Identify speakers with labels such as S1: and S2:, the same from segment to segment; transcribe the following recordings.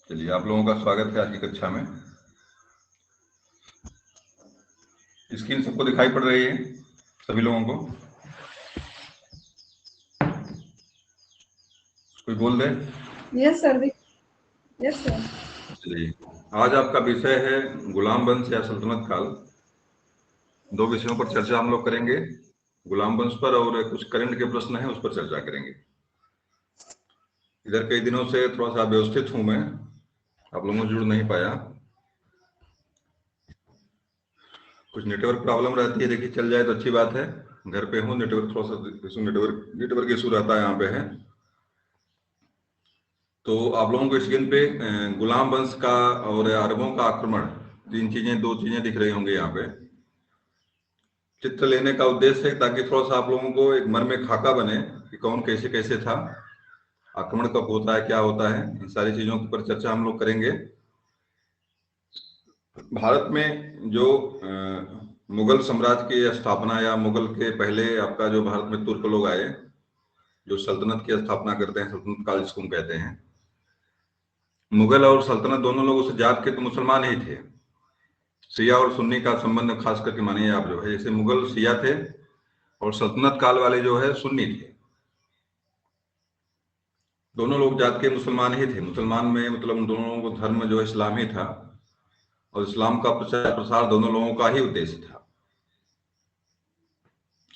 S1: चलिए, आप लोगों का स्वागत है आज की कक्षा में। स्क्रीन सबको दिखाई पड़ रही है सभी लोगों को? कोई बोल दे।
S2: Yes sir. Yes sir.
S1: चलिए, आज आपका विषय है गुलाम वंश या सल्तनत काल। दो विषयों पर चर्चा हम लोग करेंगे, गुलाम वंश पर और कुछ करंट के प्रश्न हैं उस पर चर्चा करेंगे। इधर कई दिनों से थोड़ा सा व्यवस्थित हूं मैं, आप लोगों से जुड़ नहीं पाया, कुछ नेटवर्क प्रॉब्लम रहती है। देखिए, चल जाए तो अच्छी बात है। घर पे हूँ, नेटवर्क थोड़ा सा नेटवर्क इशू रहता है यहाँ पे है। तो आप लोगों को स्क्रीन पे गुलाम वंश का और अरबों का आक्रमण, दो चीजें दिख रही होंगी यहाँ पे। चित्र लेने का उद्देश्य है ताकि थोड़ा सा आप लोगों को एक मन में खाका बने कि कौन कैसे कैसे था, आक्रमण कब होता है, क्या होता है, इन सारी चीजों पर चर्चा हम लोग करेंगे। भारत में जो मुगल साम्राज्य की स्थापना या मुगल के पहले आपका जो भारत में तुर्क लोग आए, जो सल्तनत की स्थापना करते हैं, सल्तनत काल जिसको हम कहते हैं। मुगल और सल्तनत दोनों लोग उस जात के तो मुसलमान ही थे। शिया और सुन्नी का संबंध खास करके मानिए आप, जो है जैसे मुगल शिया थे और सल्तनत काल वाले जो है सुन्नी थे। दोनों लोग जात के मुसलमान ही थे। मुसलमान में मतलब उन दोनों को धर्म जो इस्लाम ही था और इस्लाम का प्रचार प्रसार दोनों लोगों का ही उद्देश्य था।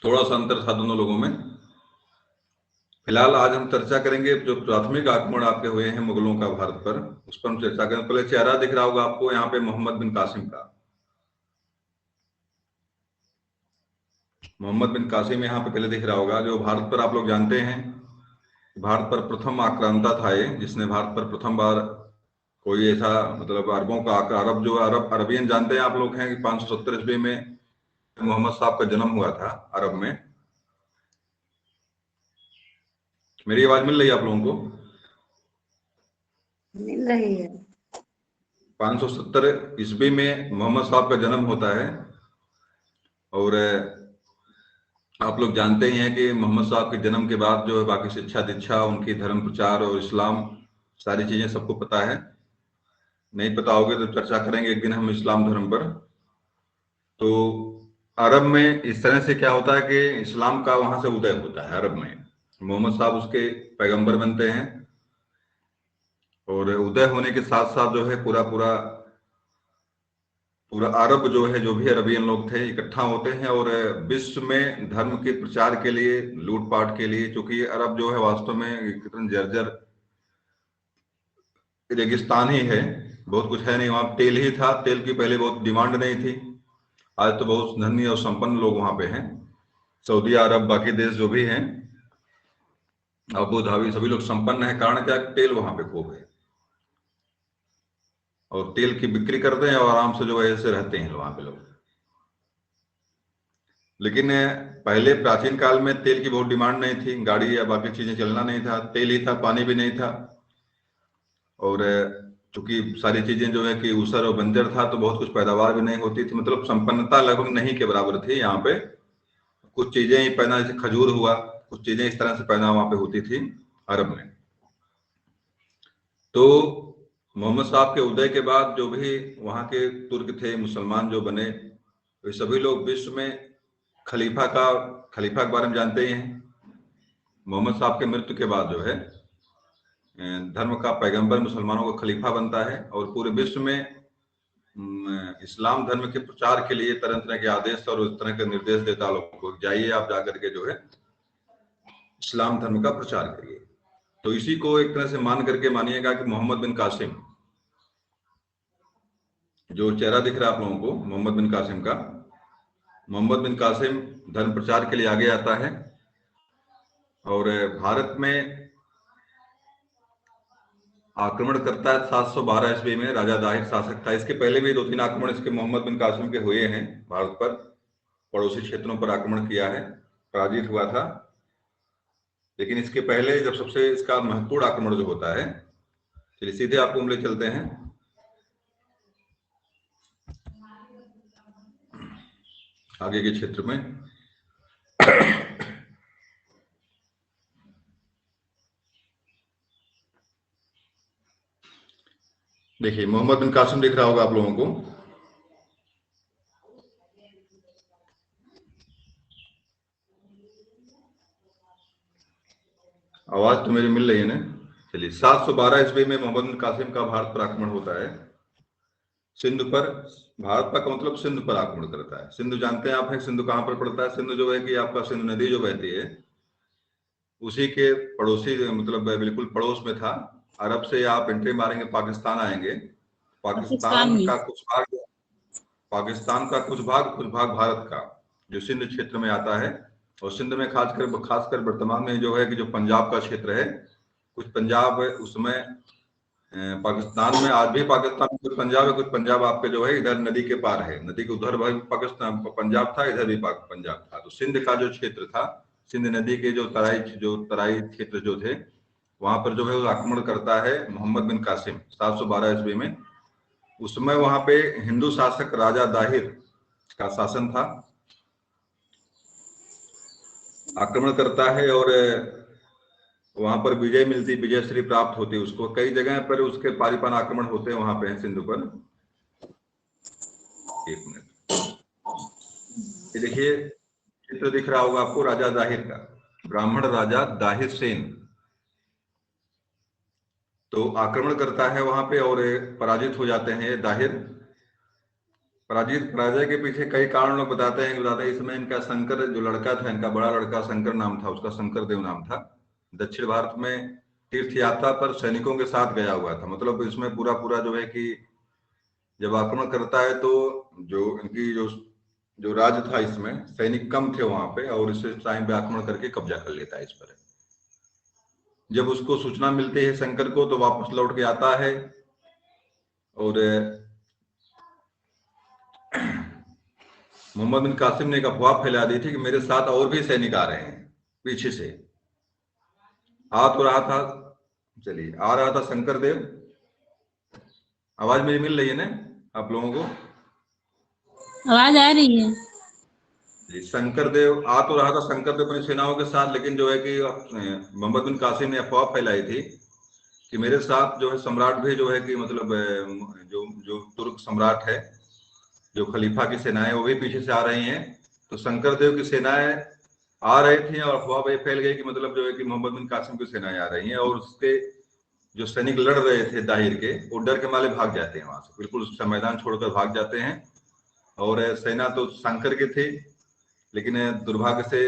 S1: थोड़ा सा अंतर था दोनों लोगों में। फिलहाल आज हम चर्चा करेंगे जो प्राथमिक आक्रमण आपके हुए हैं मुगलों का भारत पर, उस पर हम चर्चा करेंगे। पहले चेहरा दिख रहा होगा आपको यहाँ पे मोहम्मद बिन कासिम का। मोहम्मद बिन कासिम यहाँ पे पहले दिख रहा होगा, जो भारत पर आप लोग जानते हैं भारत पर प्रथम आक्रांता था ये, जिसने भारत पर प्रथम बार कोई ऐसा मतलब अरबों का अरब जो अरबियन जानते हैं आप लोग हैं कि 570 ईस्वी में मोहम्मद साहब का जन्म हुआ था अरब में। मेरी आवाज मिल रही है आप लोगों को?
S2: मिल रही है।
S1: 570 ईस्वी में मोहम्मद साहब का जन्म होता है। और आप लोग जानते ही हैं कि मोहम्मद साहब के जन्म के बाद जो है बाकी शिक्षा दीक्षा, उनकी धर्म प्रचार और इस्लाम, सारी चीजें सबको पता है। नहीं पता होगे तो चर्चा करेंगे एक दिन हम इस्लाम धर्म पर। तो अरब में इस तरह से क्या होता है कि इस्लाम का वहां से उदय होता है अरब में। मोहम्मद साहब उसके पैगंबर बनते हैं और उदय होने के साथ साथ जो है पूरा पूरा पूरा अरब जो है, जो भी अरबियन लोग थे, इकट्ठा होते हैं और विश्व में धर्म के प्रचार के लिए, लूटपाट के लिए, क्योंकि अरब जो है वास्तव में कितना जर्जर रेगिस्तान ही है, बहुत कुछ है नहीं वहां। तेल ही था, तेल की पहले बहुत डिमांड नहीं थी। आज तो बहुत धनी और संपन्न लोग वहां पे हैं। सऊदी अरब, बाकी देश जो भी हैं, अबू धाबी, सभी लोग संपन्न है। कारण क्या? तेल वहां पे खूब है और तेल की बिक्री करते हैं और आराम से जो है ऐसे रहते हैं वहां पे लोग। लेकिन पहले प्राचीन काल में तेल की बहुत डिमांड नहीं थी, गाड़ी या बाकी चीजें चलना नहीं था, तेल ही था, पानी भी नहीं था। और चूंकि सारी चीजें जो है कि ऊसर और बंजर था तो बहुत कुछ पैदावार भी नहीं होती थी, मतलब संपन्नता लगभग नहीं के बराबर थी यहाँ पे। कुछ चीजें ही पैदा, जैसे खजूर हुआ, कुछ चीजें इस तरह से पैदा वहां पे होती थी अरब में। तो मोहम्मद साहब के उदय के बाद जो भी वहां के तुर्क थे, मुसलमान जो बने, वे सभी लोग विश्व में खलीफा के बारे में जानते ही हैं। मोहम्मद साहब के मृत्यु के बाद जो है धर्म का पैगंबर मुसलमानों का खलीफा बनता है और पूरे विश्व में इस्लाम धर्म के प्रचार के लिए तरह तरह के आदेश और उस तरह के निर्देश देता लोगों को, जाइए आप जाकर के जो है इस्लाम धर्म का प्रचार करिए। तो इसी को एक तरह से मान करके मानिएगा कि मोहम्मद बिन कासिम, जो चेहरा दिख रहा है आप लोगों को मोहम्मद बिन कासिम का, मोहम्मद बिन कासिम धर्म प्रचार के लिए आगे आता है और भारत में आक्रमण करता है 712 ईस्वी में। राजा दाहिर शासक था, इसके पहले भी 2-3 आक्रमण इसके मोहम्मद बिन कासिम के हुए हैं भारत पर, पड़ोसी क्षेत्रों पर आक्रमण किया है, पराजित हुआ था। लेकिन इसके पहले जब सबसे इसका महत्वपूर्ण आक्रमण जो होता है, चलिए सीधे आपको हम ले चलते हैं आगे के क्षेत्र में। देखिए मोहम्मद बिन कासिम दिख रहा होगा आप लोगों को। आवाज तो मेरी मिल रही है ना? चलिए, 712 ईस्वी में मोहम्मद बिन कासिम का भारत पर आक्रमण होता है। सिंध पर, भारत का मतलब सिंध पर आक्रमण करता है। सिंध जानते हैं आप, है सिंध कहाँ पर पड़ता है? सिंध जो है कि आपका सिंध नदी जो बहती है उसी के पड़ोसी, मतलब बिल्कुल पड़ोस में था। अरब से आप एंट्री मारेंगे पाकिस्तान आएंगे।
S3: पाकिस्तान में
S1: पाकिस्तान का कुछ भाग भारत का जो सिंध क्षेत्र में आता है। और सिंध में खासकर वर्तमान में जो है कि जो पंजाब का क्षेत्र है, कुछ पंजाब उसमें पाकिस्तान में आज भी पाकिस्तान में कुछ पंजाब है, कुछ पंजाब आपके जो है इधर नदी के पार है। नदी के उधर भाई पाकिस्तान पंजाब था, इधर भी पंजाब था। तो सिंध का जो क्षेत्र था, सिंध नदी के जो तराई क्षेत्र जो थे, वहां पर जो है वो आक्रमण करता है मोहम्मद बिन कासिम 712 ईस्वी में। उसमें वहां पे हिंदू शासक राजा दाहिर का शासन था। आक्रमण करता है और वहां पर विजय मिलती, विजय श्री प्राप्त होती उसको। कई जगह पर उसके पारीपन आक्रमण होते हैं वहां पे सिंधु पर। एक मिनट, ये देखिए चित्र दिख रहा होगा आपको राजा दाहिर का, ब्राह्मण राजा दाहिर सेन। तो आक्रमण करता है वहां पे और पराजित हो जाते हैं ये दाहिर। पराजय के पीछे कई कारण लोग बताते हैं इसमें इनका शंकर जो लड़का था, इनका बड़ा लड़का शंकर नाम था उसका, शंकर देव नाम था। दक्षिण भारत में तीर्थ यात्रा पर सैनिकों के साथ गया हुआ था। मतलब इसमें पूरा पूरा जो है कि जब आक्रमण करता है तो जो इनकी जो राज्य था इसमें सैनिक कम थे वहां पे, और इस टाइम पे आक्रमण करके कब्जा कर लेता है इस पर। जब उसको सूचना मिलती है शंकर को तो वापस लौट के आता है और मोहम्मद बिन कासिम ने एक अफवाह फैला दी थी कि मेरे साथ और भी सैनिक आ रहे हैं पीछे से। आ तो रहा था, चलिए आ रहा था शंकर देव। आवाज मेरी मिल रही है ना आप लोगों को?
S3: आवाज आ रही है
S1: जी, शंकर देव आ तो रहा था शंकर देव अपनी सेनाओं के साथ, लेकिन जो है कि मोहम्मद बिन कासिम ने अफवाह फैलाई थी कि मेरे साथ जो है सम्राट भी जो है कि मतलब जो जो तुर्क सम्राट है, जो खलीफा की सेनाएं वो भी पीछे से आ रही हैं। तो शंकर देव की सेनाएं आ रही थी और अफवाह फैल गई कि मतलब जो है कि मोहम्मद बिन कासिम की सेनाएं आ रही हैं, और उसके जो सैनिक लड़ रहे थे दाहिर के, वो डर के मारे भाग जाते हैं वहां से, बिल्कुल उसका मैदान छोड़कर भाग जाते हैं। और सेना तो शंकर की थी, लेकिन दुर्भाग्य से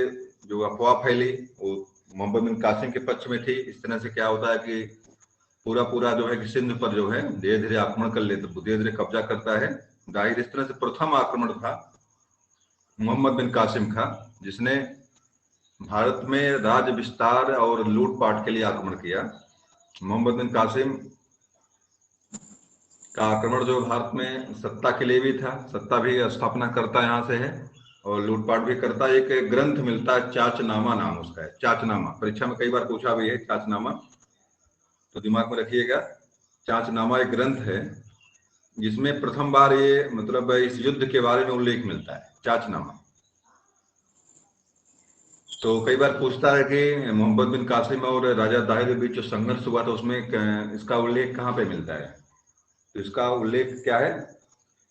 S1: जो अफवाह फैली वो मोहम्मद बिन कासिम के पक्ष में थी। इस तरह से क्या होता है कि पूरा पूरा जो है कि सिंध पर जो है धीरे धीरे आक्रमण कर लेते, धीरे धीरे कब्जा करता है दाहिर। इस तरह से प्रथम आक्रमण था मोहम्मद बिन कासिम का, जिसने भारत में राज्य विस्तार और लूटपाट के लिए आक्रमण किया। मोहम्मद बिन कासिम का आक्रमण जो भारत में सत्ता के लिए भी था, सत्ता भी स्थापना करता यहाँ से है और लूटपाट भी करता है। एक ग्रंथ मिलता है, चाचनामा नाम उसका है, चाचनामा। परीक्षा में कई बार पूछा भी है चाचनामा, तो दिमाग में रखिएगा। चाचनामा एक ग्रंथ है जिसमें प्रथम बार ये मतलब इस युद्ध के बारे में उल्लेख मिलता है, चाचनामा। तो कई बार पूछता है कि मोहम्मद बिन कासिम और राजा दाहिर के बीच जो संघर्ष हुआ था उसमें इसका उल्लेख कहाँ पे मिलता है? तो इसका उल्लेख क्या है?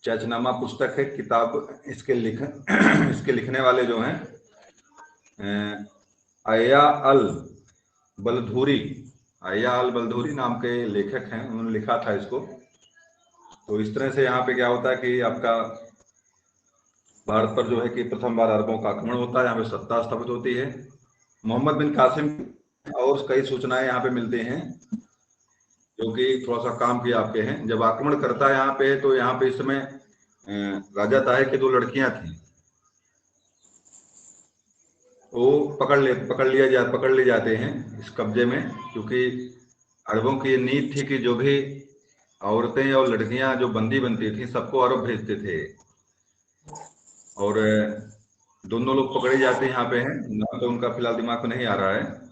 S1: चाचनामा पुस्तक है, किताब। इसके लिखने वाले जो हैं अय्या अल बलधूरी, अय्या अल बलधूरी नाम के लेखक हैं, उन्होंने लिखा था इसको। तो इस तरह से यहाँ पे क्या होता है कि आपका भारत पर जो है कि प्रथम बार अरबों का आक्रमण होता है, यहाँ पे सत्ता स्थापित होती है। मोहम्मद बिन कासिम और कई सूचनाएं यहाँ पे मिलते हैं जो कि थोड़ा सा काम किया आपके हैं। जब आक्रमण करता है यहाँ पे, तो यहाँ पे इस समय राजा दाहिर की 2 लड़कियां थी, वो पकड़ लिए जाते हैं इस कब्जे में, क्योंकि अरबों की ये नीति थी कि जो भी औरतें और लड़कियां जो बंदी बनती थी सबको अरब भेजते थे। और दोनों लोग पकड़े जाते हैं यहाँ पे हैं, ना तो उनका फिलहाल दिमाग में नहीं आ रहा है,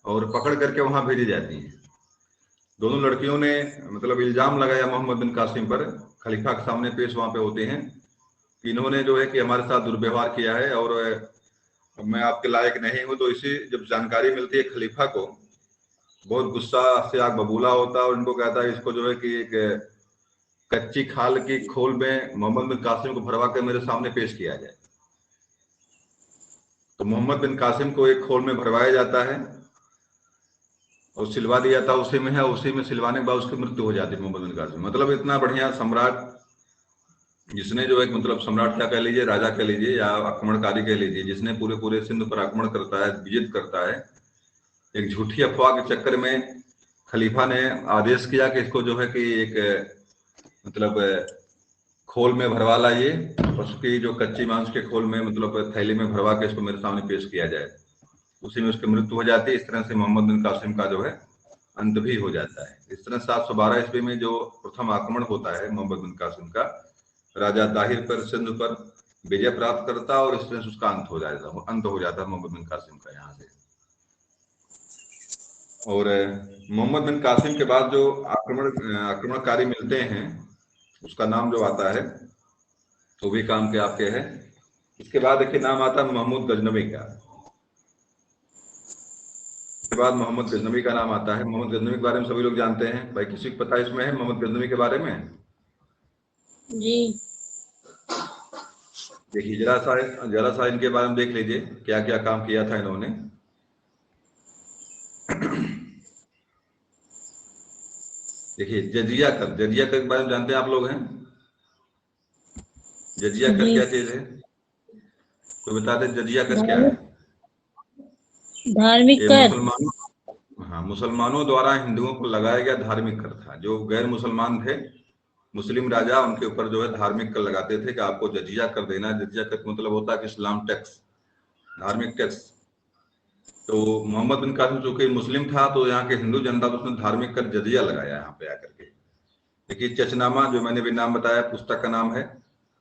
S1: और पकड़ करके वहां भेजी जाती हैं। दोनों लड़कियों ने मतलब इल्जाम लगाया मोहम्मद बिन कासिम पर, खलीफा के सामने पेश वहां पे होते हैं कि इन्होंने जो है कि हमारे साथ दुर्व्यवहार किया है और मैं आपके लायक नहीं हूं। तो इसी जब जानकारी मिलती है खलीफा को, बहुत गुस्सा से आग बबूला होता है और इनको कहता है इसको जो है कि एक कच्ची खाल की खोल में मोहम्मद बिन कासिम को भरवा के मेरे सामने पेश किया जाए। तो मोहम्मद बिन कासिम को एक खोल में भरवाया जाता है और सिलवा दिया जाता, उसी में है, उसी में सिलवाने के बाद उसकी मृत्यु हो जाती है मोहम्मद बिन कासिम। मतलब इतना बढ़िया सम्राट, जिसने जो है मतलब सम्राट क्या कह लीजिए, राजा कह लीजिए या आक्रमणकारी कह लीजिए, जिसने पूरे पूरे सिंध पर आक्रमण करता है, विजित करता है, एक झूठी अफवाह के चक्कर में खलीफा ने आदेश किया कि इसको जो है कि एक मतलब खोल में भरवा लाइए, पशु की जो कच्ची मांस के खोल में मतलब थैली में भरवा के इसको मेरे सामने पेश किया जाए। उसी में उसकी मृत्यु हो जाती है। इस तरह से मोहम्मद बिन कासिम का जो है अंत भी हो जाता है। इस तरह 712 ईस्वी में जो प्रथम आक्रमण होता है मोहम्मद बिन कासिम का, राजा ताहिर पर सिंध पर विजय प्राप्त करता और इस तरह से उसका अंत हो जाता है मोहम्मद बिन कासिम का यहाँ से। और मोहम्मद बिन कासिम के बाद जो आक्रमणकारी मिलते हैं, उसका नाम जो आता है वो भी काम के आपके है। इसके बाद देखिए नाम आता है महमूद गजनवी का। इसके बाद मोहम्मद गजनवी का नाम आता है। मोहम्मद गजनवी के बारे में सभी लोग जानते हैं। भाई किसी को पता है इसमें है मोहम्मद गजनवी के बारे में?
S3: जी।
S1: देखिए जरा सा इनके बारे में देख लीजिए क्या क्या काम किया था इन्होंने। देखिए जजिया कर के बारे में जानते हैं आप लोग हैं? जजिया कर
S3: जी।
S1: क्या चीज है? कोई बता दे जजिया कर क्या है?
S3: धार्मिक
S1: ये
S3: कर।
S1: मुसलमानों द्वारा हिंदुओं को लगाया गया धार्मिक कर था। जो गैर मुसलमान थे, मुस्लिम राजा उनके ऊपर जो है धार्मिक कर लगाते थे कि आपको जजिया कर देना है। जजिया कर मतलब होता है कि इस्लाम टैक्स, धार्मिक टैक्स। तो मोहम्मद बिन कासिम चूंकि मुस्लिम था तो यहाँ के हिंदू जनता को उसने धार्मिक कर जजिया लगाया यहाँ पे आकर के। देखिए चचनामा जो मैंने भी नाम बताया पुस्तक का नाम है,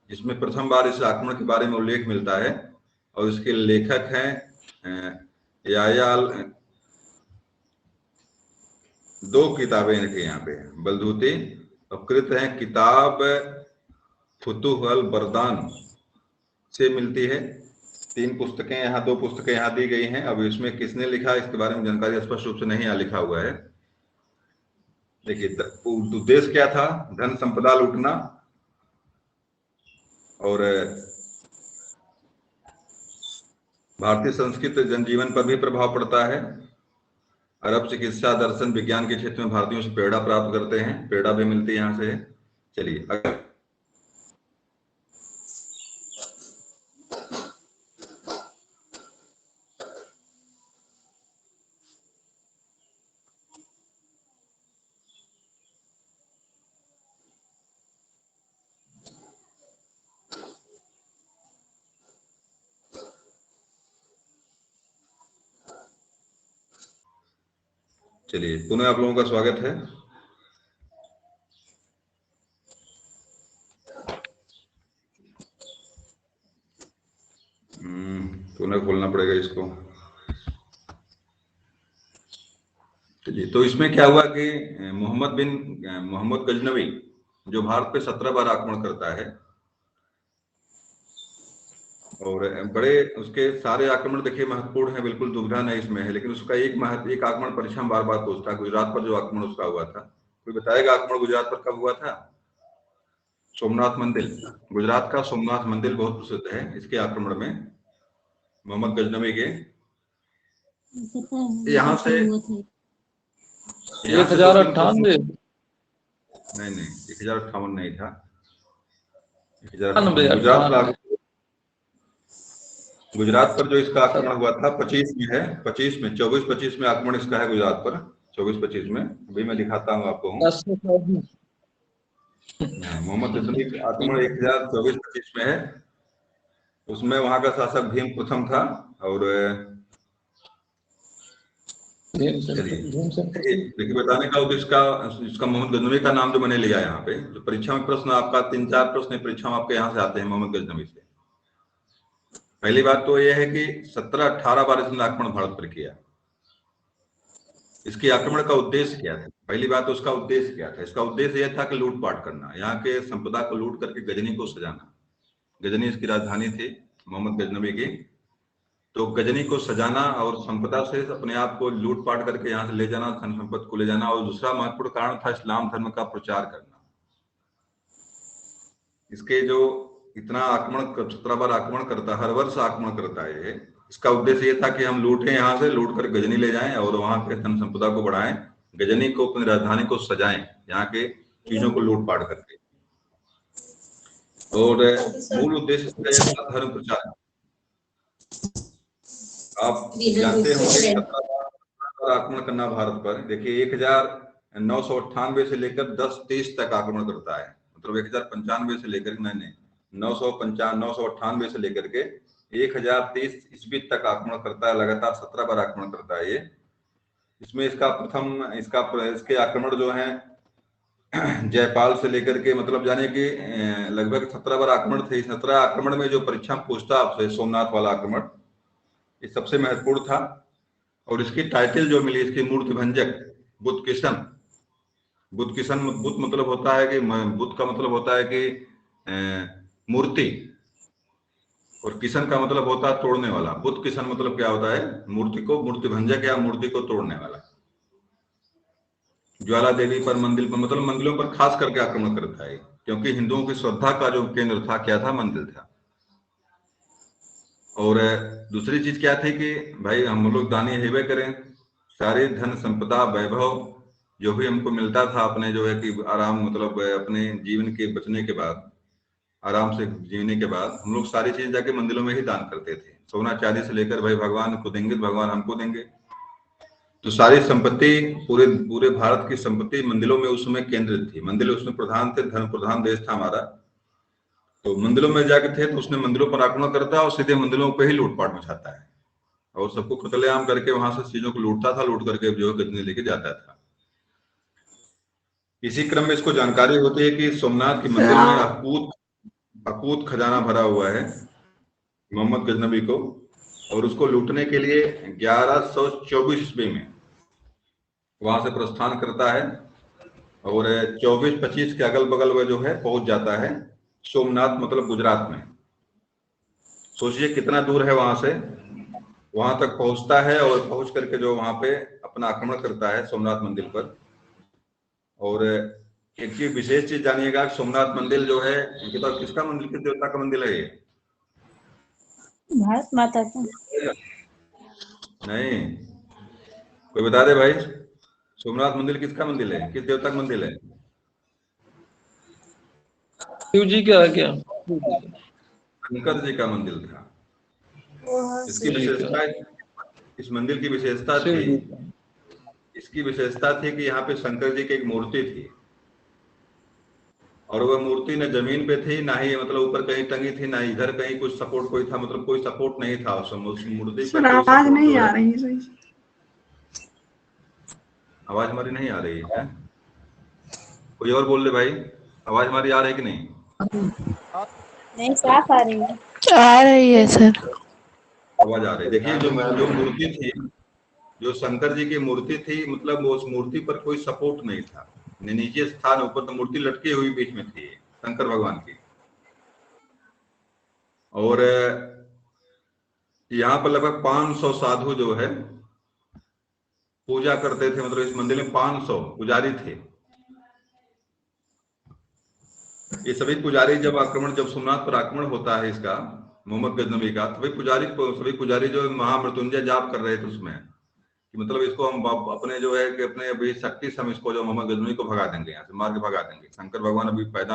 S1: जिसमें प्रथम बार इस आक्रमण के बारे में उल्लेख मिलता है और इसके लेखक हैं यायाल। दो किताबें इनके यहाँ पे बलदूती और कृत हैं किताब फुतुह अल बरदान से मिलती है। 3 पुस्तकें यहाँ, 2 पुस्तकें यहाँ दी गई हैं। अब इसमें किसने लिखा इसके बारे में जानकारी स्पष्ट रूप से नहीं यहाँ लिखा हुआ है। देखिए उद्देश्य क्या था? धन संपदा लूटना और भारतीय संस्कृति जनजीवन पर भी प्रभाव पड़ता है। अरब चिकित्सा दर्शन विज्ञान के क्षेत्र में भारतीयों से प्रेरणा प्राप्त करते हैं, प्रेरणा भी मिलती है यहाँ से। चलिए अगर चलिए पुनः आप लोगों का स्वागत है। पुनः खोलना पड़ेगा इसको। चलिए तो इसमें क्या हुआ कि मोहम्मद गजनवी जो भारत पे 17 बार आक्रमण करता है और बड़े उसके सारे आक्रमण देखिए महत्वपूर्ण है, बिल्कुल दुविधा नहीं इसमें है। लेकिन उसका एक आक्रमण परीक्षा में बार बार पूछता है। गुजरात पर जो आक्रमण उसका हुआ था, कोई बताएगा आक्रमण गुजरात पर कब हुआ था? सोमनाथ मंदिर, गुजरात का सोमनाथ मंदिर बहुत प्रसिद्ध है। इसके आक्रमण में मोहम्मद गजनवी के यहाँ से
S4: 1098
S1: नहीं 1058 नहीं था, 1098 गुजरात पर जो इसका आक्रमण हुआ था 25 में है, 24-25 में आक्रमण इसका है गुजरात पर, 24-25 में। अभी मैं दिखाता हूँ आपको। मोहम्मद गजनवी का आक्रमण 1024-25 में है। उसमें वहां का शासक भीम प्रथम था और देखिए बताने का उद्देश्य इसका मोहम्मद गजनवी का नाम जो मैंने लिया यहाँ पे, जो परीक्षा में प्रश्न आपका 3-4 प्रश्न परीक्षा में आपके यहाँ से आते हैं मोहम्मद गजनवी से। पहली बात तो यह है कि 17-18 बार इसने आक्रमण भारत पर किया। इसके आक्रमण का उद्देश्य क्या था? पहली बात तो उसका उद्देश्य क्या था? इसका उद्देश्य यह था कि लूटपाट करना, यहाँ के संपदा को लूट करके गजनी को सजाना। गजनी इसकी राजधानी थी मोहम्मद गजनवी की। तो गजनी को सजाना और संपदा से अपने आप को लूट पाट करके यहाँ से ले जाना, धन संपत्ति को ले जाना, और दूसरा महत्वपूर्ण कारण था इस्लाम धर्म का प्रचार करना। इसके जो इतना आक्रमण 17 बार आक्रमण करता, हर वर्ष आक्रमण करता है, ये इसका उद्देश्य ये था कि हम लूटें, यहाँ से लूट कर गजनी ले जाएं और वहां पे धन संपदा को बढ़ाएं, गजनी को अपनी राजधानी को सजाएं यहाँ के चीजों को लूट पाट करके। और मूल उद्देश्य इसका यह था धर्म प्रचार। आप जानते होंगे 17 बार आक्रमण करना भारत पर। देखिए 1998 से लेकर 10-23 तक आक्रमण करता है, मतलब 1095 से लेकर 998 से लेकर के 1030 ईस्वी तक आक्रमण करता है, लगातार 17 बार आक्रमण करता है ये। इसमें इसके आक्रमण जो है जयपाल से लेकर के, मतलब जाने कि लगभग 17 बार आक्रमण थे। 17 आक्रमण में जो परीक्षा पूछता आपसे, सोमनाथ वाला आक्रमण, ये सबसे महत्वपूर्ण था। और इसकी टाइटल जो मिली, इसकी मूर्ति भंजक, बुद्ध किशन। बुद्ध मतलब होता है कि बुद्ध का मतलब होता है कि मूर्ति, और किशन का मतलब होता है तोड़ने वाला। बुद्ध किशन मतलब क्या होता है? मूर्ति भंजक या मूर्ति को तोड़ने वाला। ज्वाला देवी पर, मंदिर पर, मतलब मंदिरों पर खास करके आक्रमण करता है, क्योंकि हिंदुओं की श्रद्धा का जो केंद्र था, क्या था? मंदिर था। और दूसरी चीज क्या थी कि भाई हम लोग दानी हेवे करें, सारे धन संपदा वैभव जो भी हमको मिलता था अपने जो है कि आराम, मतलब अपने जीवन के बचने के बाद, आराम से जीने के बाद, हम लोग सारी चीज जाके मंदिरों में ही दान करते थे। सोना चांदी से लेकर भाई भगवान को देंगे, भगवान हमको देंगे। तो सारी संपत्ति, पूरे भारत की संपत्ति मंदिरों में उस समय केंद्रित थी। मंदिर उसमें प्रधान थे, धर्म प्रधान देश था हमारा। तो मंदिरों में जाके थे तो उसने मंदिरों पर आक्रमण करता और सीधे मंदिरों पे ही लूटपाट मचाता है, और सबको कत्लेआम करके वहां से चीजों को लूटता था, लूट करके जो है गजनी लेके जाता था। इसी क्रम में इसको जानकारी होती है कि सोमनाथ के मंदिर में अकूत खजाना भरा हुआ है मोहम्मद गजनबी को, और उसको लूटने के लिए 1124 ईस्वी में वहां से प्रस्थान करता है, और 24-25 के अगल बगल में जो है पहुंच जाता है सोमनाथ, मतलब गुजरात में। सोचिए कितना दूर है वहां से, वहां तक पहुंचता है, और पहुंच करके जो वहां पे अपना आक्रमण करता है सोमनाथ मंदिर पर। और एक चीज, विशेष चीज जानिएगा, सोमनाथ मंदिर जो है, इनके पास किसका मंदिर, किस देवता का मंदिर है ये?
S3: भारत माता का।
S1: नहीं, कोई बता दे भाई, सोमनाथ मंदिर किसका मंदिर है, किस देवता का मंदिर है?
S4: शिव जी का है क्या?
S1: शंकर जी का मंदिर था। इसकी विशेषता, इस मंदिर की विशेषता थी, इसकी विशेषता थी कि यहाँ पे शंकर जी की एक मूर्ति थी, और वह मूर्ति न जमीन पे थी, ना ही मतलब ऊपर कहीं टंगी थी, ना इधर कहीं कुछ सपोर्ट कोई था, मतलब कोई सपोर्ट नहीं था उस मूर्ति पर।
S2: आवाज नहीं आ रही है।
S1: आवाज हमारी नहीं आ रही है? कोई और बोल ले भाई, आवाज हमारी आ रही है कि नहीं?
S3: नहीं, साफ आ रही है।
S5: आ रही है सर,
S1: आवाज आ रही है। देखिए जो मूर्ति थी, जो शंकर जी की मूर्ति थी, मतलब उस मूर्ति पर कोई सपोर्ट नहीं था, नीचे स्थान, ऊपर तो मूर्ति लटकी हुई बीच में थी शंकर भगवान की। और यहाँ पर लगभग 500 साधु जो है पूजा करते थे, मतलब इस मंदिर में 500 पुजारी थे। ये सभी पुजारी जब सोमनाथ पर आक्रमण होता है इसका, मोहम्मद गजनबी का, सभी पुजारी जो महामृत्युंजय जाप कर रहे थे उसमें, कि मतलब इसको हम अपने जो है कि अपने अभी शक्ति से हम इसको जो मोहम्मद गजनबी को भगा देंगे, यहाँ से मार के भगा देंगे। शंकर भगवान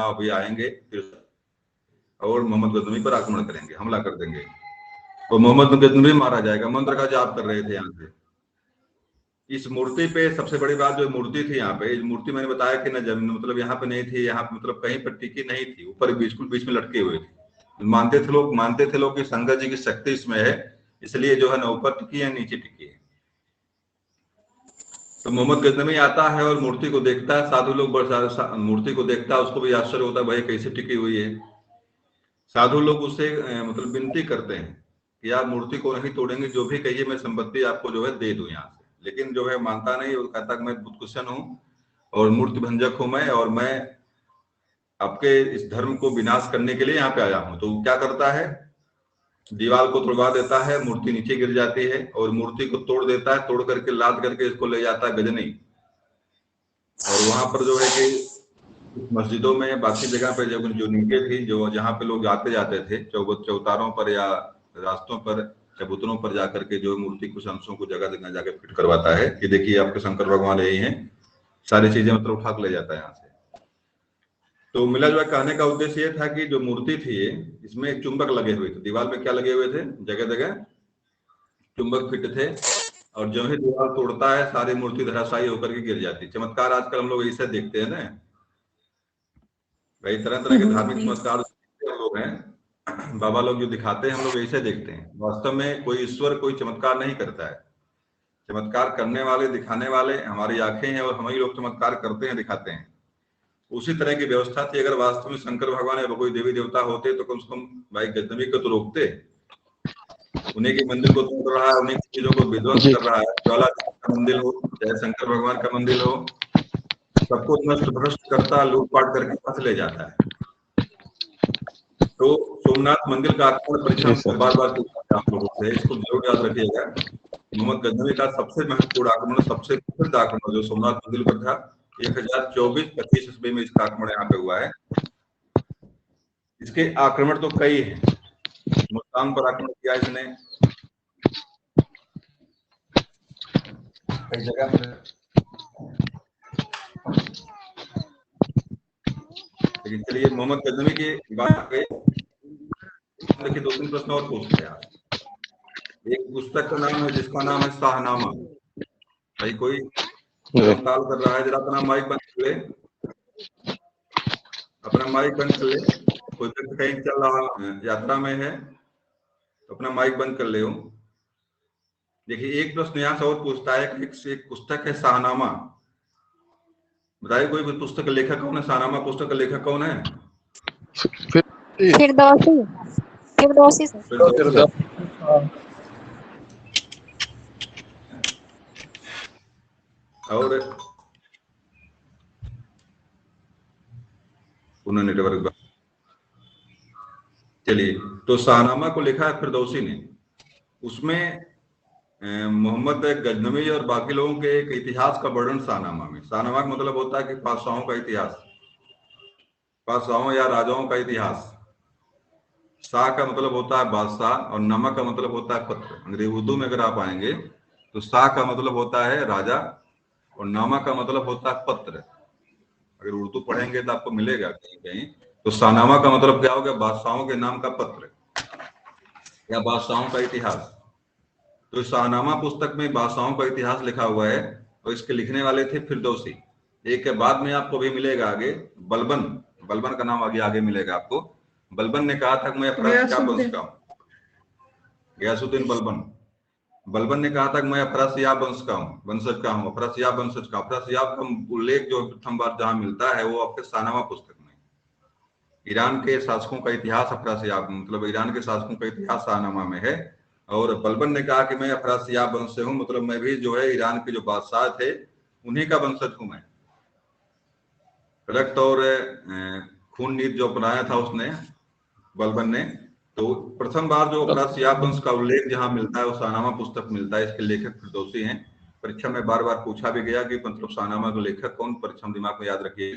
S1: अभी आएंगे फिर, और मोहम्मद गजनबी पर आक्रमण करेंगे, हमला कर देंगे, और मोहम्मद गजनबी मारा जाएगा। मंत्र का जाप कर रहे थे यहाँ से। इस मूर्ति पे सबसे बड़ी बात, जो मूर्ति थी यहाँ पे, इस मूर्ति मैंने बताया कि न जमीन, मतलब यहाँ पे नहीं थी, यहाँ पे मतलब कहीं पर टिकी नहीं थी, ऊपर बिल्कुल बीच में लटके हुए थे। मानते थे लोग कि शंकर जी की शक्ति इसमें है, इसलिए जो है न ऊपर टिकी है, नीचे टिकी है। तो मोहम्मद गजनबी आता है और मूर्ति को देखता है, साधु लोग मूर्ति को देखता है, उसको भी आश्चर्य होता है, भाई कैसे टिकी हुई है। साधु लोग उससे मतलब विनती करते हैं कि आप मूर्ति को नहीं तोड़ेंगे, जो भी कहिए मैं संपत्ति आपको जो है दे दूं यहाँ से। लेकिन जो है मानता नहीं, वो कहता कि मैं बुद्धकुशन हूँ और मूर्ति भंजक हूं मैं, और मैं आपके इस धर्म को विनाश करने के लिए यहाँ पे आया हूं। तो क्या करता है, दीवार को तोड़वा देता है, मूर्ति नीचे गिर जाती है और मूर्ति को तोड़ देता है, तोड़ करके लाद करके इसको ले जाता है गजनी। और वहां पर जो है कि मस्जिदों में बाकी जगह पे जो नीचे थी, जो जहाँ पे लोग आते जाते थे चौतारों पर या रास्तों पर चबूतरों पर जाकर के जो मूर्ति कुछ अंशों को जगह जगह जाके फिट करवाता है कि देखिए आपके शंकर भगवान यही हैं, सारी चीजें मतलब उठा के ले जाता है यहाँ से। तो मिला जुला कहने का उद्देश्य ये था कि जो मूर्ति थी इसमें एक चुंबक लगे हुए थे, दीवार पे क्या लगे हुए थे, जगह जगह चुंबक फिट थे, और जो ही दीवार तोड़ता है सारी मूर्ति धराशायी होकर के गिर जाती। चमत्कार आजकल हम लोग ऐसे देखते हैं ना भाई, तरह तरह के धार्मिक चमत्कार लोग हैं, बाबा लोग जो दिखाते हैं हम लोग ऐसे देखते हैं। वास्तव में कोई ईश्वर कोई चमत्कार नहीं करता है। चमत्कार करने वाले, दिखाने वाले हमारी आंखें हैं और हम ही लोग चमत्कार करते हैं, दिखाते हैं। उसी तरह की व्यवस्था थी। अगर वास्तव में शंकर भगवान या कोई देवी देवता होते तो कम से कम भाई गजनवी को तो रोकते। उन्हीं के मंदिर को तोड़ रहा है, उन्हीं की चीजों को विध्वंस कर रहा है। ज्वाला का मंदिर हो चाहे शंकर भगवान का मंदिर हो, सबको नष्ट भ्रष्ट करता, लूटपाट करके पथ ले जाता है। तो सोमनाथ मंदिर का आक्रमण परीक्षा बार बार पूछा आप लोगों से, इसको जरूर याद रखिएगा। मोहम्मद गजनवी का सबसे महत्वपूर्ण आक्रमण, सबसे प्रसिद्ध आक्रमण जो सोमनाथ मंदिर पर था, 1024-25 ईस्वी में इसका आक्रमण यहाँ पे हुआ है। इसके आक्रमण तो कई हैं। मुल्तान पर आक्रमण किया इसने, कई जगह पर। लेकिन चलिए मोहम्मद गजनवी की बात करें, देखिए 2-3 प्रश्न और पूछते हैं आप। एक पुस्तक का नाम है जिसका नाम है शाहनामा। भाई कोई कॉल कर रहा है, जरा अपना माइक बंद कर ले, अपना माइक बंद कर ले। कोई व्यक्ति कहीं चल रहा यात्रा में है तो अपना माइक बंद कर ले। देखिए एक प्रश्न यहाँ से और पूछता है कि एक पुस्तक है शाहनामा, बताइए कोई भी पुस्तक का लेखक कौन है? शाहनामा पुस्तक का लेखक कौन है?
S3: फिरदौसी। फिरदौसी
S1: और पुनः नेटवर्क। चलिए, तो शाहनामा को लिखा है फिरदौसी ने। उसमें मोहम्मद गजनवी और बाकी लोगों के एक इतिहास का वर्णन शाहनामा में। शाहनामा का मतलब होता है कि बादशाहों का इतिहास, बादशाहों या राजाओं का इतिहास। शाह का मतलब होता है बादशाह और नामा का मतलब होता है पत्र। अंग्रेजी उर्दू में अगर आप आएंगे तो शाह का मतलब होता है राजा और नामा का मतलब होता है पत्र। अगर उर्दू पढ़ेंगे तो आपको मिलेगा कहीं कहीं। तो शाहनामा का मतलब क्या हो गया? बादशाहों के नाम का पत्र या बादशाहों का इतिहास। तो शाहनामा पुस्तक में बादशाहों का इतिहास लिखा हुआ है और इसके लिखने वाले थे फिरदौसी। एक के बाद में आपको भी मिलेगा आगे बलबन, बलबन का नाम आगे मिलेगा आपको। बलबन ने कहा था कि मैं क्या वंश का हूँ, गयासुद्दीन बलबन। बलबन ने कहा था कि मैं अफरासियाब वंशज का हूँ, अफरासियाब वंशज का। अफरासियाब का उल्लेख जो प्रथम बार जहां मिलता है वो आपके शाहनामा पुस्तक में। ईरान के शासकों का इतिहास अफरासियाब, मतलब ईरान के शासकों का इतिहास शाहनामा में है। और बलबन ने कहा कि मैं अफरासियाब वंश से हूँ, मतलब मैं भी जो है ईरान के जो बादशाह थे उन्हीं का वंशज हूं मैं। रक्त और खून नीति जो अपनाया था उसने, बलबन ने। तो प्रथम बार जो अफरासियाब वंश का उल्लेख जहां मिलता है वो शाहनामा पुस्तक मिलता है। इसके लेखक फिरदौसी हैं। परीक्षा में बार बार पूछा भी गया कि मतलब शाहनामा के लेखक कौन? परीक्षा में दिमाग में याद रखिए,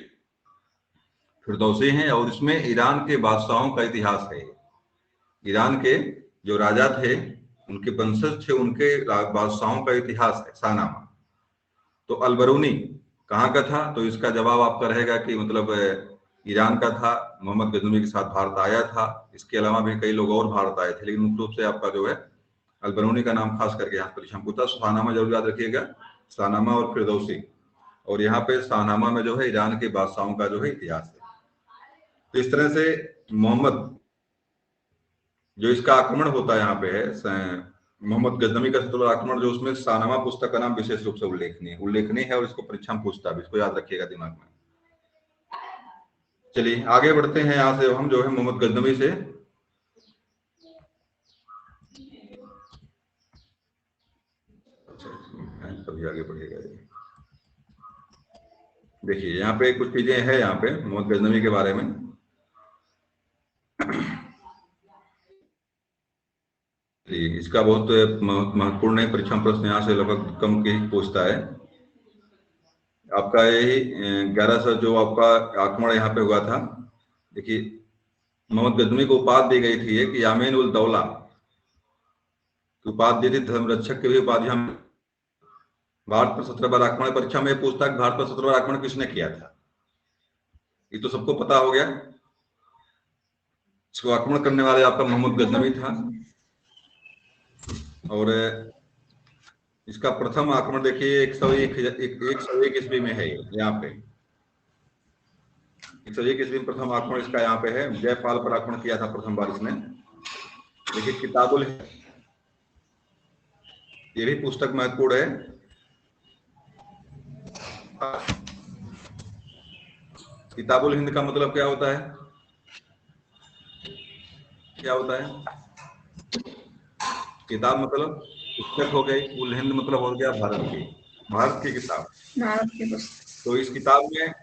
S1: फिरदौसी हैं। और इसमें ईरान के बादशाहों का इतिहास है। ईरान के जो राजा थे उनके वंशज थे, उनके बादशाहों का इतिहास है शाहनामा। तो अलबरूनी कहाँ का था? तो इसका जवाब आपका रहेगा कि मतलब ईरान का था। मोहम्मद गजनवी के साथ भारत आया था। इसके अलावा भी कई लोग और भारत आए थे, लेकिन मुख्य रूप से आपका जो है अलबरूनी का नाम खास करके यहाँ परीक्षा में पूछा। शाहनामा जरूर याद रखिएगा, शाहनामा और फिरदौसी। और यहाँ पे शाहनामा में जो है ईरान के बादशाहों का जो है इतिहास है। तो इस तरह से मोहम्मद जो इसका आक्रमण होता है यहाँ पे है मोहम्मद गजनवी का शत्रु आक्रमण, जो उसमें शाहनामा पुस्तक का नाम विशेष रूप से उल्लेखनीय है और इसको परीक्षा में पूछता है, इसको याद रखिएगा दिमाग में। चलिए आगे बढ़ते हैं यहाँ से हम जो है मोहम्मद गजनवी से। कभी आगे बढ़ेगा। देखिए यहाँ पे कुछ चीजें हैं यहाँ पे मोहम्मद गजनवी के बारे में। इसका बहुत महत्वपूर्ण है। परीक्षा में प्रश्न यहाँ से लगभग कम के ही पूछता है। आपका यही 1100 जो आपका आक्रमण यहाँ पे हुआ था, देखिए मोहम्मद गजनवी को उपाधि दी गई थी एक यामीन उल दौला उपाधि दी थी, धर्मरक्षक की भी उपाधि हम। भारत पर 17 बार आक्रमण, परीक्षा में पूछता है भारत पर 17 बार आक्रमण किसने किया था, ये तो सबको पता हो गया। इसको आक्रमण करने वाले आपका मोहम्मद गजनवी था। और इसका प्रथम आक्रमण देखिए 101 ईस्वी में है, यहाँ पे 101 ईस्वी में प्रथम आक्रमण इसका यहाँ पे है। जयपाल पर आक्रमण किया था प्रथम बार इसने। देखिए किताबुल, ये भी पुस्तक महत्वपूर्ण है। किताबुल हिंद का मतलब क्या होता है, क्या होता है? किताब मतलब पुस्तक हो गई, उल हिंद मतलब हो गया भारत की किताब,
S2: भारत की पुस्तक।
S1: तो इस किताब में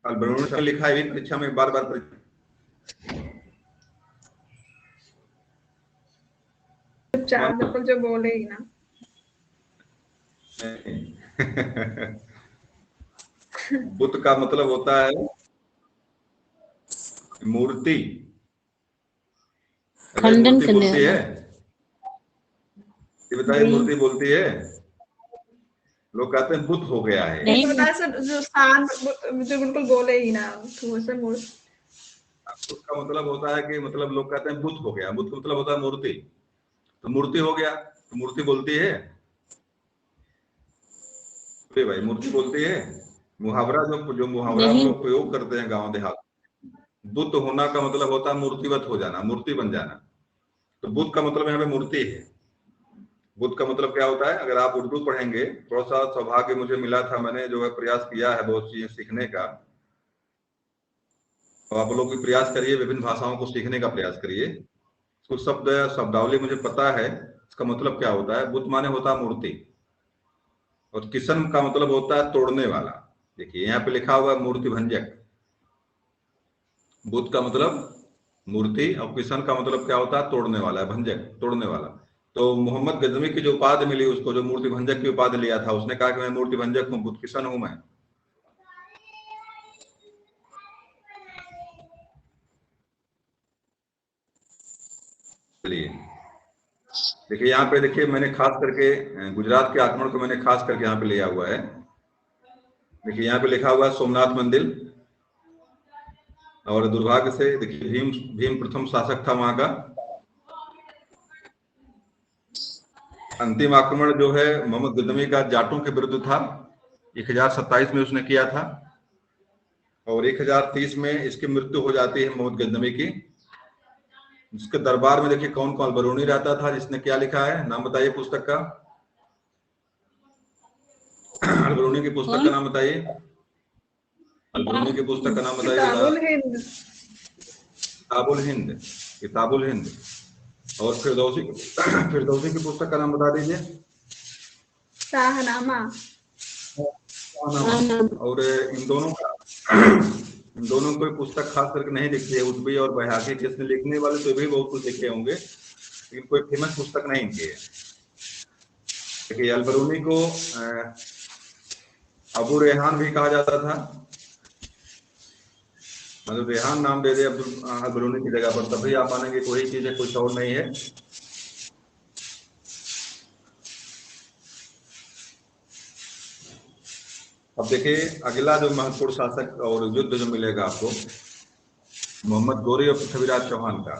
S1: अल्बरूनी लिखा है, परीक्षा में बार बार
S2: बिल्कुल जो बोले ही ना।
S1: बुद्ध का मतलब होता है मूर्ति।
S3: खंडन
S1: मूर्ति
S3: करने
S1: बोलती
S3: वाला।
S1: है, ये बताइए मूर्ति बोलती है, लोग कहते हैं बुद्ध हो गया है।
S3: नहीं।
S2: जो स्थान जो बिल्कुल बोले ही ना, तो वैसे
S1: उसका मतलब होता है कि मतलब लोग कहते हैं बुद्ध हो गया, बुद्ध का मतलब होता है मूर्ति, तो मूर्ति हो गया, तो मूर्ति बोलती है भाई, मूर्ति बोलती है। मुहावरा जो मुहावरा हम लोग प्रयोग करते हैं गांव देहात, बुद्ध होना का मतलब होता है मूर्तिवत हो जाना, मूर्ति बन जाना। तो बुद्ध का मतलब यहाँ पे मूर्ति है। बुद्ध का मतलब क्या होता है, अगर आप उर्दू पढ़ेंगे, थोड़ा सा सौभाग्य मुझे मिला था, मैंने जो है प्रयास किया है बहुत चीजें सीखने का, तो आप लोग भी प्रयास करिए, विभिन्न भाषाओं को सीखने का प्रयास करिए। कुछ शब्दावली मुझे पता है, इसका मतलब क्या होता है। बुद्ध माने होता है मूर्ति, और किशन का मतलब होता है तोड़ने वाला। देखिए यहाँ पे लिखा हुआ है मूर्ति भंजक। बुद्ध का मतलब मूर्ति और किशन का मतलब क्या होता है, तोड़ने वाला है, भंजक तोड़ने वाला। तो मोहम्मद गजनवी की जो उपाधि मिली उसको, जो मूर्ति भंजक की उपाधि लिया था, उसने कहा कि मैं मूर्ति भंजक हूँ, बुद्ध किशन हूं मैं। चलिए देखिए यहाँ पे, देखिए मैंने खास करके गुजरात के आक्रमण को मैंने खास करके यहाँ पे लिया हुआ है। देखिए यहाँ पे लिखा हुआ है सोमनाथ मंदिर, और दुर्भाग्य से देखिए भीम प्रथम शासक था वहां का। अंतिम आक्रमण जो है मोहम्मद गजनवी का जाटों के विरुद्ध था, 1027 में उसने किया था, और 1030 में इसकी मृत्यु हो जाती है मोहम्मद गजनवी की। जिसके दरबार में देखिए कौन कौन, अल्बरूनी रहता था, जिसने क्या लिखा है, नाम बताइए पुस्तक का। अल्बरूनी की पुस्तक का नाम बताइए, अल्बरूनी की पुस्तक का नाम बताइए। किताबुल हिंद, किताबुल हिंद। और फिरदौसी की पुस्तक का नाम बता दीजिए।
S2: शाहनामा।
S1: और इन दोनों कोई पुस्तक खास करके नहीं लिखी है, उतबी और बैहाकी के। इसमें लिखने वाले तो भी बहुत कुछ लिखे होंगे, लेकिन कोई फेमस पुस्तक नहीं इनकी है। देखिए अल्बरूनी को अबू रेहान भी कहा जाता था, मतलब रेहान नाम दे दे अल्बरूनी की जगह पर, तभी आप मानेंगे कोई चीज है, कुछ और नहीं है। अब देखिए अगला जो महत्वपूर्ण शासक और युद्ध जो मिलेगा आपको, मोहम्मद गोरी और पृथ्वीराज चौहान का।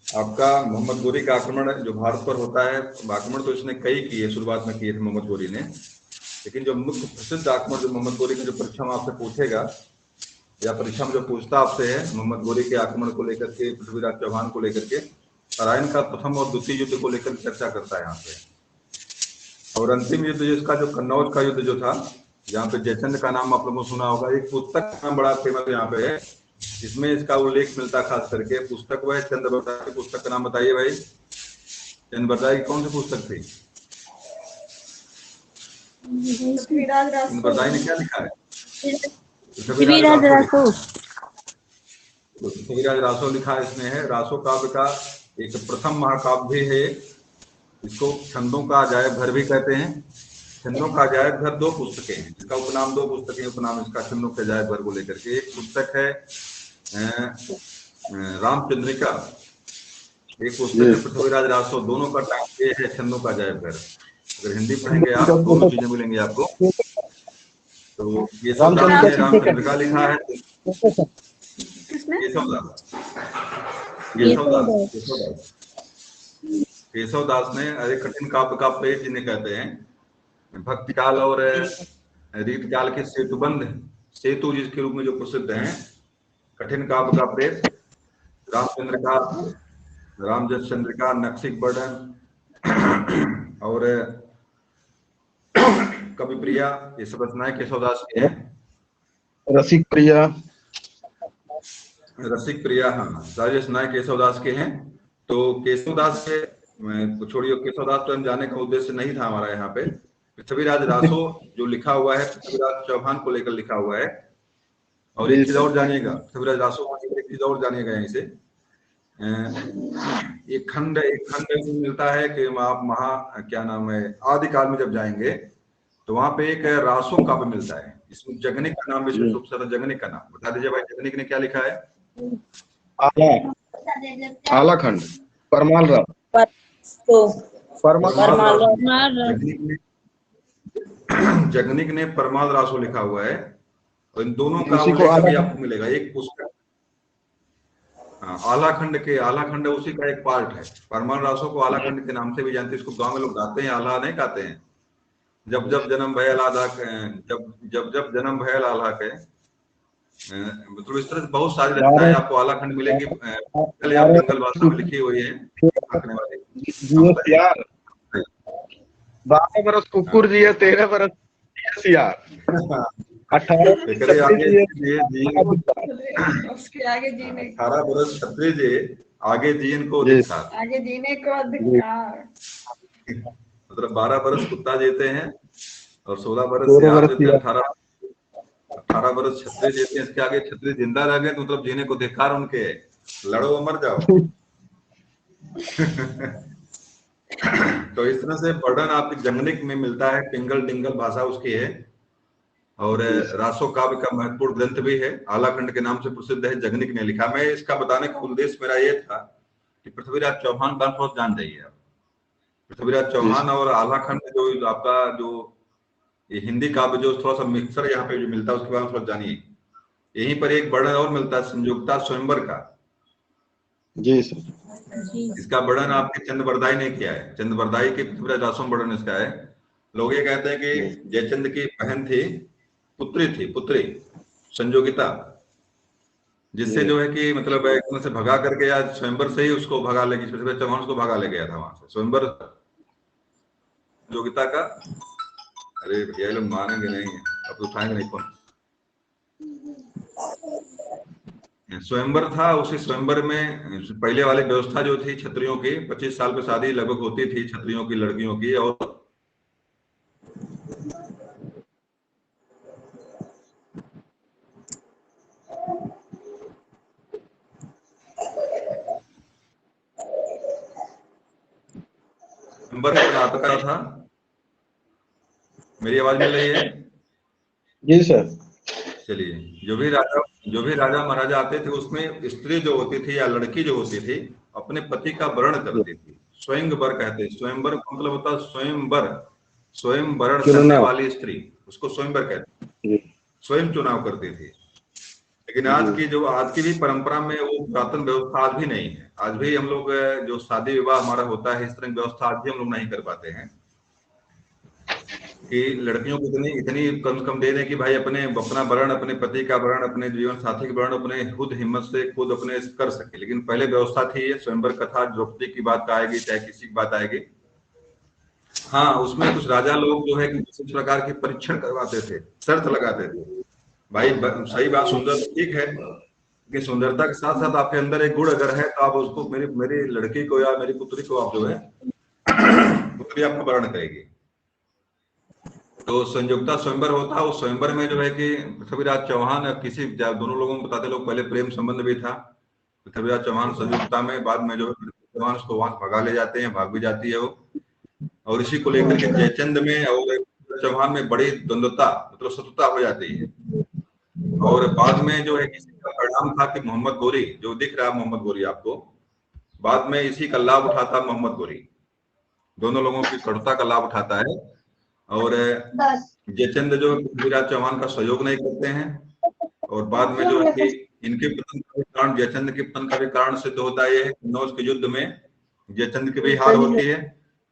S1: आपका मोहम्मद गोरी का आक्रमण जो भारत पर होता है, आक्रमण तो इसने कई किए, शुरुआत में किए थे मोहम्मद गोरी ने, लेकिन जो मुख्य प्रसिद्ध आक्रमण जो मोहम्मद गोरी का जो परीक्षा में आपसे पूछेगा, या परीक्षा में जो पूछता आपसे है मोहम्मद गोरी के आक्रमण को लेकर के, पृथ्वीराज चौहान को लेकर के, तराइन का प्रथम और द्वितीय युद्ध को लेकर चर्चा करता है यहाँ पे। और अंतिम युद्ध जिसका जो कन्नौज का युद्ध जो था, यहाँ पे जयचंद का नाम आप लोगों को सुना होगा। एक पुस्तक का नाम बड़ा फेमस यहाँ पे है, इसमें इसका उल्लेख मिलता है खास करके। पुस्तक वह चंद्रबरदाई की पुस्तक का नाम बताइए भाई। चंद्रबरदाई की कौन सी पुस्तक थी? चंद्रबरदाई ने क्या लिखा है?
S3: पृथ्वीराज रासो।
S1: पृथ्वीराज रासो लिखा है इसमें है। रासो काव्य का एक प्रथम महाकाव्य है। इसको छंदों का अजायब घर भी कहते हैं। छंदों का अजायब घर 2 पुस्तकें हैं, इसका उपनाम 2 पुस्तकें, उपनाम इसका छंदों के अजायब घर को लेकर के। एक पुस्तक है रामचंद्रिका, एक पुस्तक है पृथ्वीराज रासो। दोनों का टाइप ये है छंदों का अजायब घर। अगर हिंदी पढ़ेंगे आप, दोनों चीजें मिलेंगी आपको। तो ये सब रामचंद्रिका लिखा है।
S2: किसने?
S1: केशव दास ने। अरे कठिन काव्य का प्रेत जिन्हें कहते हैं, भक्ति काल और रीत काल के सेतु जिसके रूप में जो प्रसिद्ध हैं, कठिन काव्य का प्रेत, रामचंद्रिका, रामचंद्रिका, नक्सिक वर्णन और कवि प्रिया, ये सब रचनाएं केशवदास की हैं।
S5: रसिक प्रिया,
S1: हाँ, सारी रचनाएं केशवदास के हैं। तो केशवदास से छोड़िए, केशवदास तो जाने का उद्देश्य नहीं था हमारा यहाँ पे। पृथ्वीराज रासो जो लिखा हुआ है, पृथ्वीराज चौहान को लेकर लिखा हुआ है। और एक चीज और जानिएगा, पृथ्वीराज रासो को एक चीज और जानिएगा यहीं से। एक खंड मिलता है कि आप क्या नाम है, आदिकाल में जब जाएंगे तो वहां पे एक रासो काव्य मिलता है। इसमें जगनिक का नाम विशेष रूप से, जगनिक का नाम बता दीजिए भाई। जगनिक ने क्या लिखा है?
S5: आला खंड, परमाल राम,
S1: जगनिक ने परमाल रासो लिखा हुआ है। और इन दोनों का उल्लेख भी आपको मिलेगा। एक पुस्तक आलाखंड उसी का एक पार्ट है। परमाल रासो को आलाखंड के नाम से भी जानते हैं। इसको गांव में लोग गाते हैं, आल्हा नहीं गाते हैं। जब जब जन्म भयल आल्हा के, जब जन्म भयल आल्हा के, मतलब इस तरह से बहुत सारी रचनाएं आपको आलाखंड मिलेंगी। जंगल भाषा में लिखी हुई है।
S5: 12 बरस कुकुर जी है, 13 बरस सियार, 18
S1: बरस क्षत्रिय जी, आगे जीन को अधिकार,
S2: आगे जीने को अधिकार।
S1: मतलब 12 बरस कुत्ता जीते हैं और 16 बरस सियार जीते हैं, 18 बरस क्षत्रिय जीते हैं। इसके आगे क्षत्रिय जिंदा रह गए तो मतलब जीने को अधिकार उनके, लड़ो मर जाओ। तो इस तरह से वर्णन आपके जंगनिक में मिलता है। पिंगल डिंगल भाषा उसकी है। और रासो काव्य का महत्वपूर्ण ग्रंथ भी है, आलाखंड के नाम से प्रसिद्ध है, जगनिक ने लिखा। मैं इसका बताने का उद्देश्य मेरा ये था कि पृथ्वीराज चौहान का थोड़ा जान जाइए आप। पृथ्वीराज चौहान और आलाखंड जो आपका जो ये हिंदी काव्य जो थोड़ा सा मिक्सर यहाँ पे जो मिलता है उसके बारे में थोड़ा जानिए। यहीं पर एक वर्णन और मिलता है संयुक्ता स्वयंवर का।
S5: जी सर।
S1: इसका वर्णन आपके चंद्रबरदाई ने किया है। चंद्रबरदाई के पृथ्वीराज रासो वर्णन इसका है। लोग ये कहते हैं कि जयचंद की बहन थी, पुत्री संजोगिता, जिससे जो है कि मतलब एक तरह से भगा करके या स्वयंवर से ही उसको भगा ले, पृथ्वीराज चौहान उसको भगा ले गया था वहां से, स्वयंवर संजोगिता का। अरे भैया लोग मानेंगे नहीं, अब उठाएंगे नहीं फोन। स्वयंवर था, उसी स्वयंवर में पहले वाली व्यवस्था जो थी क्षत्रियों की, 25 साल पे शादी लगभग होती थी क्षत्रियों की लड़कियों की। और नाटक था। मेरी आवाज मिल रही है?
S5: जी सर।
S1: चलिए, जो भी राजा महाराजा आते थे उसमें स्त्री जो होती थी या लड़की जो होती थी अपने पति का वरण करती थी। स्वयंवर कहते हैं। स्वयंवर का मतलब होता है स्वयं वरण करने वाली स्त्री, उसको स्वयंवर कहते हैं। स्वयं चुनाव करती थी। लेकिन आज की भी परंपरा में वो पुरातन व्यवस्था आज भी नहीं है। आज भी हम लोग जो शादी विवाह हमारा होता है इस तरह की व्यवस्था आज भी हम लोग नहीं कर पाते हैं। कि लड़कियों को इतनी कम से कम दे दें कि भाई अपना वर्ण, अपने पति का वर्ण, अपने जीवन साथी का वर्ण अपने खुद हिम्मत से खुद अपने कर सके। लेकिन पहले व्यवस्था थी ये स्वयंवर कथा, द्रौपदी की बात आएगी चाहे किसी की बात आएगी, हाँ उसमें कुछ राजा लोग जो है कि किसी प्रकार के परीक्षण करवाते थे, शर्त लगाते थे। भाई सही बात, सुंदर ठीक है कि सुंदरता के साथ साथ आपके अंदर एक गुण अगर है तो आप उसको मेरी लड़की को या मेरी पुत्री को आप जो है पुत्री आपका वर्ण करेगी। तो संयुक्ता स्वयंवर होता, उस स्वयंवर में जो है कि पृथ्वीराज चौहान किसी दोनों लोगों को बताते लोग, पहले प्रेम संबंध भी था पृथ्वीराज चौहान संयुक्ता में, बाद में जो है चौहान उसको वहां भगा ले जाते हैं, भाग भी जाती है वो। और इसी को लेकर के जयचंद में और चौहान में बड़ी द्वंद्वता मतलब शत्रुता हो जाती है। और बाद में जो है किसी का परिणाम था कि मोहम्मद गोरी जो दिख रहा है, मोहम्मद गोरी आपको, बाद में इसी का लाभ उठाता मोहम्मद गोरी, दोनों लोगों की कटुता का लाभ उठाता है। और जयचंद जो पृथ्वीराज चौहान का सहयोग नहीं करते हैं। और बाद में जो है कि इनके पतन का भी कारण, जयचंद के पतन का भी कारण सिद्ध होता है कन्नौज के युद्ध में जयचंद की भी हार होती है,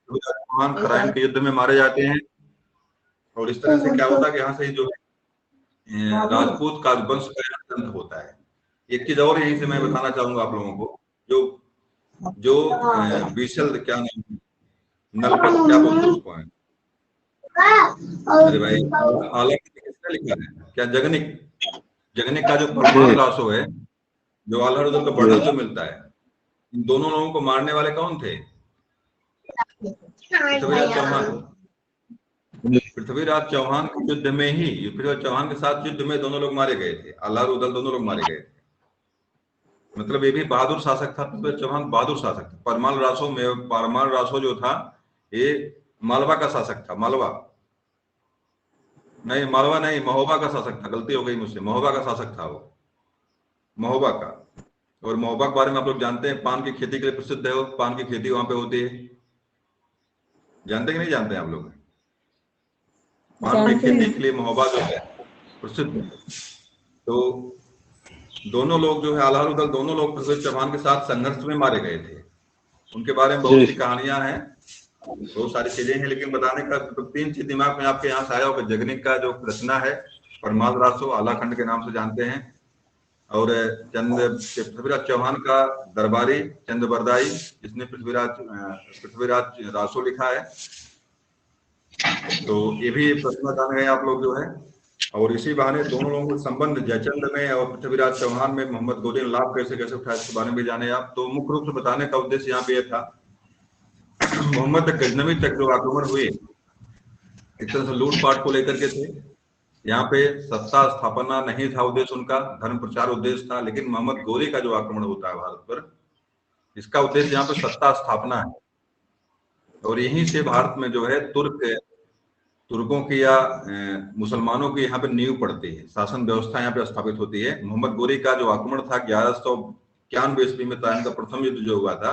S1: चौहान खराइन के युद्ध में मारे जाते हैं। और इस तरह से क्या होता है कि यहाँ से जो राजपूत का वंश का अंत होता है। एक चीज और यहीं से मैं बताना चाहूंगा आप लोगों को, जो बीसल क्या नाम, नलपत क्या बोलते हैं उसको, अरे भाई आला किसने लिखा है क्या, जगनिक का जो परमाणु रासो है, जो आल्हा रुदल का वर्णन जो मिलता है, इन दोनों लोगों को मारने वाले कौन थे? पृथ्वीराज चौहान। पृथ्वीराज चौहान के युद्ध में ही, पृथ्वीराज चौहान के साथ युद्ध में दोनों लोग मारे गए थे, आल्हा रुदल दोनों लोग मारे गए थे। मतलब ये भी बहादुर शासक था, पृथ्वीराज चौहान बहादुर शासक था। परमाल रासो जो था ये मालवा का शासक था, मालवा नहीं, महोबा का शासक था, गलती हो गई मुझसे, महोबा का शासक था वो, महोबा का। और महोबा के बारे में आप लोग जानते हैं, पान की खेती के लिए प्रसिद्ध है वो, पान की खेती वहां पे होती है, जानते कि नहीं जानते हैं आप लोग? पान की खेती के लिए महोबा जो है प्रसिद्ध है। तो दोनों लोग जो है आल्हा रुदल दोनों लोग पृथ्वीराज चौहान के साथ संघर्ष में मारे गए थे। उनके बारे में बहुत सी कहानियां हैं, बहुत सारी चीजें हैं, लेकिन बताने का तो 3 चीज दिमाग में आपके यहाँ से आया होगा। जगनिक का जो रचना है परमाल रासो, आलाखंड के नाम से जानते हैं, और पृथ्वीराज चौहान का दरबारी चंद बरदाई, जिसने पृथ्वीराज रासो लिखा है। तो ये भी प्रश्न जान गए आप लोग जो है। और इसी बहाने दोनों लोगों के संबंध जयचंद में और पृथ्वीराज चौहान में मोहम्मद गोरी ने लाभ कैसे कैसे उठाया, इसके बारे में भी जाने आप। तो मुख्य रूप से बताने का उद्देश्य यहाँ पे यह था, मोहम्मद गजनवी तक जो आक्रमण हुए एक तरह से लूटपाट को लेकर के थे। यहाँ पे सत्ता स्थापना नहीं था उद्देश्य उनका, धर्म प्रचार उद्देश्य था। लेकिन मोहम्मद गोरी का जो आक्रमण होता है भारत पर, इसका उद्देश्य यहाँ पे सत्ता स्थापना है। और यहीं से भारत में जो है तुर्कों की या मुसलमानों की यहाँ पे नींव पड़ती है, शासन व्यवस्था यहाँ पे स्थापित होती है। मोहम्मद गोरी का जो आक्रमण था 1191 ईस्वी में था, इनका प्रथम युद्ध जो हुआ था,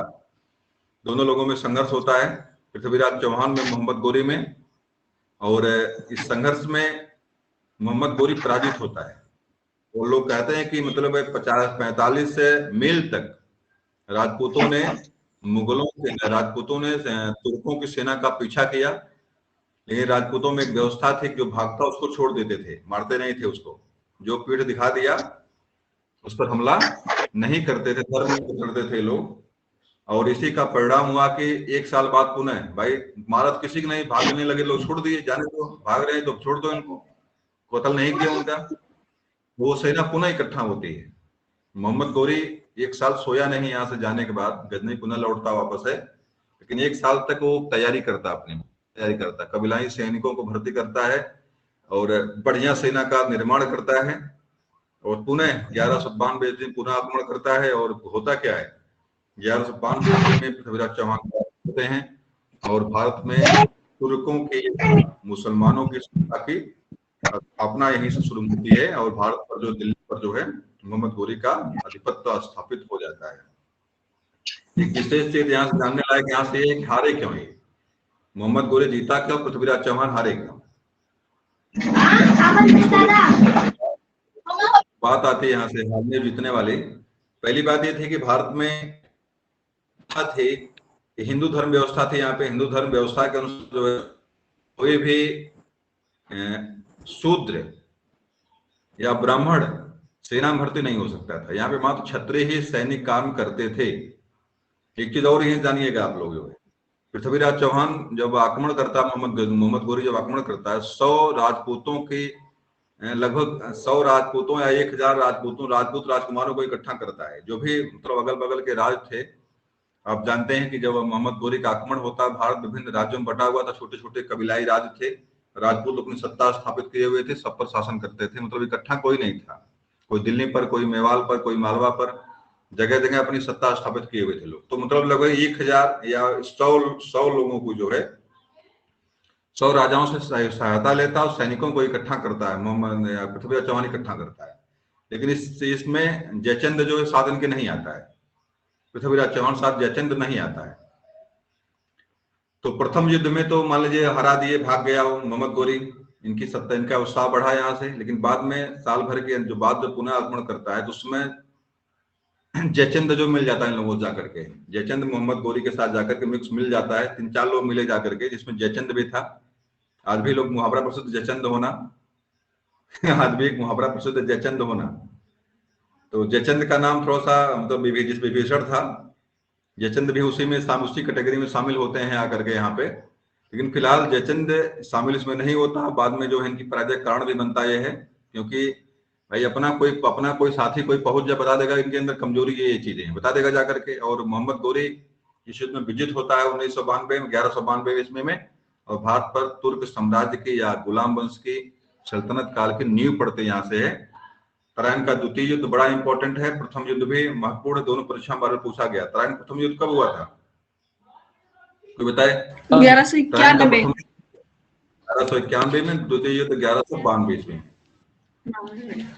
S1: दोनों लोगों में संघर्ष होता है, पृथ्वीराज चौहान में मोहम्मद गोरी में। और इस संघर्ष में मोहम्मद गोरी पराजित होता है। वो लोग कहते हैं कि मतलब 45 मील तक राजपूतों ने तुर्कों की सेना का पीछा किया। लेकिन राजपूतों में एक व्यवस्था थी, जो भागता उसको छोड़ देते थे, मारते नहीं थे उसको। जो पीठ दिखा दिया उस पर हमला नहीं करते थे, धर्म करते थे लोग। और इसी का परिणाम हुआ कि 1 साल बाद पुनः भाई मारत किसी की नहीं, भागने लगे लोग, छोड़ दिए, जाने दो, भाग रहे हैं तो छोड़ दो इनको, कत्ल नहीं किया उनका। वो सेना पुनः इकट्ठा होती है। मोहम्मद गोरी 1 साल सोया नहीं, यहाँ से जाने के बाद गजनी पुनः लौटता वापस है, लेकिन 1 साल तक वो तैयारी करता, कबीलाई सैनिकों को भर्ती करता है और बढ़िया सेना का निर्माण करता है। और पुनः 1192 में पुनः आक्रमण करता है। और होता क्या है, 1192 में पृथ्वीराज चौहान होते हैं और भारत में तुर्कों की मुसलमानों की सत्ता की स्थापना यहीं से शुरू होती है। और भारत पर जो दिल्ली पर जो है मोहम्मद गोरी का आधिपत्य स्थापित हो जाता है। एक विशेष चीज यहाँ से जानने लायक यहाँ से एक हारे क्यों है, मोहम्मद गोरी जीता क्यों, पृथ्वीराज चौहान हारे क्यों? बात आती है यहाँ से हारने जीतने वाली। पहली बात ये थी कि भारत में थी हिंदू धर्म व्यवस्था थी। यहाँ पे हिंदू धर्म व्यवस्था के अनुसार जो है कोई भी शूद्र या ब्राह्मण सेना में भर्ती नहीं हो सकता था। यहाँ पे मात्र क्षत्रिय ही सैनिक काम करते थे। एक चीज और ही जानिएगा आप लोग, जो है पृथ्वीराज चौहान जब आक्रमण करता है, मोहम्मद गोरी जब आक्रमण करता है, 100 राजपूतों की लगभग 100 राजपूतों या 1000 राजपूत राजकुमारों को इकट्ठा करता है, जो भी मतलब अगल बगल के राज थे। आप जानते हैं कि जब मोहम्मद गोरी का आक्रमण होता है, भारत विभिन्न राज्यों में बटा हुआ था, छोटे छोटे कबीलाई राज थे, राजपूत अपनी सत्ता स्थापित किए हुए थे, सब पर शासन करते थे, मतलब इकट्ठा कोई नहीं था, कोई दिल्ली पर, कोई मेवाल पर, कोई मालवा पर, जगह जगह अपनी सत्ता स्थापित किए हुए थे लोग। तो मतलब लगभग 1000 या 100 लोगों को जो है 100 राजाओं से सहायता लेता है और सैनिकों को इकट्ठा करता है, मोहम्मद पृथ्वीराज चौहान इकट्ठा करता है। लेकिन इसमें जयचंद जो है साथ इनके नहीं आता है, पृथ्वीराज चौहान साथ जयचंद नहीं आता है। तो प्रथम युद्ध में तो मान लीजिए हरा दिए, भाग गया हो मोहम्मद गोरी, इनकी सत्ता, इनका उत्साह बढ़ा यहाँ से। लेकिन बाद में साल भर के जो बाद जो पुनः आक्रमण करता है, तो उसमें जयचंद जो मिल जाता है इन लोगों को जाकर के, जयचंद मोहम्मद गोरी के साथ जाकर के मिक्स मिल जाता है, 3-4 लोग मिले जाकर के, जिसमें जयचंद भी था। आज भी लोग मुहावरा प्रसिद्ध जयचंद होना आज भी एक मुहावरा प्रसिद्ध जयचंद होना। तो जयचंद का नाम थोड़ा सा मतलब विभीषण था, जयचंद भी उसी में उसी कैटेगरी में शामिल होते हैं आकर के यहाँ पे। लेकिन फिलहाल जयचंद शामिल इसमें नहीं होता। बाद में जो है इनकी पराजय का कारण भी बनता यह है, क्योंकि भाई अपना कोई साथी कोई पहुंच जा बता देगा इनके अंदर कमजोरी ये चीजें बता देगा जाकर के। और मोहम्मद गोरी इस युद्ध में विजित होता है 1192 ईस्वी में, और भारत पर तुर्क साम्राज्य की या गुलाम वंश की सल्तनत काल की नींव पड़ते यहाँ से है। तराइन का द्वितीय युद्ध बड़ा इंपॉर्टेंट है, प्रथम युद्ध भी महत्वपूर्ण, दोनों परीक्षा बार पूछा गया। तराइन प्रथम युद्ध कब हुआ था, कोई बताए? 1191 में, द्वितीय युद्ध 1192 ईस्वी में।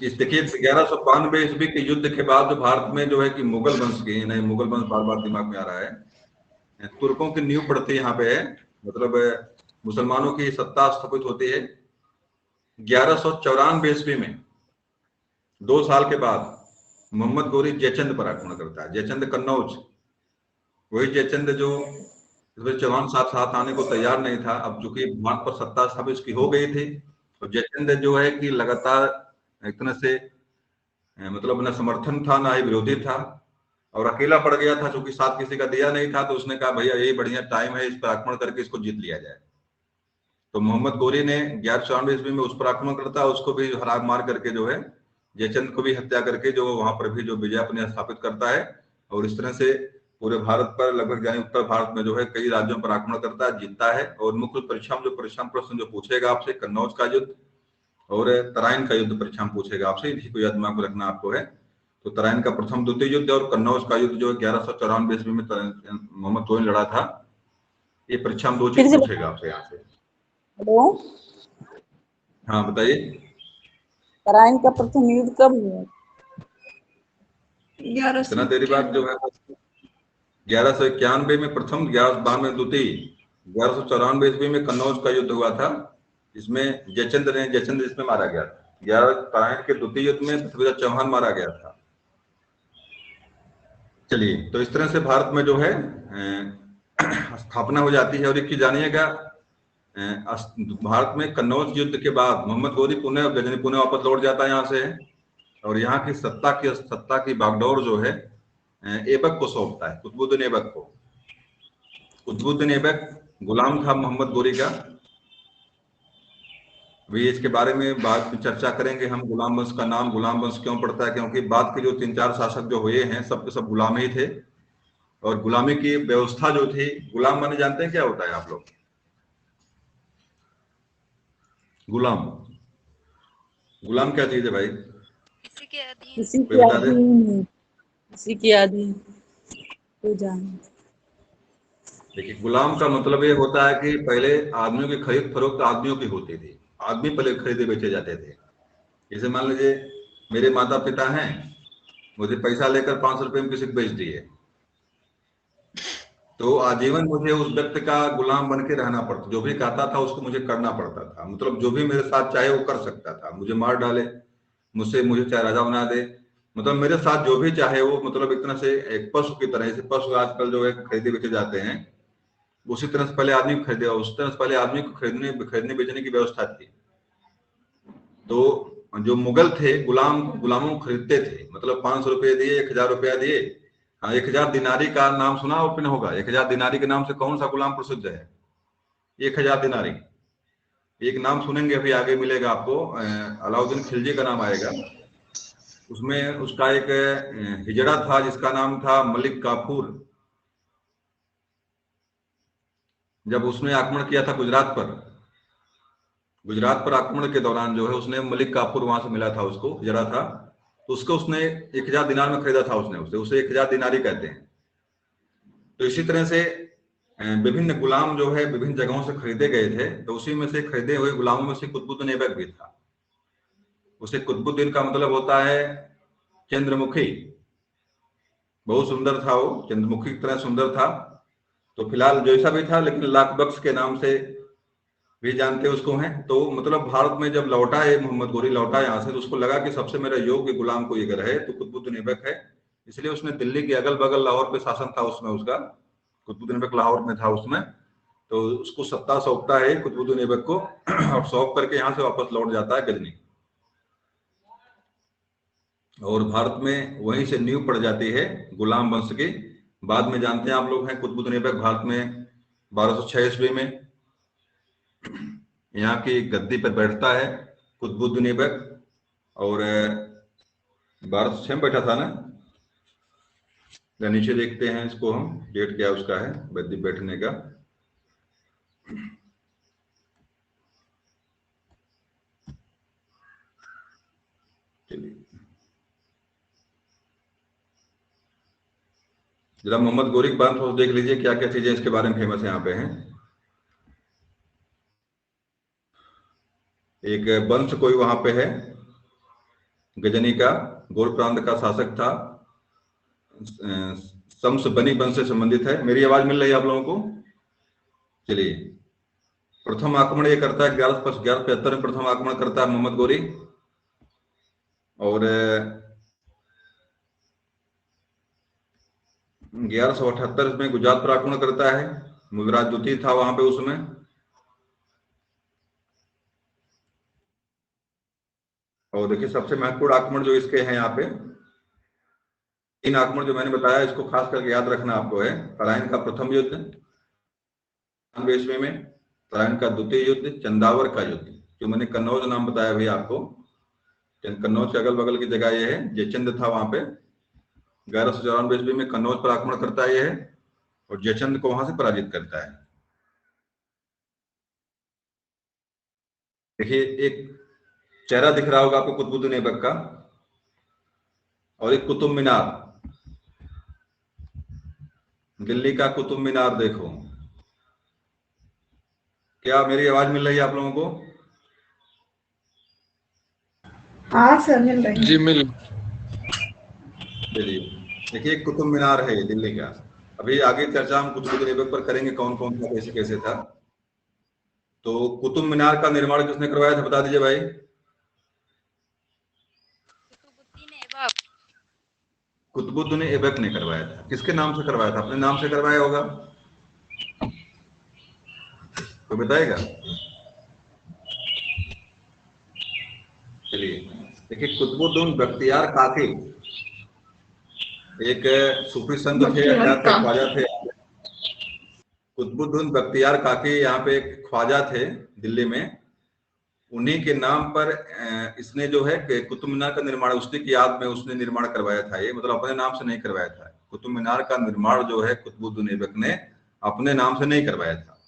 S1: इस देखिए 1192 ईस्वी के युद्ध के बाद जो भारत में जो है कि मुगल वंश की, नहीं मुगल वंश बार बार दिमाग में आ रहा है, तुर्कों की नींव पड़ती यहाँ पे है, मतलब मुसलमानों की सत्ता स्थापित होती है 1194 ईस्वी में। 2 साल के बाद मोहम्मद गोरी जयचंद पर आक्रमण करता है, जयचंद कन्नौज, वही जयचंद जो चौहान साथ आने को तैयार नहीं था। अब चूंकि भारत पर सत्ता स्थापित उसकी हो गई थी, तो जयचंद जो है कि लगातार एक तरह से मतलब न समर्थन था ना ही विरोधी था, और अकेला पड़ गया था, चूंकि साथ किसी का दिया नहीं था। तो उसने कहा भैया यही बढ़िया टाइम है, इस पर आक्रमण करके इसको जीत लिया जाए। तो मोहम्मद गोरी ने 1194 ईस्वी में उस पर आक्रमण करता है, उसको भी हरा मार करके जो है जयचंद को भी हत्या करके जो वहां पर भी जो विजय अपने स्थापित करता है। और इस तरह से पूरे भारत पर लगभग यानी उत्तर भारत में जो है कई राज्यों पर आक्रमण करता है, जीतता है। और मुख्य परीक्षा प्रश्न जो पूछेगा आपसे, कन्नौज का युद्ध और तराइन का युद्ध परीक्षा में पूछेगा आपसे, इसी को याद दिमाग में रखना आपको है। तो तराइन का प्रथम द्वितीय युद्ध और कन्नौज का युद्ध जो 1194 ईस्वी में मोहम्मद गोरी लड़ा था, ये परीक्षा में 2 चीज पूछेगा आपसे यहाँ से।
S3: हेलो,
S1: हाँ बताइए,
S3: तराइन का प्रथम युद्ध कब हुआ?
S1: 11 देरी बाद जो है 1191 में प्रथम, 1192 में द्वितीय, 1194 ईस्वी में कन्नौज का युद्ध हुआ था, इसमें जयचंद इसमें मारा गया था। 11 तराइन के द्वितीय युद्ध में पृथ्वीराज चौहान मारा गया था। चलिए, तो इस तरह से भारत में जो है स्थापना हो जाती है। और एक चीज जानिएगा, भारत में कन्नौज युद्ध के बाद मोहम्मद गोरी पुणे वापस लौट जाता है यहाँ से, और यहाँ की सत्ता की बागडोर जो है ऐबक को सौंपता है, कुतुबुद्दीन ऐबक को। कुतुबुद्दीन ऐबक गुलाम था मोहम्मद गोरी का। अभी इसके बारे में बाद में चर्चा करेंगे हम। गुलाम वंश का नाम गुलाम वंश क्यों पड़ता है, क्योंकि बाद के जो 3-4 शासक जो हुए हैं सब के सब गुलाम ही थे, और गुलामी की व्यवस्था जो थी, गुलाम माने जानते हैं क्या होता है आप लोग? गुलाम क्या चीज है भाई?
S3: किसी के अधीन तो जाने।
S1: देखिए, गुलाम का मतलब ये होता है कि पहले आदमियों की खरीद फरोख्त आदमियों की होती थी, आदमी पहले खरीदे बेचे जाते थे। जैसे मान लीजिए मेरे माता पिता हैं, मुझे पैसा लेकर 500 रुपए में किसी को बेच दिए, तो आजीवन मुझे उस व्यक्ति का गुलाम बन के रहना पड़ता, जो भी कहता था उसको मुझे करना पड़ता था। मतलब जो भी मेरे साथ चाहे वो कर सकता था, मुझे मार डाले, मुझे चाहे राजा बना दे, मतलब मेरे साथ जो भी चाहे वो, मतलब एक तरह से एक पशु की तरह। जैसे पशु आजकल जो है खरीदे बेचे जाते हैं, उसी तरह से पहले आदमी खरीदे, उस तरह से पहले आदमी को खरीदने बेचने की व्यवस्था थी। तो जो मुगल थे गुलामों को खरीदते थे, मतलब 500 रुपये दिए, 1000 रुपया दिए। हाँ, 1000 दिनारी का नाम सुना आपने होगा। 1000 दिनारी के नाम से कौन सा गुलाम प्रसिद्ध है? 1000 दिनारी। एक नाम सुनेंगे अभी आगे मिलेगा आपको, अलाउद्दीन खिलजी का नाम आएगा। उसमें उसका एक हिजड़ा था जिसका नाम था मलिक काफूर। जब उसने आक्रमण किया था गुजरात पर आक्रमण के दौरान जो है उसने मलिक काफूर वहां से मिला था, उसको हिजड़ा था, तो उसको उसने 1000 दिनार में खरीदा था। उसने उसे 1000 दिनारी कहते हैं। तो इसी तरह से विभिन्न गुलाम जो है विभिन्न जगहों से खरीदे गए थे। तो उसी में से खरीदे हुए गुलामों में से कुतुबुद्दीन ऐबक भी था। उसे कुतुबुद्दीन का मतलब होता है चंद्रमुखी। बहुत सुंदर था वो, चंद्रमुखी की तरह सुंदर था। तो फिलहाल जैसा भी था, लेकिन लाख बख्श के नाम से भी जानते उसको हैं। तो मतलब भारत में जब लौटा है मोहम्मद गोरी, लौटा यहाँ से, तो उसको लगा कि सबसे मेरा योग्य गुलाम कोई अगर है तो कुतुबुद्दीन ऐबक है। इसलिए उसने दिल्ली के अगल बगल लाहौर पे शासन था उसमें उसका, कुतुबुद्दीन ऐबक लाहौर में था उसमें। तो उसको सत्ता सौंपता है कुतुबुद्दीन ऐबक को, और सौंप करके यहाँ से वापस लौट जाता है गजनी। और भारत में वहीं से नींव पड़ जाती है गुलाम वंश की। बाद में जानते हैं आप लोग हैं कुतुबुद्दीन ऐबक भारत में 1206 ईस्वी में यहाँ की गद्दी पर बैठता है कुतुबुद्दीन ऐबक। और 1206 में बैठा था ना, नीचे देखते हैं इसको हम, डेट क्या उसका है गद्दी बैठने का। चलिए जरा मोहम्मद गोरी के बारे में देख लीजिए क्या क्या चीजें इसके बारे में फेमस यहाँ पे हैं। एक वंश कोई वहां पे है गजनी का, गोल प्रांत का शासक था, शम्स बनी वंश से संबंधित है। मेरी आवाज मिल रही है आप लोगों को? चलिए, प्रथम आक्रमण ये करता है 1175 में प्रथम आक्रमण करता है मोहम्मद गोरी। और 1178 में गुजरात पर आक्रमण करता है। मुगराज द्वितीय था वहां पे उसमें। और देखिए सबसे महत्वपूर्ण आक्रमण जो इसके हैं यहाँ पे, 3 आक्रमण जो मैंने बताया इसको खास करके याद रखना आपको है। तराइन का प्रथम युद्ध 98 ईस्वी में, तराइन का द्वितीय युद्ध, चंदावर का युद्ध, जो मैंने कन्नौज नाम बताया भैया आपको, कन्नौज के अगल बगल की जगह ये है, जयचंद था वहां पे। 1194 ईस्वी में कन्नौज पर आक्रमण करता है ये है, और जयचंद को वहां से पराजित करता है। देखिए एक चेहरा दिख रहा होगा आपको कुतुबुद्दीन ऐबक का, और एक कुतुब मीनार, दिल्ली का कुतुब मीनार देखो। क्या मेरी आवाज मिल रही है आप लोगों को?
S2: हाँ सर मिल रही
S4: जी
S2: है।
S4: मिल।
S1: चलिए देखिए कुतुब मीनार है ये दिल्ली का। अभी आगे चर्चा हम कुतुबुद्दीन ऐबक पर करेंगे, कौन कौन था कैसे कैसे था। तो कुतुब मीनार का निर्माण किसने करवाया था बता दीजिए भाई। कुतुबुद्दीन ऐबक ने करवाया था। किसके नाम से करवाया था? अपने नाम से करवाया होगा, तो बताएगा। चलिए देखिए कुतुबुद्दीन बख्तियार काकी एक सूफी संत थे या क्या थे, ख्वाजा थे। कुतुबुद्दीन बख्तियार काकी यहाँ पे एक ख्वाजा थे दिल्ली में। उन्हीं के नाम पर इसने जो है कुतुब मीनार का निर्माण उसकी याद में उसने निर्माण करवाया था। ये मतलब अपने नाम से नहीं करवाया था। कुतुब मीनार का निर्माण जो है कुतुबुद्दीन ऐबक ने अपने नाम से नहीं करवाया था।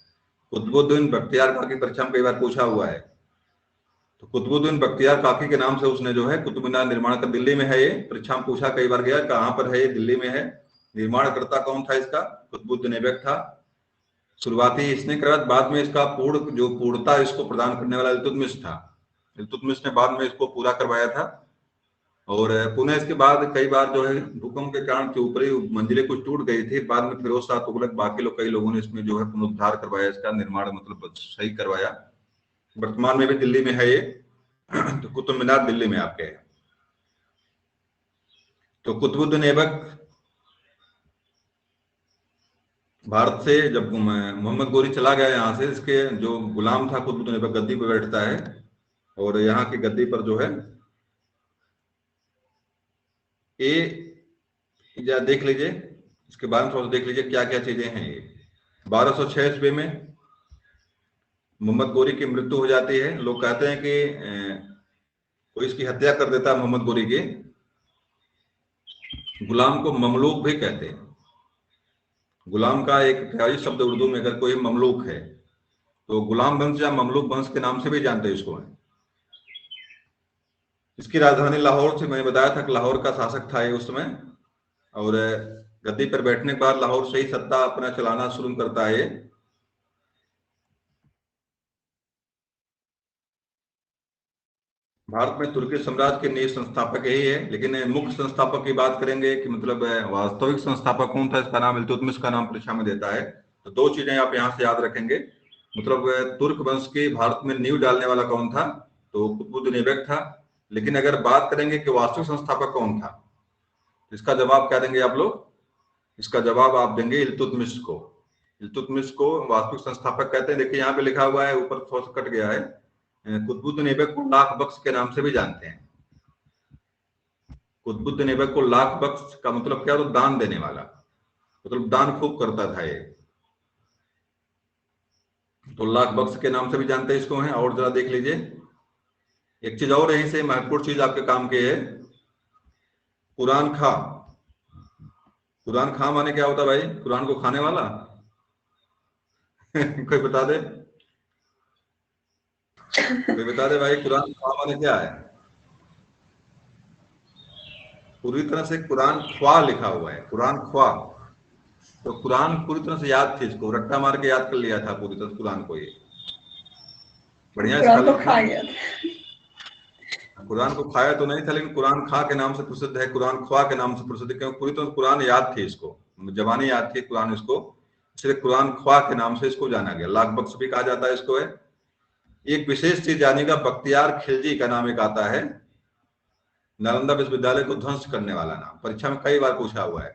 S1: कुतुबुद्दीन बख्तियार काकी परीक्षा में कई बार पूछा हुआ है। तो कुतुबुद्दीन बख्तियार काकी के नाम से उसने जो है कुतुब मीनार निर्माण कर, दिल्ली में है ये, परीक्षा में पूछा कई बार गया कहाँ पर है ये, दिल्ली में है। निर्माणकर्ता कौन था इसका? कुतुबुद्दीन ऐबक था। शुरुआती इसने करवाया, बाद में इसका पूर्णता इसको प्रदान करने वाला इल्तुतमिश था। इल्तुतमिश ने बाद में इसको पूरा करवाया था। और पुनः इसके बाद कई बार जो है भूकंप के कारण जो ऊपरी मंजिलें कुछ टूट गई थी, बाद में फिरोज शाह तुगलक बाकी लोग कई लोगों ने इसमें जो है पुनरुद्धार करवाया, इसका निर्माण मतलब सही करवाया। वर्तमान में भी दिल्ली में है ये। तो कुतुब मीनार दिल्ली में आपके है। तो कुतुबुद्दीन ऐबक भारत से जब मोहम्मद गोरी चला गया यहाँ से, इसके जो गुलाम था कुतुबुद्दीन ऐबक गद्दी पर बैठता है। और यहाँ की गद्दी पर जो है या देख लीजिए, इसके बारे में थोड़ा देख लीजिए क्या क्या चीजें हैं। ये 1206 ईस्वी में मोहम्मद गोरी की मृत्यु हो जाती है। लोग कहते हैं कि कोई इसकी हत्या कर देता है मोहम्मद गोरी की। गुलाम को ममलूक भी कहते हैं। गुलाम का एक प्यारी शब्द उर्दू में अगर कोई ममलूक है तो गुलाम वंश या ममलूक वंश के नाम से भी जानते हैं इसको। इसकी राजधानी लाहौर से, मैंने बताया था कि लाहौर का शासक था ये उस समय, और गद्दी पर बैठने के बाद लाहौर से ही सत्ता अपना चलाना शुरू करता है। भारत में तुर्की साम्राज्य के नींव संस्थापक यही है, लेकिन मुख्य संस्थापक की बात करेंगे कि मतलब वास्तविक संस्थापक कौन था, इसका नाम इल्तुतमिश का नाम परीक्षा में देता है। तो दो चीजें आप यहाँ से याद रखेंगे, मतलब तुर्क वंश के भारत में नींव डालने वाला कौन था, तो कुतुबुद्दीन ऐबक था। लेकिन अगर बात करेंगे कि वास्तविक संस्थापक कौन था, तो इसका जवाब क्या देंगे आप लोग? इसका जवाब आप देंगे इल्तुतमिश को। इल्तुतमिश को वास्तविक संस्थापक कहते हैं। देखिए यहाँ पे लिखा हुआ है, ऊपर थोड़ा सा कट गया है, कुतुबुद्दीन ऐबक को लाख बख्श के नाम से भी जानते हैं। कुतुबुद्दीन ऐबक को लाख बख्श का मतलब क्या, तो दान देने वाला, मतलब दान खूब करता था ये, तो लाख बख्श के नाम से भी जानते हैं इसको हैं। और जरा देख लीजिए, एक चीज और यहीं से महत्वपूर्ण चीज आपके काम की है, कुरान खा। कुरान खा माने क्या होता है भाई? कुरान को खाने वाला कोई बता दे, कोई बता दे भाई, कुरान खा माने क्या है? पूरी तरह से कुरान ख्वा लिखा हुआ है, कुरान ख्वा। तो कुरान पूरी तरह से याद थी, इसको रट्टा मार के याद कर लिया था पूरी तरह कुरान को। ये बढ़िया कुरान को खाया तो नहीं था, लेकिन कुरान खा के नाम से प्रसिद्ध है, कुरान ख्वा के नाम से प्रसिद्ध है, क्योंकि पूरी तरह कुरान याद थी इसको, जबानी याद थी कुरान इसको, इसलिए कुरान ख्वा के नाम से इसको जाना गया। लाख बख्श भी कहा जाता है इसको है। एक विशेष चीज जानेगा, बख्तियार खिलजी का नाम एक आता है, नालंदा विश्वविद्यालय को ध्वंस करने वाला नाम, परीक्षा में कई बार पूछा हुआ है।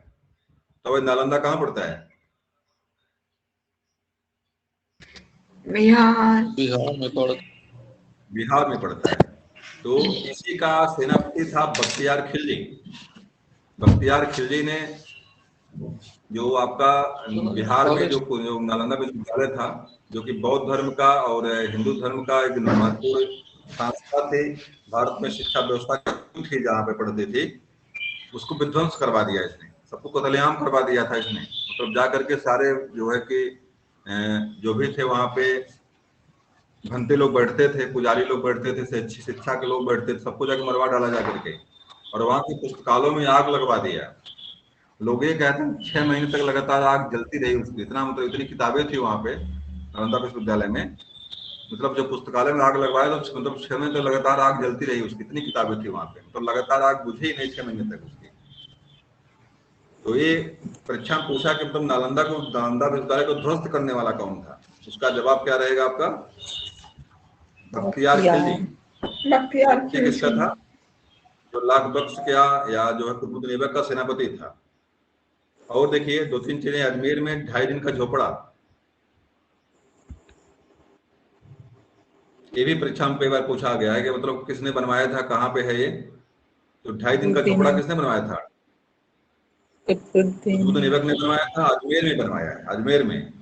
S1: तो भाई नालंदा कहाँ पड़ता है? बिहार में पड़ता है। तो इसी का सेनापति था बख्तियार खिलजी। बख्तियार खिलजी ने जो आपका बिहार में जो नालंदा विश्वविद्यालय था, जो कि बौद्ध धर्म का और हिंदू धर्म का एक महत्वपूर्ण संस्था थी, भारत में शिक्षा व्यवस्था थी जहाँ पे पढ़ती थी, उसको विध्वंस करवा दिया इसने, सबको कत्लेआम करवा दिया था इसने। मतलब जा करके सारे जो है कि जो भी थे वहां पे भंते लोग बैठते थे, पुजारी लोग बैठते थे, अच्छी शिक्षा के लोग बैठते थे, सबको जाकर मरवा डाला जा करके, और वहां की पुस्तकालयों में आग लगवा दिया। लोग ये कहते हैं 6 महीने तक लगातार आग जलती रही उसकी, इतना मतलब इतनी किताबें थी वहां पे नालंदा विश्वविद्यालय में, मतलब जब पुस्तकालय में आग लगवाया तो मतलब 6 महीने तक लगातार आग जलती रही उसकी, इतनी किताबें थी वहां पे, मतलब लगातार आग बुझी ही नहीं 6 महीने तक उसकी। तो ये परीक्षा में पूछा कि मतलब नालंदा विश्वविद्यालय को ध्वस्त करने वाला कौन था, उसका जवाब क्या रहेगा आपका? बख्तियार खिलजी। किसका था? जो लाख बख्श क्या या जो है कुतुबुद्दीन ऐबक का सेनापति था। और देखिए 2-3 चीजें, अजमेर में 2.5 दिन का झोपड़ा, ये भी परीक्षा में कई बार पूछा गया है कि मतलब किसने बनवाया था, कहाँ पे है ये? तो 2.5 दिन का झोपड़ा किसने बनवाया था? कुतुबुद्दीन ऐबक ने बनवाया था। अजमेर में बनवाया है,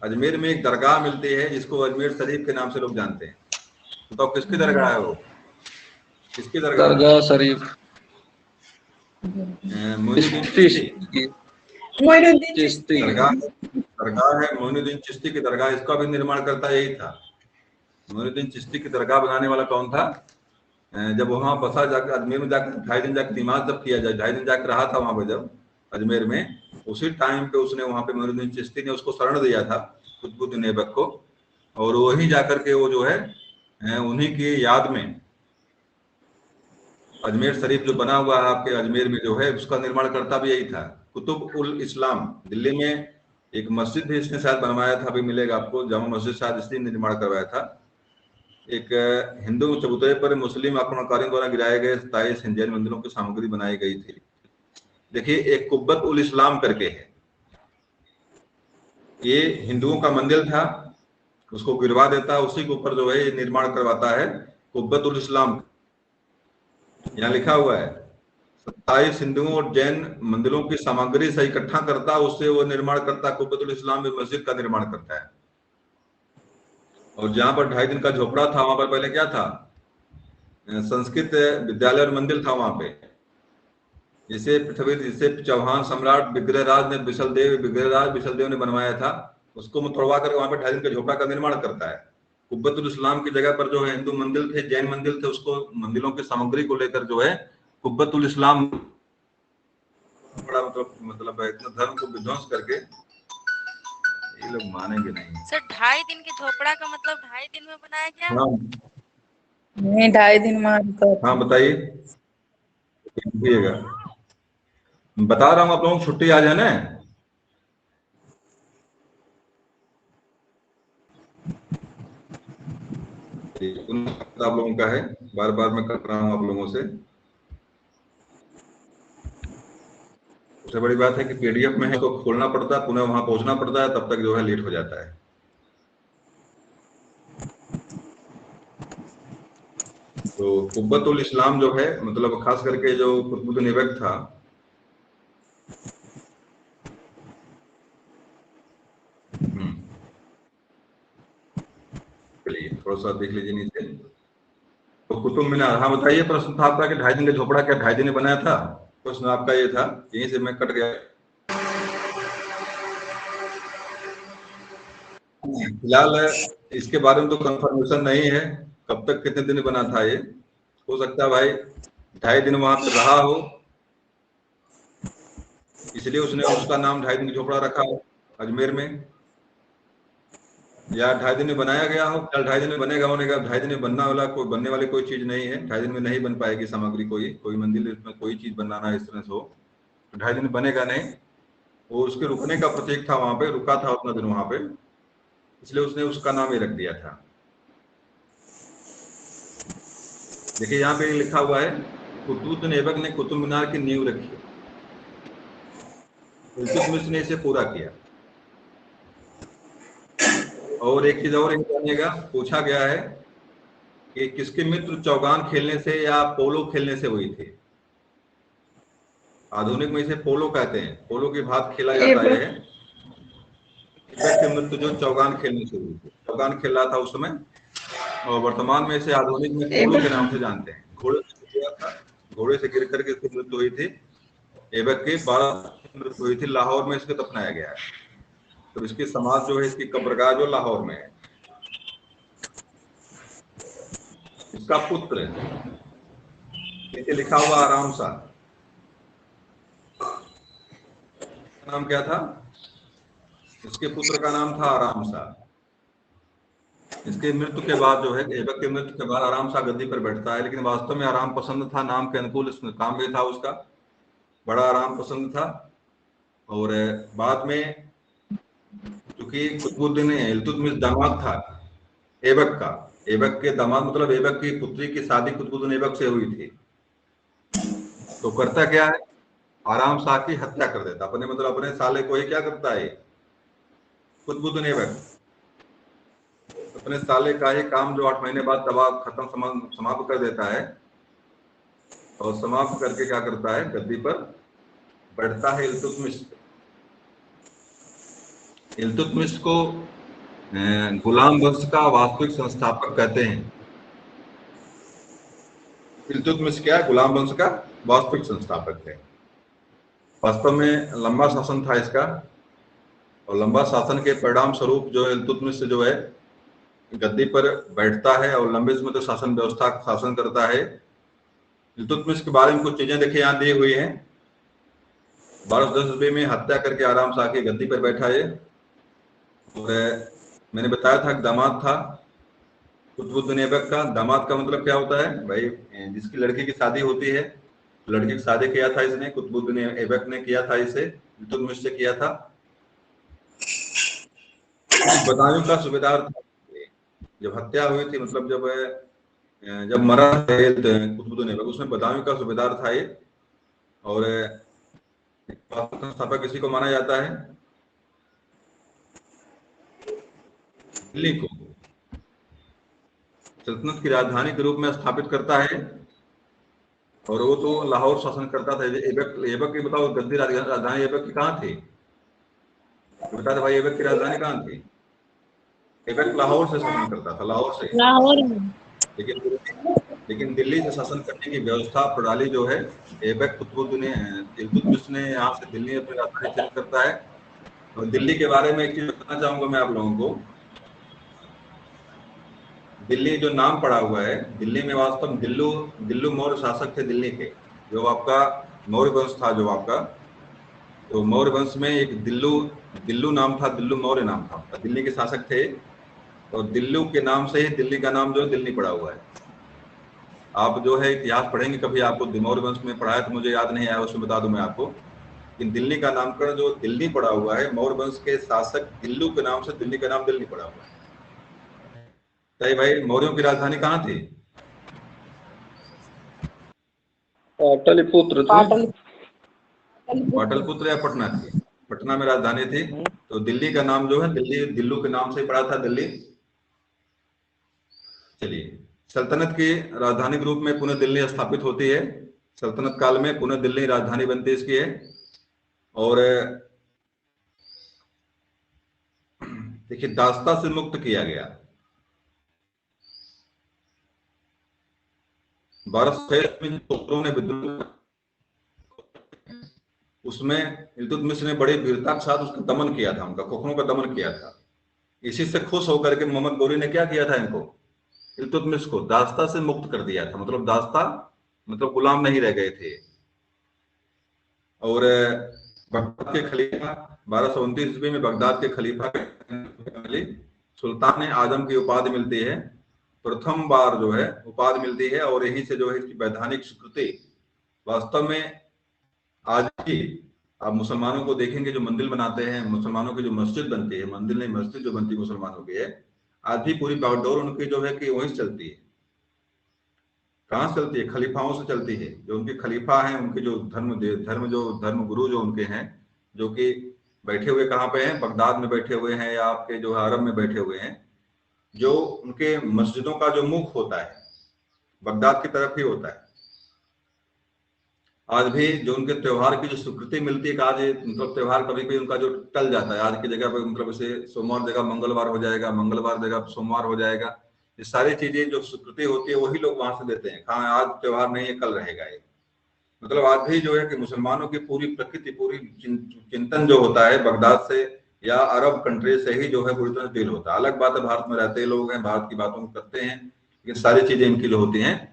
S1: अजमेर में एक दरगाह मिलती है जिसको अजमेर शरीफ के नाम से लोग जानते हैं। तो किसकी दरगाह है वो? किसकी दरगाह शरीफ? मोइनुद्दीन चिश्ती दरगाह है, मोइनुद्दीन चिश्ती की दरगाह, इसका भी निर्माण करता यही था। मोइनुद्दीन चिश्ती की दरगाह बनाने वाला कौन था? जब वहां बसा जाकर अजमेर में जाकर 2.5 दिन जाकर निमाज जब किया जाए, 2.5 दिन जाकर रहा था वहां पे जब अजमेर में, उसी टाइम पे उसने वहां पे मोइनुद्दीन चिश्ती ने उसको शरण दिया था कुतुबुद्दीन ऐबक को, और वही जाकर के वो जो है उन्हीं की याद में अजमेर शरीफ जो बना हुआ है आपके अजमेर में जो है, उसका निर्माण करता भी यही था। कुतुब उल इस्लाम, दिल्ली में एक मस्जिद भी इसने शायद बनवाया था, अभी मिलेगा आपको, जामा मस्जिद शायद इसने निर्माण करवाया था। एक हिंदू चबूतरे पर मुस्लिम आक्रमणकारियों द्वारा गिराए गए 27 जैन मंदिरों की सामग्री बनाई गई थी। देखिए एक कुब्बत उल इस्लाम करके है, ये हिंदुओं का मंदिर था, उसको गिरवा देता है, उसी के ऊपर जो है ये निर्माण करवाता है कुब्बतुल इस्लाम, यहाँ लिखा हुआ है 27 हिंदुओं और जैन मंदिरों की सामग्री से इकट्ठा करता, उससे वो निर्माण करता, कुब्बतुल इस्लाम में मस्जिद का निर्माण करता है। और जहां पर 2.5 दिन का झोपड़ा था, वहां पर पहले क्या था, संस्कृत विद्यालय और मंदिर था वहां पे, जिसे चौहान सम्राट विग्रहराज विग्रहराज ने बनवाया था। उसको तोड़वा कर वहां पे 2.5 दिन का झोपड़ा का निर्माण करता है। कुब्बतुल इस्लाम की जगह पर जो है हिंदू मंदिर थे, जैन मंदिर थे, उसको मंदिरों की सामग्री को लेकर जो है कुब्बतुल इस्लाम बड़ा मतलब इतना धर्म को विध्वंस करके, ये लोग मानेंगे नहीं।
S6: सर 2.5 दिन के झोपड़ा का मतलब 2.5 दिन में बनाया गया?
S1: हाँ
S3: नहीं 2.5 दिन में
S1: हाँ बताइए, बता रहा हूँ आप लोगों को, छुट्टी आज है ना। आप लोगों का है, बार बार मैं कर रहा हूँ आप लोगों से। सबसे बड़ी बात है कि पीडीएफ में है तो खोलना पड़ता है, पुनः वहां पहुंचना पड़ता है, तब तक जो है लेट हो जाता है। तो कुब्बतुल इस्लाम जो है मतलब खास करके जो कुतुबुद्दीन ऐबक था, चलिए थोड़ा सा देख लीजिए नीचे। तो कुतुब मीनार, हाँ बताइए, प्रश्न था आपका कि 2.5 दिन का झोपड़ा क्या 2.5 दिन में बनाया था? प्रश्न आपका ये था, यहीं से मैं कट गया। फिलहाल इसके बारे में तो कंफर्मेशन नहीं है कब तक कितने दिन बना था। ये हो सकता है भाई 2.5 दिन वहां पर रहा हो, इसलिए उसने उसका नाम 2.5 दिन का झोपड़ा रखा हो अजमेर में, या 2.5 दिन में बनाया गया हो। कल 2.5 दिन में बनेगा, होने का 2.5 दिन में बनने वाली कोई चीज नहीं है। 2.5 दिन में नहीं बन पाएगी सामग्री, कोई मंदिर इसमें कोई चीज बनाना इस तरह से हो 2.5 दिन में बनेगा नहीं। वो उसके रुकने का प्रतीक था, वहां पे रुका था उतना दिन वहां पे, इसलिए उसने उसका नाम ही रख दिया था। देखिए यहाँ पे लिखा हुआ है कुतुबुद्दीन ऐबक ने कुतुब मीनार की नींव रखी, इल्तुतमिश ने इसे पूरा किया। और एक चीज और जानिएगा, पूछा गया है कि किसकी मृत्यु चौगान खेलने से या पोलो खेलने से हुई थी। आधुनिक में इसे पोलो कहते हैं, पोलो की भांति खेला जाता है। ऐबक की मृत्यु जो चौगान खेलने से हुई थी, चौगान खेल रहा था उस समय, और वर्तमान में इसे आधुनिक में पोलो के नाम से जानते हैं। घोड़े से गिर करके इसकी मृत्यु हुई थी। ऐबक की 12 मृत्यु हुई थी, लाहौर में इसको दफनाया गया है। तो इसकी समाज जो है, इसकी कब्रगाह जो लाहौर में है। इसका पुत्र नीचे लिखा हुआ आराम सा, नाम क्या था? इसके पुत्र का नाम था आराम सा। इसके मृत्यु के बाद जो है, ऐबक की मृत्यु के बाद आराम सा गद्दी पर बैठता है, लेकिन वास्तव में आराम पसंद था, नाम के अनुकूल इसमें काम भी था उसका, बड़ा आराम पसंद था। और बाद में क्योंकि कुतुबुद्दीन इल्तुतमिश दामाद था ऐबक का, ऐबक के दामाद मतलब ऐबक की पुत्री की शादी कुतुबुद्दीन ऐबक से हुई थी, तो करता क्या है, आराम शाह की हत्या कर देता, अपने मतलब अपने साले को ही क्या करता है कुतुबुद्दीन ऐबक, अपने साले का ही काम जो 8 महीने बाद तबाह खत्म समाप्त कर देता है। और समाप्त करके क्या करता है, गद्दी पर बैठता है इल्तुतमिश। इल्तुतमिश को गुलाम वंश का वास्तविक संस्थापक कहते हैं। इल्तुतमिश क्या है, गुलाम वंश का वास्तविक संस्थापक है। वास्तव में लंबा शासन था इसका, और लंबा शासन के परिणाम स्वरूप जो इल्तुतमिश जो है गद्दी पर बैठता है और लंबे समय तक शासन व्यवस्था शासन करता है। इल्तुतमिश के बारे में कुछ चीजें देखिए यहाँ दी हुई हैं। 1210 ईस्वी में हत्या करके आराम शाह की गद्दी पर बैठा है। और मैंने बताया था कि दामाद था कुतुबुद्दीन ऐबक का। दामाद का मतलब क्या होता है भाई, जिसकी लड़की की शादी होती है, लड़की की शादी किया था इसने, कुतुबुद्दीन ऐबक ने किया था, इसे इल्तुतमिश से किया था। बदायूं का सूबेदार था जब हत्या हुई थी, मतलब जब मरा कुतुबुद्दीन ऐबक, उसमें बदायूं का सूबेदार था ये। और संस्थापक किसी को माना जाता है, दिल्ली को। सल्तनत की राजधानी के रूप में स्थापित करता है, और वो तो लाहौर शासन करता था। ऐबक की बताओ, गद्दी राजधानी ऐबक की कहाँ थी? बता दे भाई, ऐबक की राजधानी कहाँ थी? ऐबक लाहौर से शासन करता था, लाहौर से।
S3: लाहौर में।
S1: लेकिन दिल्ली से शासन करने की व्यवस्था प्रणाली जो है, ऐबक इल्तुतमिश ने यहाँ से दिल्ली अपनी राजधानी चेंज करता है। और दिल्ली के बारे में एक चीज बताना चाहूंगा मैं आप लोगों को। दिल्ली जो नाम पड़ा हुआ है, दिल्ली में वास्तव में दिल्लू मौर्य शासक थे दिल्ली के। जो आपका मौर्य वंश था, जो आपका, तो मौर्य वंश में एक दिल्लू नाम था, दिल्लू मौर्य नाम था, दिल्ली के शासक थे। और दिल्लू के नाम से ही दिल्ली का नाम जो है दिल्ली पड़ा हुआ है। आप जो है इतिहास पढ़ेंगे कभी, आपको मौर्य वंश में पढ़ा है तो मुझे याद नहीं आया, उसमें बता दूं मैं आपको कि दिल्ली का नामकरण जो दिल्ली पड़ा हुआ है, मौर्य वंश के शासक दिल्लू के नाम से दिल्ली का नाम दिल्ली पड़ा हुआ है। तो भाई, मौर्यों की राजधानी कहाँ थी?
S4: पाटलिपुत्र थी।
S1: पाटलिपुत्र या पटना थी? पटना में राजधानी थी। तो दिल्ली का नाम जो है दिल्लू के नाम से पड़ा था, दिल्ली। चलिए, सल्तनत की राजधानी के रूप में पुनः दिल्ली स्थापित होती है। सल्तनत काल में पुनः दिल्ली राजधानी बनती इसकी है। और देखिए, दास्ता से मुक्त किया गया। 1206 में खोखरों ने विद्रोह, उसमें इल्तुतमिश ने बड़ी वीरता के साथ उसका दमन किया था, उनका खोखरों का दमन किया था। इसी से खुश होकर के मोहम्मद गोरी ने क्या किया था, इनको, इल्तुतमिश को दास्ता से मुक्त कर दिया था। मतलब दास्ता मतलब गुलाम नहीं रह गए थे। और बगदाद के खलीफा 1229 ईस्वी में बगदाद के खलीफा सुल्तान आजम की उपाधि मिलती है, प्रथम बार जो है उपाधि मिलती है। और यही से जो है इसकी वैधानिक स्वीकृति वास्तव में आज भी आप मुसलमानों को देखेंगे, जो मंदिर बनाते हैं, मुसलमानों की जो मस्जिद बनती है, मंदिर नहीं मस्जिद जो बनती है मुसलमानों की है, आज भी पूरी बागडोर उनकी जो है कि वहीं चलती है। कहाँ से चलती है? खलीफाओं से चलती है। जो उनके खलीफा हैं, उनके जो धर्म गुरु जो उनके हैं, जो कि बैठे हुए कहाँ पे हैं? बगदाद में बैठे हुए हैं, या आपके जो अरब में बैठे हुए हैं। जो उनके मस्जिदों का जो मुख होता है बगदाद की तरफ ही होता है। आज भी जो उनके त्योहार की जो स्वीकृति मिलती है, आज मतलब त्योहार कभी भी उनका जो टल जाता है, आज की जगह पे मतलब इसे सोमवार जगह मंगलवार हो जाएगा, मंगलवार जगह सोमवार हो जाएगा। ये सारी चीजें जो स्वीकृति होती है वही लोग वहां से देते हैं। हाँ, आज त्योहार नहीं है, कल रहेगा ये। मतलब आज भी जो है कि मुसलमानों की पूरी प्रकृति, पूरी चिंतन जो होता है बगदाद से या अरब कंट्री से ही जो है पूरी तरह डील होता है। अलग बात है, भारत में रहते लोग हैं, भारत की बातों को करते हैं, लेकिन सारी चीजें इनकी जो होती हैं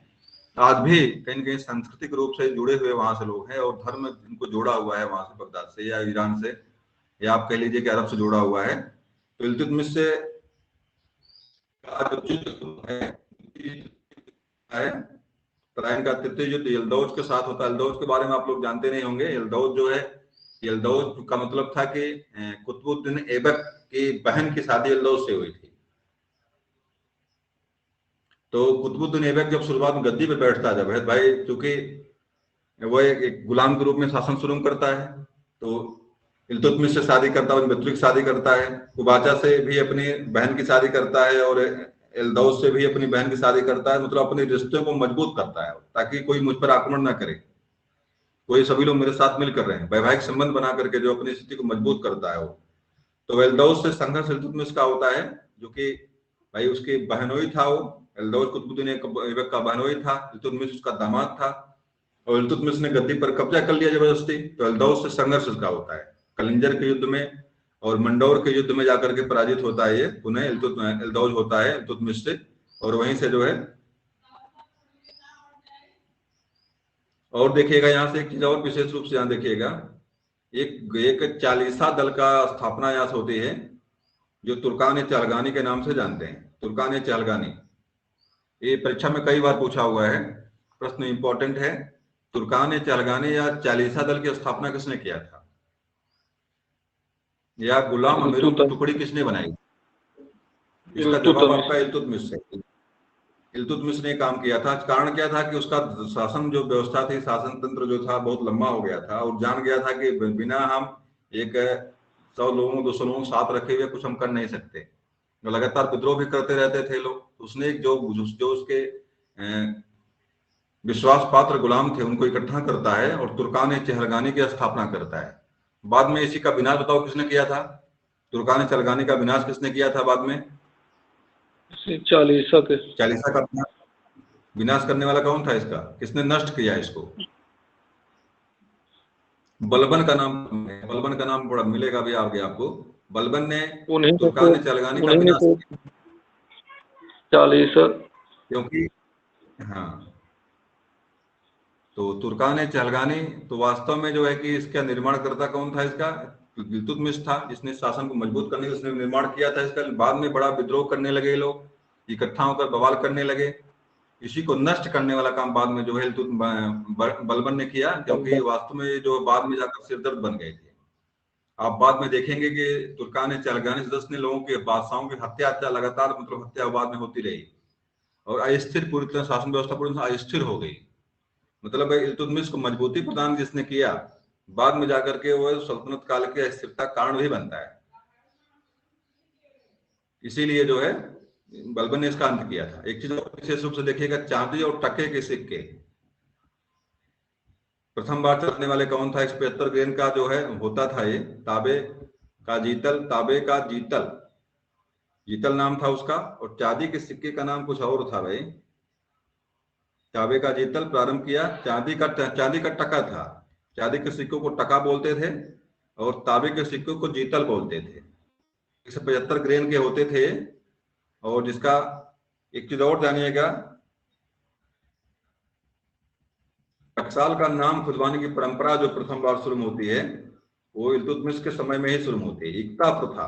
S1: आज भी कहीं न कहीं सांस्कृतिक रूप से जुड़े हुए वहां से लोग हैं, और धर्म इनको जोड़ा हुआ है वहां से, बगदाद से या ईरान से, या आप कह लीजिए कि अरब से जुड़ा हुआ है। तो इल्तुतमिश से तराइन का तृतीय युद्ध यल्दौज के साथ होता है। यल्दौज के बारे में आप लोग जानते नहीं होंगे। यल्दौज जो है, यल्दौज का मतलब था कि कुतुबुद्दीन ऐबक की बहन की शादी यल्दौज से हुई थी। तो कुतुबुद्दीन ऐबक जब शुरुआत में गद्दी पे बैठता है, जब है भाई, क्योंकि वो एक गुलाम के रूप में शासन शुरू करता है, तो इल्तुतमिश से शादी करता है, बतुल की शादी करता है, कुबाचा से भी अपनी बहन की शादी करता है, और यल्दौज से भी अपनी बहन की शादी करता है। मतलब अपने रिश्ते को मजबूत करता है, ताकि कोई मुझ पर आक्रमण ना करे, कोई सभी लोग मेरे साथ मिल कर रहे हैं, वैवाहिक संबंध बना करके जो अपनी स्थिति को मजबूत करता है वो। तो यल्दौज से संघर्ष इल्तुतमिश का होता है, जो कि भाई उसकी बहनोई था वो। यल्दौज कुतुबुद्दीन ऐबक का बहनोई था, इल्तुतमिश उसका दामाद था, और इल्तुतमिश ने गद्दी पर कब्जा कर लिया जबरदस्ती। तो यल्दौज से संघर्ष उसका होता है, कलिंजर के युद्ध में और मंडौर के युद्ध में जाकर के पराजित होता है ये। पुनः यल्दौज होता है इल्तुतमिश से, और वहीं से जो है, और देखिएगा यहाँ से एक चीज और विशेष रूप से यहाँ देखिएगा, एक चालीसा दल का स्थापना यहाँ से होती है, जो तुर्कान चहलगानी के नाम से जानते हैं। तुर्कान चहलगानी, ये परीक्षा में कई बार पूछा हुआ है, प्रश्न इंपॉर्टेंट है। तुर्कान चहलगानी या चालीसा दल की स्थापना किसने किया था, या गुलाम अमीरों की टुकड़ी किसने बनाई? इसका जवाब आपका इल्तुतमिश है। इल्तुतमिश ने काम किया था। कारण क्या था कि उसका शासन जो व्यवस्था थी, शासन तंत्र जो था बहुत लंबा हो गया था, और जान गया था कि बिना हम एक 100 लोगों 200 लोगों साथ रखे हुए कुछ हम कर नहीं सकते। लगातार विद्रोह भी करते रहते थे लोग। उसने एक जो जो उसके विश्वास पात्र गुलाम थे उनको इकट्ठा करता है और तुर्कान चहलगानी की स्थापना करता है। बाद में इसी का विनाश बताओ किसने किया था? तुर्कान चहलगानी का विनाश किसने किया था बाद में?
S4: चालीसा के।
S1: चालीसा का विनाश करने वाला कौन था? इसका किसने नष्ट किया इसको? बलबन का नाम बड़ा मिलेगा भी आगे आपको। बलबन ने तुर्कान चहलगानी का विनाश किया।
S4: चालीसा,
S1: क्योंकि हाँ, तो तुर्कान चहलगानी तो वास्तव में जो है कि इसका निर्माणकर्ता कौन था? इसका इल्तुतमिश था, जिसने शासन को मजबूत करने का उसने निर्माण किया था इसका। बाद में बड़ा विद्रोह करने लगे लोग, इकट्ठा होकर बवाल करने लगे। इसी को नष्ट करने वाला काम बाद में जो है बलबन ने किया, क्योंकि वास्तव में जो बाद में जाकर सिरदर्द बन गए थे। आप बाद में देखेंगे कि तुर्कान चहलगानी सदस्य ने लोगों के बादशाहों की हत्या लगातार मतलब हत्या बाद में होती रही और अस्थिर पूरी तरह शासन व्यवस्था पूरी तरह अस्थिर हो गई। मतलब इल्तुतमिश को मजबूती प्रदान जिसने किया, बाद में जाकर के वो सल्तनत काल की अस्थिरता कारण भी बनता है। इसीलिए जो है बलबन ने इसका अंत किया था। एक चीज विशेष रूप से देखिएगा, चांदी और टके के सिक्के प्रथम बार चलने वाले कौन था? 175 ग्रेन का जो है होता था ये, ताबे का जीतल नाम था उसका। और चांदी के सिक्के का नाम कुछ और था भाई। ताबे का जीतल प्रारंभ किया। चांदी का टका था। चांदी के सिक्कों को टका बोलते थे और ताबे के सिक्कों को जीतल बोलते थे। 175 ग्रेन के होते थे। और जिसका एक चीज और जानिएगा, टकसाल का नाम खुदवाने की परंपरा जो प्रथम बार शुरू होती है वो इल्तुतमिश के समय में ही शुरू होती है। इक्ता प्रथा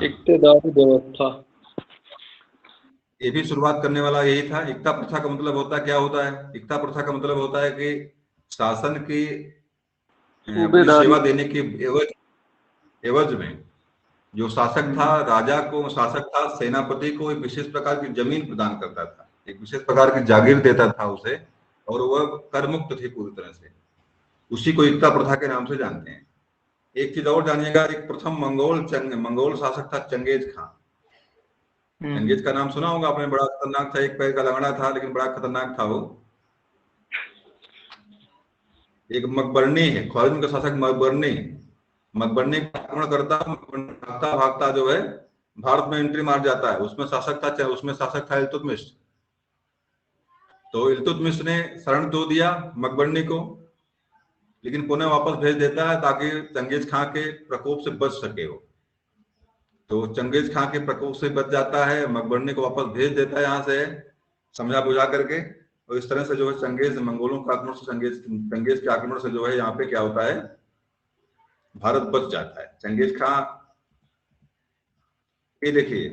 S4: इक्तेदारी व्यवस्था,
S1: ये भी शुरुआत करने वाला यही था। इक्ता प्रथा का मतलब होता क्या होता है? इक्ता प्रथा का मतलब होता है कि शासन की सेवा देने के एवज में जो शासक था, राजा को शासक था, सेनापति को एक विशेष प्रकार की जमीन प्रदान करता था, एक विशेष प्रकार की जागीर देता था उसे, और वह कर मुक्त थी पूरी तरह से। उसी को इक्ता प्रथा के नाम से जानते हैं। एक चीज और जानिएगा, एक प्रथम मंगोल शासक था चंगेज खान। चंगेज का नाम सुना होगा आपने, बड़ा खतरनाक था, एक पैर का लंगड़ा था लेकिन बड़ा खतरनाक था वो। एक मकबरनी है, ख्वारिज़्म का शासक मकबरनी आक्रमण करता, भागता जो है भारत में एंट्री मार जाता है। उसमें शासक था इल्तुतमिश। तो इल्तुतमिश ने शरण तो दिया मकबरनी को, लेकिन पुनः वापस भेज देता है ताकि चंगेज खां के प्रकोप से बच सके वो। तो चंगेज खां के प्रकोप से बच जाता है, मकबरनी को वापस भेज देता है यहाँ से समझा बुझा करके। और इस तरह से जो है मंगोलों का आक्रमण से चंगेज के आक्रमण से जो है यहाँ पे क्या होता है, भारत बच जाता है। चंगेज खां, ये देखिए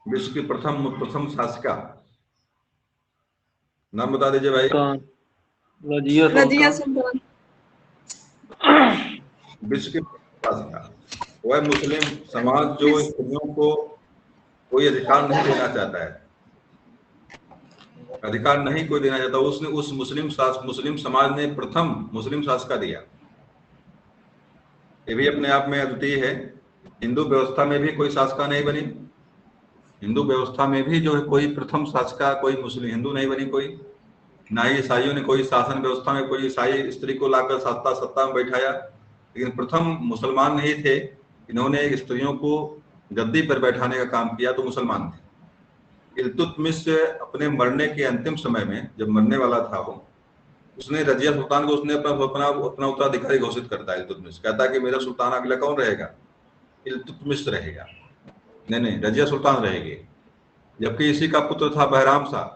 S1: विश्व की प्रथम शासिका, नाम बता दीजिए भाई।
S2: रजिया सुल्तान।
S1: विश्व की शासिका वह मुस्लिम समाज जो स्त्रियों को कोई अधिकार नहीं देना चाहता है, अधिकार नहीं कोई देना चाहता, उसने उस मुस्लिम समाज ने प्रथम मुस्लिम शासिका दिया। ये भी अपने आप में अद्वितीय है। हिंदू व्यवस्था में भी कोई शासिका नहीं बनी, हिंदू व्यवस्था में भी जो है कोई प्रथम शासिका कोई मुस्लिम हिंदू नहीं बनी कोई। ना ही ईसाइयों ने कोई शासन व्यवस्था में कोई ईसाई स्त्री को लाकर सत्ता में बैठाया, लेकिन प्रथम मुसलमान नहीं थे, इन्होंने स्त्रियों को गद्दी पर बैठाने का काम किया तो मुसलमान थे। इल्तुतमिश अपने मरने के अंतिम समय में जब मरने वाला था वो, उसने रजिया सुल्तान को उसने अपना उत्तराधिकारी घोषित करता है। इल्तुतमिश कहता है कि मेरा सुल्तान अगला कौन रहेगा? इल्तुतमिश रहेगा। नहीं, रजिया सुल्तान रहेगी। जबकि इसी का पुत्र था बहराम शाह,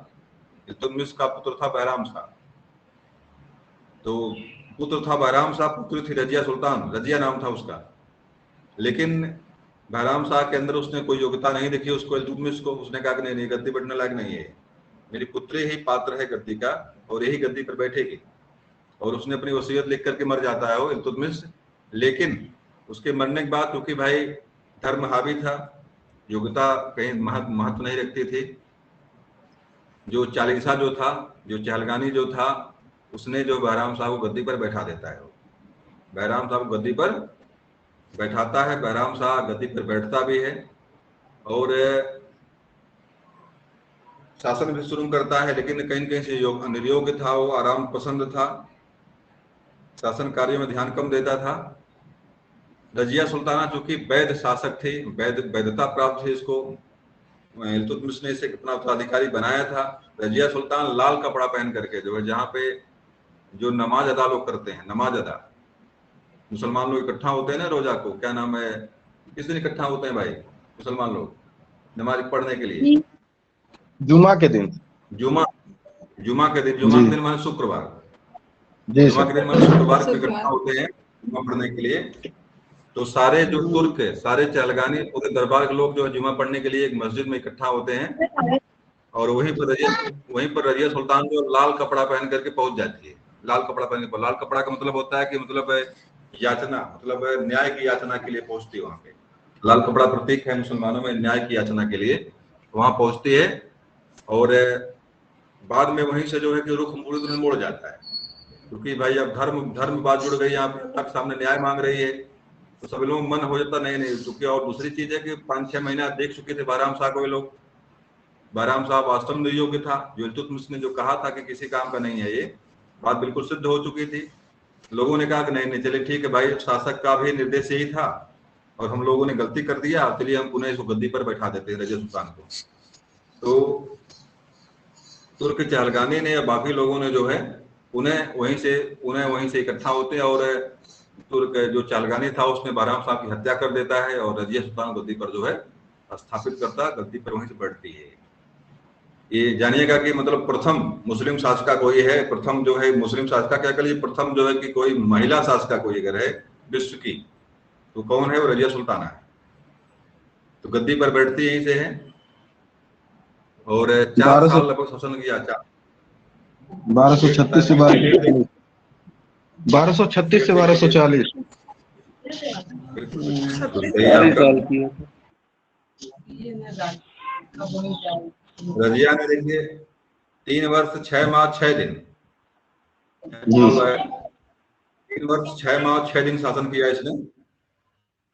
S1: इल्तुतमिश का पुत्र था बहराम शाह। तो पुत्र था बहराम शाह, पुत्र थी रजिया सुल्तान, रजिया नाम था उसका। लेकिन बहराम शाह के अंदर उसने कोई योग्यता नहीं देखी उसको, इल्तुतमिश को। उसने कहा कि नहीं, गद्दी बैठने लायक नहीं है, मेरी पुत्री ही पात्र है गद्दी का और यही गद्दी पर बैठेगी। और उसने अपनी वसीयत लिख करके मर जाता है वो इल्तुतमिश। लेकिन उसके मरने के बाद क्योंकि भाई धर्म हावी था, योग्यता कहीं महत्व नहीं रखती थी, जो चालीसा जो था, जो चहलगानी जो था, उसने जो बहराम साहब को गद्दी पर बैठा देता है। बहराम साहब को गद्दी पर बैठाता है, बहराम शाह गद्दी पर बैठता भी है और शासन भी शुरू करता है, लेकिन कहीं कहीं से निर्योग्य था, वो आराम पसंद था, शासन कार्य में ध्यान कम देता था। रजिया सुल्ताना चूंकि वैध शासक थी, वैधता प्राप्त थी, इसको इल्तुतमिश ने इसे अपना उत्तराधिकारी बनाया था। रजिया सुल्तान लाल कपड़ा पहन करके जो है, जहाँ पे जो नमाज अदा लोग करते हैं, नमाज अदा मुसलमान लोग इकट्ठा होते हैं ना रोजा को, क्या नाम है, किस दिन इकट्ठा होते हैं भाई मुसलमान लोग नमाज पढ़ने के लिए?
S5: जुमा के दिन।
S1: जुमा जुमा के दिन, जुमा के दिन माने शुक्रवार,
S5: जी
S1: जुमा के
S5: सर।
S1: दिन माने शुक्रवार को इकट्ठा होते हैं जुमा पढ़ने के लिए। तो सारे जो तुर्क है, सारे चहलगानी पूरे दरबार के लोग जो है जुमा पढ़ने के लिए एक मस्जिद में इकट्ठा होते हैं और वहीं पर रजिया सुल्तान जो लाल कपड़ा पहन करके पहुंच जाती है। लाल कपड़ा पहनने पर, लाल कपड़ा का मतलब होता है कि मतलब याचना, मतलब न्याय की याचना के लिए पहुंचती है वहां पे। लाल कपड़ा प्रतीक है मुसलमानों में न्याय की याचना के लिए, वहां पहुंचती है और बाद में वहीं से जो है कि रुख मुड़ जाता है, क्योंकि भाई अब धर्म बात जुड़ गई, यहाँ तक सामने न्याय मांग रही है, तो सभी लोग मन हो जाता नहीं चुके। और दूसरी चीज है कि 5-6 महीना देख चुके थे बहराम शाह को ये लोग। बहराम शाह वास्तव में निर्योग्य था, जो इल्तुतमिश ने जो कहा था कि किसी काम का नहीं है, ये बात बिल्कुल सिद्ध हो चुकी थी। लोगों ने कहा कि नहीं चलिए ठीक है भाई, शासक का भी निर्देश यही था और हम लोगों ने गलती कर दिया, चलिए हम पुनः इसको गद्दी पर बैठा देते हैं रजिया सुल्तान को। तो तुर्क चहलगानी ने या बाकी लोगों ने जो है उन्हें वहीं से इकट्ठा होते हैं और तुर्क जो चहलगानी था उसने बहराम शाह की हत्या कर देता है और रजिया सुल्तान गद्दी पर जो है स्थापित करता है, गद्दी पर वहीं से बैठती है। ये जानिएगा कि मतलब प्रथम मुस्लिम शासका कोई है, प्रथम जो है मुस्लिम शासका क्या करिए, प्रथम जो है कि कोई महिला शासका कोई अगर है विश्व की, तो कौन है? वो रजिया सुल्ताना है। तो गद्दी पर बैठती यहीं से है और 4 साल लगभग शासन किया।
S5: 1236 से 1236 से 1240
S4: साल की है।
S1: रजिया ने देखिए 3 वर्ष 6 माह 6 दिन, 3 वर्ष 6 माह 6 दिन शासन किया इसने।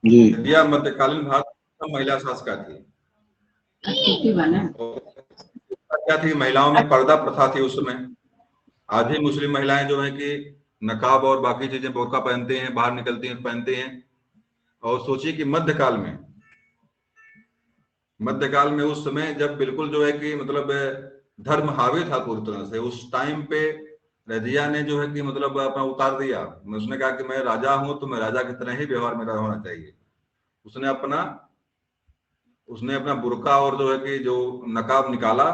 S1: रजिया मध्यकालीन भारत की महिला शासका थी। क्या थी, महिलाओं में पर्दा प्रथा थी उस समय। आधी मुस्लिम महिलाएं जो है कि नकाब और बाकी चीजें बुर्का पहनते हैं, बाहर निकलती हैं, पहनते हैं। और सोचिए कि मध्यकाल में उस समय जब बिल्कुल जो है कि मतलब धर्म हावी था पूरी तरह से, उस टाइम पे रजिया ने जो है कि मतलब अपना उतार दिया। उसने कहा कि मैं राजा हूं तो मैं राजा की तरह ही व्यवहार मेरा होना चाहिए। उसने अपना बुर्का और जो है कि जो नकाब निकाला,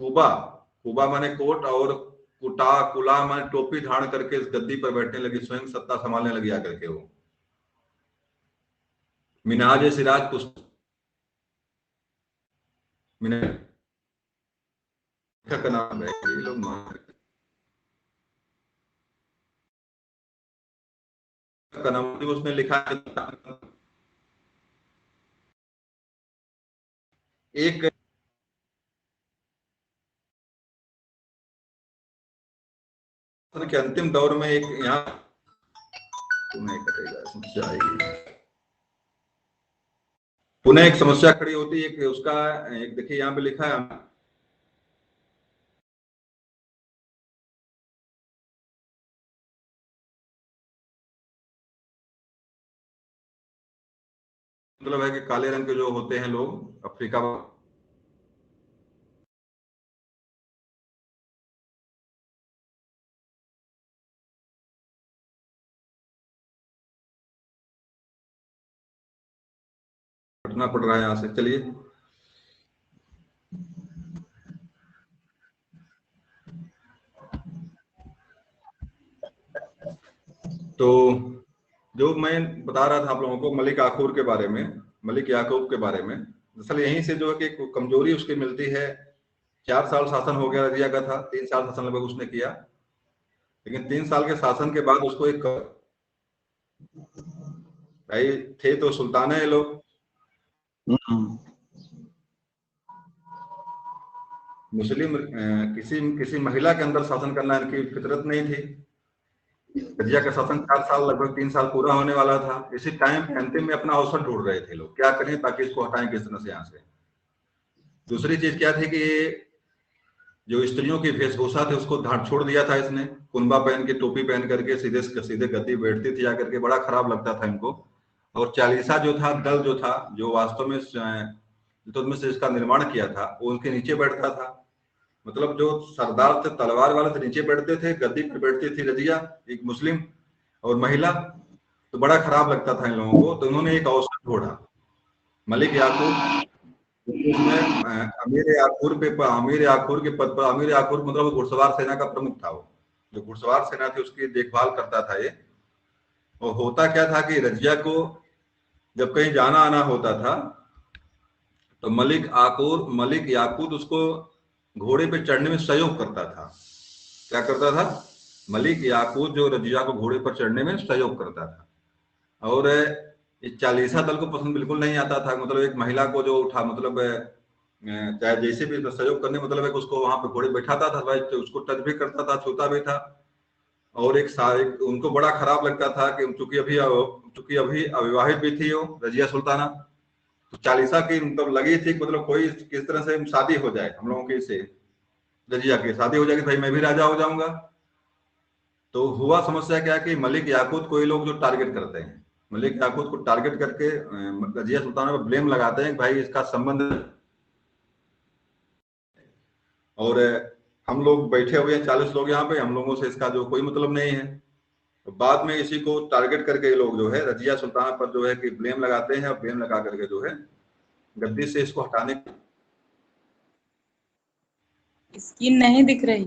S1: कुबा माने कोट और कुला माने टोपी धारण करके इस गद्दी पर बैठने लगी, स्वयं सत्ता संभालने लगी आकर के। वो मिनाज सिराज पुस्तक का नाम है, ये लोग का नाम उसने लिखा है। एक के अंतिम दौर में एक यहाँ पुनः कटेगा, समस्या आएगी, पुनः एक समस्या खड़ी होती है कि उसका एक देखिए यहाँ पे लिखा है, मतलब है कि काले रंग के जो होते हैं लोग अफ्रीका, पढ़ना पड़ रहा है यहाँ से। चलिए तो जो मैं बता रहा था आप लोगों को मलिक याकूब के बारे में, दरअसल यहीं से जो है कि कमजोरी उसकी मिलती है। 4 साल शासन हो गया रजिया का था, 3 साल शासन लगभग उसने किया, लेकिन 3 साल के शासन के बाद उसको एक भाई थे तो सुल्तान है ये लोग, मुस्लिम किसी महिला के अंदर शासन करना इनकी फितरत नहीं थी। रजिया का शासन 4 साल, लगभग 3 साल पूरा होने वाला था। इसी टाइम पे अंतिम में अपना अवसर ढूंढ रहे थे लोग, क्या करें ताकि इसको हटाएं किस तरह से यहाँ से। दूसरी चीज क्या थी कि जो स्त्रियों की वेशभूषा थी उसको छोड़ दिया था इसने, कुंबा पहन के, टोपी पहन करके सीधे सीधे गद्दी बैठती थी जाकर के, बड़ा खराब लगता था इनको। और चालीसा जो था, दल जो था, जो वास्तव में तो उसमें से इसका निर्माण किया था, वो उनके नीचे बैठता था। मतलब जो सरदार थे, तलवार वाले थे, नीचे बैठते थे, गद्दी पर बैठती थी रजिया, एक मुस्लिम और महिला, तो बड़ा खराब लगता था इन लोगों को। तो उन्होंने एक अवसर ढूंढा, मलिक याकूब उसमें अमीर याकूर के पद पर, अमीर याकूर मतलब घुड़सवार सेना का प्रमुख था, वो जो घुड़सवार सेना थी उसकी देखभाल करता था ये। और होता क्या था कि रजिया को जब कहीं जाना आना होता था तो मलिक याकूत उसको घोड़े पे चढ़ने में सहयोग करता था। क्या करता था? मलिक याकूत जो रजिया को घोड़े पर चढ़ने में सहयोग करता था। और इस चालीसा दल को पसंद बिल्कुल नहीं आता था, मतलब एक महिला को जो उठा, मतलब चाहे जैसे भी सहयोग करने, मतलब है कि उसको वहां पे घोड़े बैठाता था भाई, तो उसको टच भी करता था, छूता भी था। और एक उनको बड़ा खराब लगता था कि चूंकि अभी अविवाहित भी थी वो रजिया सुल्ताना, तो चालीसा की मतलब लगी थी, मतलब कोई किस तरह से शादी हो जाए हम लोगों की, से रजिया की शादी हो जाएगी, भाई मैं भी राजा हो जाऊंगा। तो हुआ समस्या क्या कि मलिक याकूत को ये लोग जो टारगेट करते हैं, मलिक याकूत को टारगेट करके रजिया सुल्ताना पर ब्लेम लगाते हैं कि भाई इसका संबंध, और हम लोग बैठे हुए हैं 40 लोग यहाँ पे, हम लोगों से इसका जो कोई मतलब नहीं है। तो बाद में इसी को टारगेट करके ये लोग जो है रजिया सुल्ताना पर जो है कि ब्लेम लगाते हैं, और ब्लेम लगा करके जो है गद्दी से इसको हटाने की।
S3: स्किन नहीं दिख रही।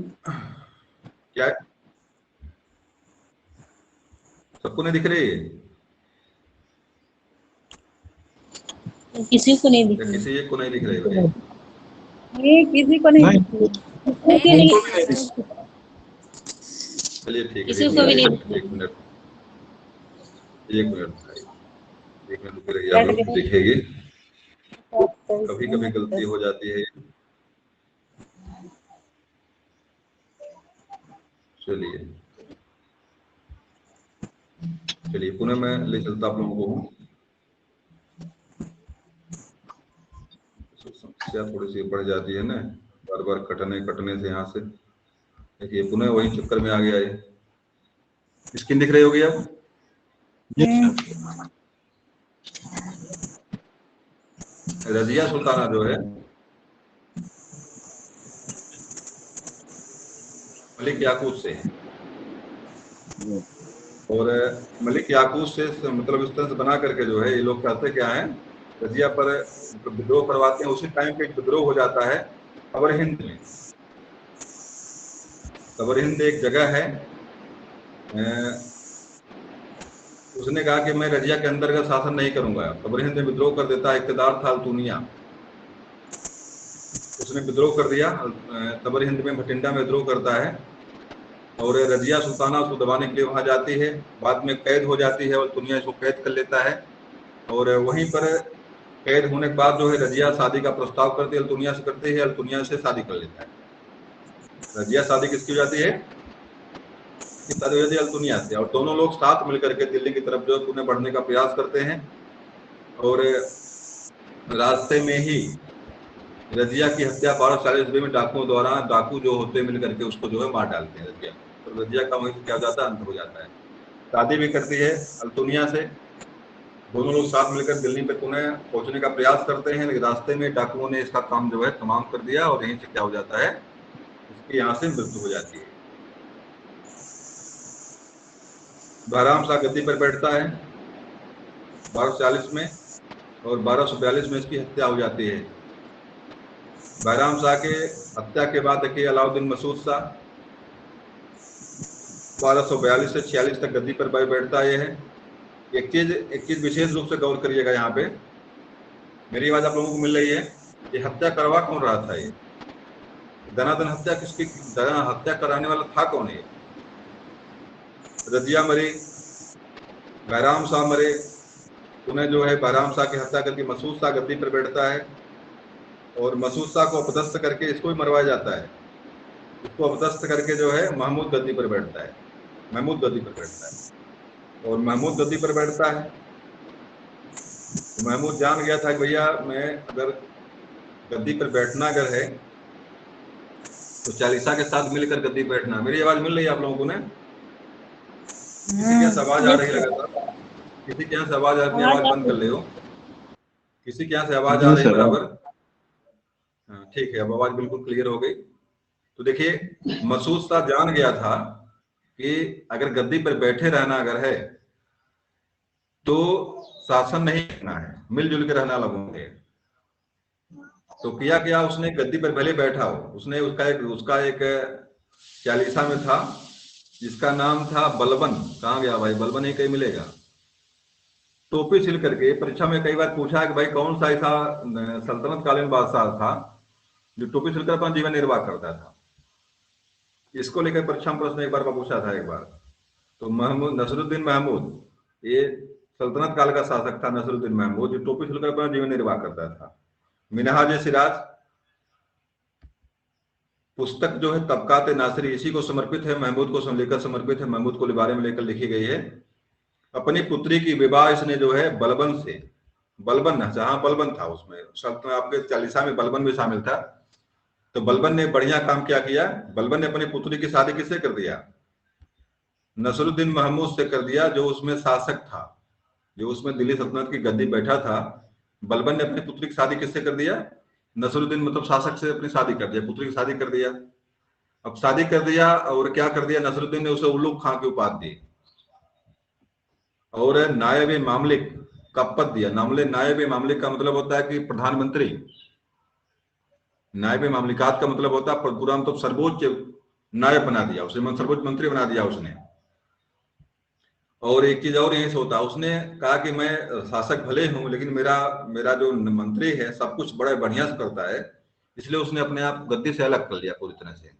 S1: क्या सबको नहीं दिख रही है?
S7: किसी को नहीं दिख रही।
S1: किसी एक को नहीं दिख रही भाई?
S3: ये किसी को नहीं दिख रही।
S1: इनको भी नहीं दिख। चलिए ठीक है,
S7: किसी को भी नहीं दिख
S1: एक मिनट रुके रहिए, आप लोग दिखेगी। कभी कभी गलती हो जाती है। चलिए पुनः मैं ले चलता आप लोगों को। समस्या थोड़ी सी बढ़ जाती है ना, बार बार कटने से यहाँ से। देखिए पुनः वही चक्कर में आ गया है। स्क्रीन दिख रही होगी अब? रजिया सुल्ताना जो है मलिक याकूत से है, और मलिक याकूत से मतलब इस तरह से बना करके जो है ये लोग कहते क्या है, रजिया पर विद्रोह करवाते हैं। उसी टाइम पे एक विद्रोह हो जाता है खबर हिंद में। खबर हिंद एक जगह है, उसने कहा कि मैं रजिया के अंदर का शासन नहीं करूंगा। खबर हिंद में विद्रोह कर देता है, इख्तिदार था अल्तुनिया, उसने विद्रोह कर दिया। खबर हिंद में भटिंडा में विद्रोह करता है, और रजिया सुल्ताना उसको दबाने के लिए वहां जाती है। बाद में कैद हो जाती है, अल्तुनिया इसको कैद कर लेता है, और वहीं पर कैद होने के बाद जो है रजिया शादी का प्रस्ताव करती है, अल्तुनिया से करती है, अल्तुनिया से शादी कर लेता है। रजिया शादी किसकी हो जाती है? अल्तुनिया से। और दोनों लोग साथ मिलकर के दिल्ली की तरफ जो है पुणे बढ़ने का प्रयास करते हैं, और रास्ते में ही रजिया की हत्या 1240 ईस्वी में डाकुओं द्वारा, डाकू जो होते मिल करके उसको जो है मार डालते हैं रजिया। तो रजिया का वहीं क्या हो जाता है, अंत हो जाता है। शादी भी करती है अल्तुनिया से, दोनों लोग साथ मिलकर दिल्ली पे पुणे पहुंचने का प्रयास करते हैं, लेकिन रास्ते में डाकुओं ने इसका काम जो है तमाम कर दिया, और यहीं से क्या हो जाता है, इसकी यहाँ से मृत्यु हो जाती है। बहराम शाह गद्दी पर बैठता है 1240 में, और 1242 में इसकी हत्या हो जाती है। बहराम शाह के हत्या के बाद देखिए अलाउद्दीन मसूद शाह 1242 से 46 तक गद्दी पर बैठता है। एक चीज विशेष रूप से गौर करिएगा, यहाँ पे मेरी आवाज आप लोगों को मिल रही है? ये हत्या करवा कौन रहा था? ये दनादन हत्या किसकी, हत्या कराने वाला था कौन? है रजिया मरी, बहराम शाह मरे, उन्हें जो है बहराम शाह की हत्या करके मसूद शाह गद्दी पर बैठता है, और मसूद शाह को अपदस्थ करके इसको भी मरवाया जाता है। इसको अपदस्थ करके जो है महमूद गद्दी पर बैठता है। महमूद गद्दी पर बैठता है। और महमूद गद्दी पर बैठता है तो महमूद जान गया था कि भैया मैं अगर गद्दी पर बैठना अगर है तो चालीसा के साथ मिलकर गद्दी पर बैठना। मेरी आवाज मिल रही है आप लोगों को ने? किसी के यहाँ से आवाज आ रही है लगातार? किसी के यहाँ से आवाज आती है? आवाज बंद कर ले हो। किसी के यहाँ से आवाज आ रही है बराबर? हाँ ठीक है, अब आवाज बिल्कुल क्लियर हो गई। तो देखिए मसूद शाह जान गया था कि अगर गद्दी पर बैठे रहना अगर है तो शासन नहीं करना है, मिलजुल के रहना लगेंगे। तो किया क्या, उसने गद्दी पर भले बैठा हो, उसने उसका एक चालीसा में था जिसका नाम था बलबन। कहाँ गया भाई बलबन? ही कहीं मिलेगा। टोपी सिल करके परीक्षा में कई बार पूछा कि भाई कौन सा ऐसा सल्तनत कालीन बादशाह था जो टोपी सिलकर अपना जीवन निर्वाह करता था। इसको लेकर परीक्षा में प्रश्न एक बार पूछा था एक बार। तो महमूद नसरुद्दीन महमूद, ये सल्तनत काल का शासक था नसरुद्दीन महमूद, जो टोपी सिलकर अपना जीवन निर्वाह करता था। मिनहाज सिराज पुस्तक जो है तबकात नासिरी इसी को समर्पित है, महमूद को लेकर समर्पित है, महमूद को बारे में लेकर लिखी गई है। अपनी पुत्री की विवाह इसने जो है बलबन से, बलबन जहां बलबन था उसमें सल्तनत आपके चालीसा में बलबन भी शामिल था। तो बलबन ने बढ़िया काम क्या किया, बलबन ने अपनी पुत्री की शादी किससे कर दिया? नसरुद्दीन महमूद से कर दिया, जो उसमें शासक था, जो उसमें दिल्ली सल्तनत की गद्दी बैठा था। बलबन ने अपनी पुत्री की शादी किससे कर दिया? नसरुद्दीन मतलब शासक से अपनी शादी कर दिया, पुत्री की शादी कर दिया। अब शादी कर दिया और क्या कर दिया नसरुद्दीन ने? उसे उल्लुक खां की उपाधि दी और नायब मामलिक का पद दिया। नायब मामलिक का मतलब होता है कि प्रधानमंत्री, नायब मामलिकात का मतलब होता है पूरा मतलब सर्वोच्च नायब बना दिया उसे, सर्वोच्च मंत्री बना दिया उसने। और एक चीज और यही से होता, उसने कहा कि मैं शासक भले हूं लेकिन मेरा जो मंत्री है सब कुछ बड़े बढ़िया से करता है, इसलिए उसने अपने आप गद्दी से अलग कर लिया पूरी तरह से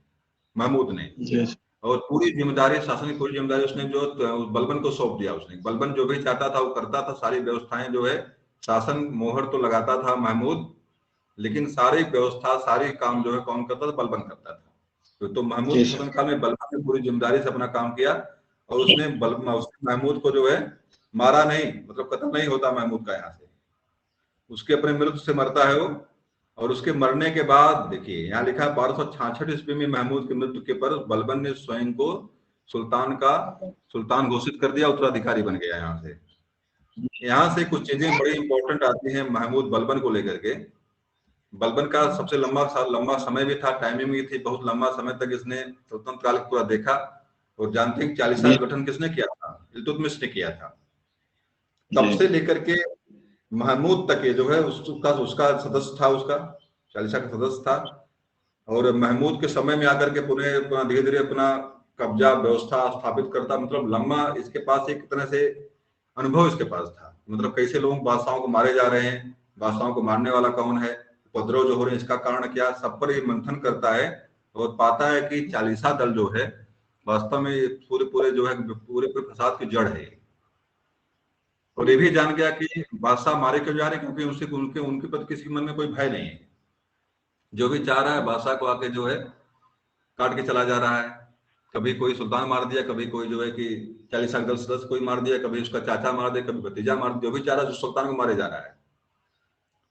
S1: महमूद ने। और पूरी जिम्मेदारी, शासन की पूरी जिम्मेदारी उसने जो बलबन को सौंप दिया। उसने बलबन जो भी चाहता था वो करता था, सारी व्यवस्थाएं जो है, शासन मोहर तो लगाता था महमूद, लेकिन सारी व्यवस्था सारी काम जो है कौन करता था? बलबन करता था। तो महमूद शासन काल में बलबन ने पूरी जिम्मेदारी से अपना काम किया और उसने महमूद को जो है मारा नहीं, मतलब कत्ल नहीं होता महमूद का यहाँ से, उसके अपने मृत्यु से मरता है वो। और उसके मरने के बाद देखिए यहाँ लिखा है 1266 ईस्वी में महमूद की मृत्यु के पर बलबन ने स्वयं को सुल्तान घोषित कर दिया, उत्तराधिकारी बन गया। यहाँ से कुछ चीजें बड़ी इंपॉर्टेंट आती हैं महमूद बलबन को लेकर के। बलबन का सबसे लंबा समय भी था, टाइमिंग भी थी, बहुत लंबा समय तक इसने सल्तनत काल पूरा देखा। और जानते हैं चालीसा का गठन किसने किया था? इल्तुतमिश ने किया था। तब से लेकर के महमूद तक ये जो है उसका सदस्य था, उसका चालीसा का सदस्य था। और महमूद के समय में आकर के पूरे धीरे धीरे अपना कब्जा व्यवस्था स्थापित करता, मतलब लंबा इसके पास एक तरह से अनुभव इसके पास था, मतलब कैसे लोग बादशाहों को मारे जा रहे हैं, बादशाहों को मारने वाला कौन है, उपद्रव जो हो रहे हैं इसका कारण क्या, सब पर ये मंथन करता है और पाता है कि चालीसा दल जो है वास्तव में पूरे जो है पूरे फसाद की जड़ है। और ये भी जान गया कि बादशाह मारे क्यों जा रहे हैं, क्योंकि उनके प्रति किसी के मन में कोई भय नहीं है। जो भी चाह रहा है बादशाह को आके जो है काट के चला जा रहा है। कभी कोई सुल्तान मार दिया, कभी कोई जो है कि चालीसा दल सदस्य कोई मार दिया, कभी उसका चाचा मार दिया, कभी भतीजा मार दिया, जो भी चाह रहा है सुल्तान को मारे जा रहा है।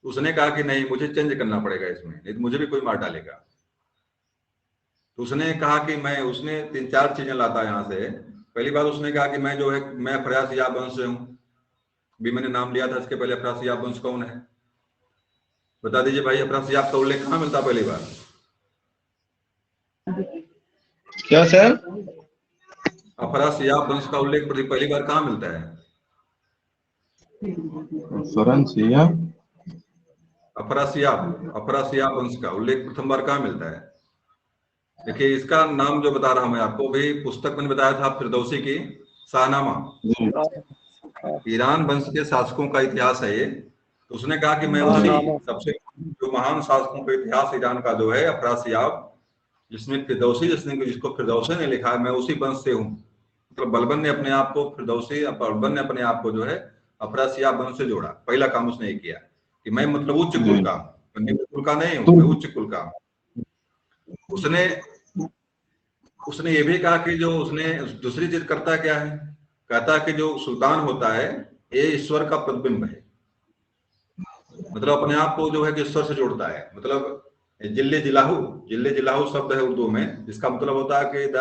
S1: उसने कहा कि नहीं, मुझे चेंज करना पड़ेगा इसमें, नहीं तो मुझे भी कोई मार डालेगा। तो उसने कहा कि उसने 3-4 चीजें लाता यहाँ से। पहली बात उसने कहा कि मैं जो है मैं अफरासियाब वंश से हूँ, भी मैंने नाम लिया था इसके पहले। अफरासियाब वंश कौन है बता दीजिए भाई? अफरासियाब का उल्लेख कहाँ मिलता पहली बार?
S4: क्या सर?
S1: अफरासियाब वंश का उल्लेख पहली बार कहाँ मिलता है? अफरासियाब वंश का उल्लेख प्रथम बार कहाँ मिलता है? देखिए इसका नाम जो बता रहा हूं मैं आपको, भी पुस्तक मैंने बताया था फिरदौसी की शाहनामा, ईरान वंश के शासकों का इतिहास है ये। तो उसने कहा कि मैं उसी सबसे जो महान शासकों का इतिहास ईरान का जो है अफरासियाब, जिसमें फिरदौसी जिसको फिरदौसी ने लिखा है, मैं उसी वंश से हूँ। मतलब बलबन ने अपने आप को बलबन ने अपने आप को जो है अफरासियाब वंश से जोड़ा। पहला काम उसने ये किया कि मैं मतलब उच्च कुल का, निम्न कुल का नहीं हूँ, मैं उच्च कुल का। उसने उसने ये भी कहा कि जो उसने दूसरी चीज करता क्या है, कहता है कि जो सुल्तान होता है ये ईश्वर का प्रतिबिंब है, मतलब अपने आप को जो है कि ईश्वर से जोड़ता है। मतलब जिल्ले जिलाहू शब्द है उर्दू में, जिसका मतलब होता है कि द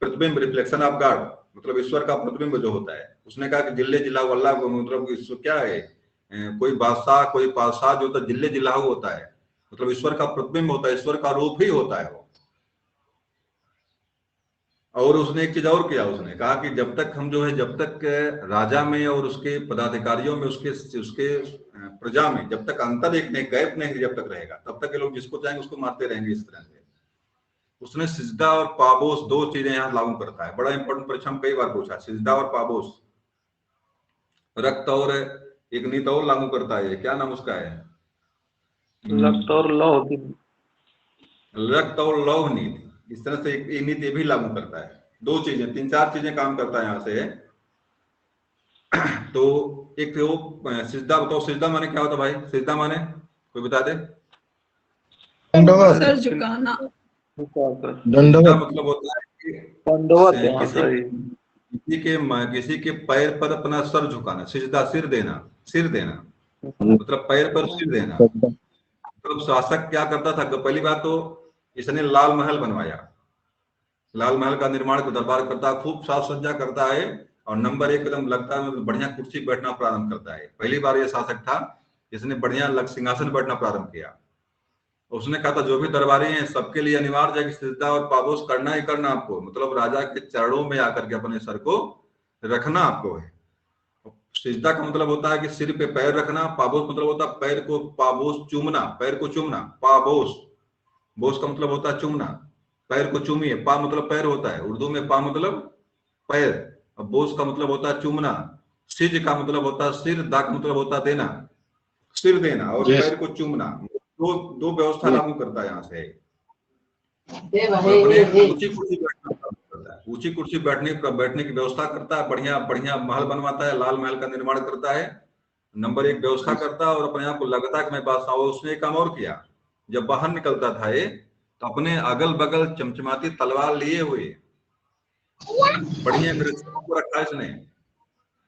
S1: प्रतिबिंब, रिफ्लेक्शन ऑफ गॉड, मतलब ईश्वर का प्रतिबिंब जो होता है। उसने कहा कि जिल्ले जिलाहू अल्लाह को मतलब ईश्वर क्या है, कोई बादशाह कोई पादशाह जो होता है जिल्ले जिलाहू होता है, मतलब ईश्वर का प्रतिबिंब होता है, ईश्वर का रूप ही होता है वो। और उसने एक चीज और किया, उसने कहा कि जब तक हम जो है, जब तक राजा में और उसके पदाधिकारियों में, उसके प्रजा में जब तक अंतर एक नहीं, गैप नहीं जब तक रहेगा, तब तक ये लोग जिसको चाहेंगे उसको मारते रहेंगे इस तरह से। उसने सिजदा और पाबोस दो चीजें यहाँ लागू करता है, बड़ा इंपॉर्टेंट परीक्षा में कई बार पूछा, सिजदा और पाबोस, रक्त और एक नीत और लागू करता है, क्या नाम उसका है,
S5: रक्त और लौह की,
S1: रक्त और लौह नीति, इस तरह से एक नीति ये भी लागू करता है। दो चीजें, तीन चार चीजें काम करता है यहाँ से। तो एक वो सिजदा बताओ, सिजदा माने क्या होता भाई, सिजदा माने कोई बता दे।
S4: दंडवत,
S2: सर झुकाना।
S1: सिजदा
S4: दंडवत,
S1: मतलब होता है कि
S5: दंडवत,
S1: किसी के पैर पर अपना सर झुकाना, सिजदा सिर देना, मतलब पैर पर सिर देना। तो शासक क्या करता था, पहली बात तो इसने लाल महल बनवाया, लाल महल का निर्माण को दरबार करता है, खूब साज सज्जा करता है, और नंबर एक एकदम लगता है बढ़िया कुर्सी बैठना प्रारंभ करता है। पहली बार ये शासक था जिसने बढ़िया सिंहासन बैठना प्रारंभ किया। उसने कहा था जो भी दरबारी हैं सबके लिए अनिवार्य है कि सिजदा और पाबोस करना ही करना आपको, मतलब राजा के चरणों में आकर के अपने सर को रखना आपको है। सिजदा का मतलब होता है कि सिर पे पैर रखना, पाबोस मतलब होता है पैर को, पाबोस चूमना, पैर को चूमना, पाबोस, बोस का मतलब होता है चूमना, पैर को चूमिए, पा मतलब पैर होता है उर्दू में, पा मतलब पैर, और बोस का मतलब होता है चूमना, सिज का मतलब होता है सिर, दा का मतलब होता है देना, सिर देना और पैर को चूमना, दो व्यवस्था लागू करता है यहाँ से। ऊंची कुर्सी बैठना करता है, ऊंची कुर्सी बैठने की व्यवस्था करता है, बढ़िया बढ़िया महल बनवाता है, लाल महल का निर्माण करता है, नंबर एक व्यवस्था करता है, और अपने आप को लगता है कि मैं बादशाह हूं। उसने एक काम और किया, जब बाहर निकलता था ये तो अपने अगल बगल चमचमाती तलवार लिए हुए बढ़िया सुरक्षा को रखा इसने,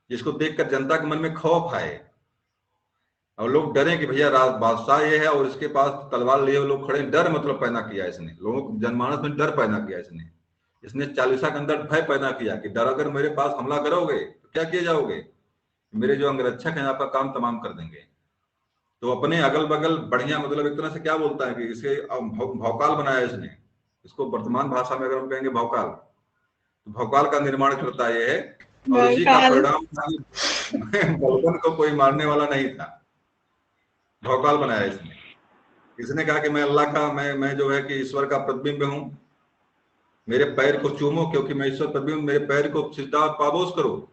S1: जिसको देखकर जनता के मन में खौफ आए और लोग डरे कि भैया बादशाह ये है और इसके पास तलवार लिए हुए लोग खड़े, डर मतलब पैदा किया इसने, लोगों को जनमानस में डर पैदा किया इसने चालीसा के अंदर भय पैदा किया कि डर, अगर मेरे पास हमला करोगे तो क्या किए जाओगे, मेरे जो अंगरक्षक हैं आपका काम तमाम कर देंगे। तो अपने अगल बगल बढ़िया, मतलब एक तरह से क्या बोलता है कि इसे भौकाल बनाया इसने, इसको वर्तमान भाषा में अगर हम कहेंगे भौकाल, तो भौकाल का निर्माण करता है, और इसी का परिणाम था बलबन को कोई मारने वाला नहीं था, भौकाल बनाया इसने कहा कि मैं अल्लाह का, मैं जो है कि ईश्वर का प्रतिबिंब हूं, मेरे पैर को चूमो क्योंकि मैं ईश्वर प्रतिबिंब, मेरे पैर को सिजदा और पाबोस करो।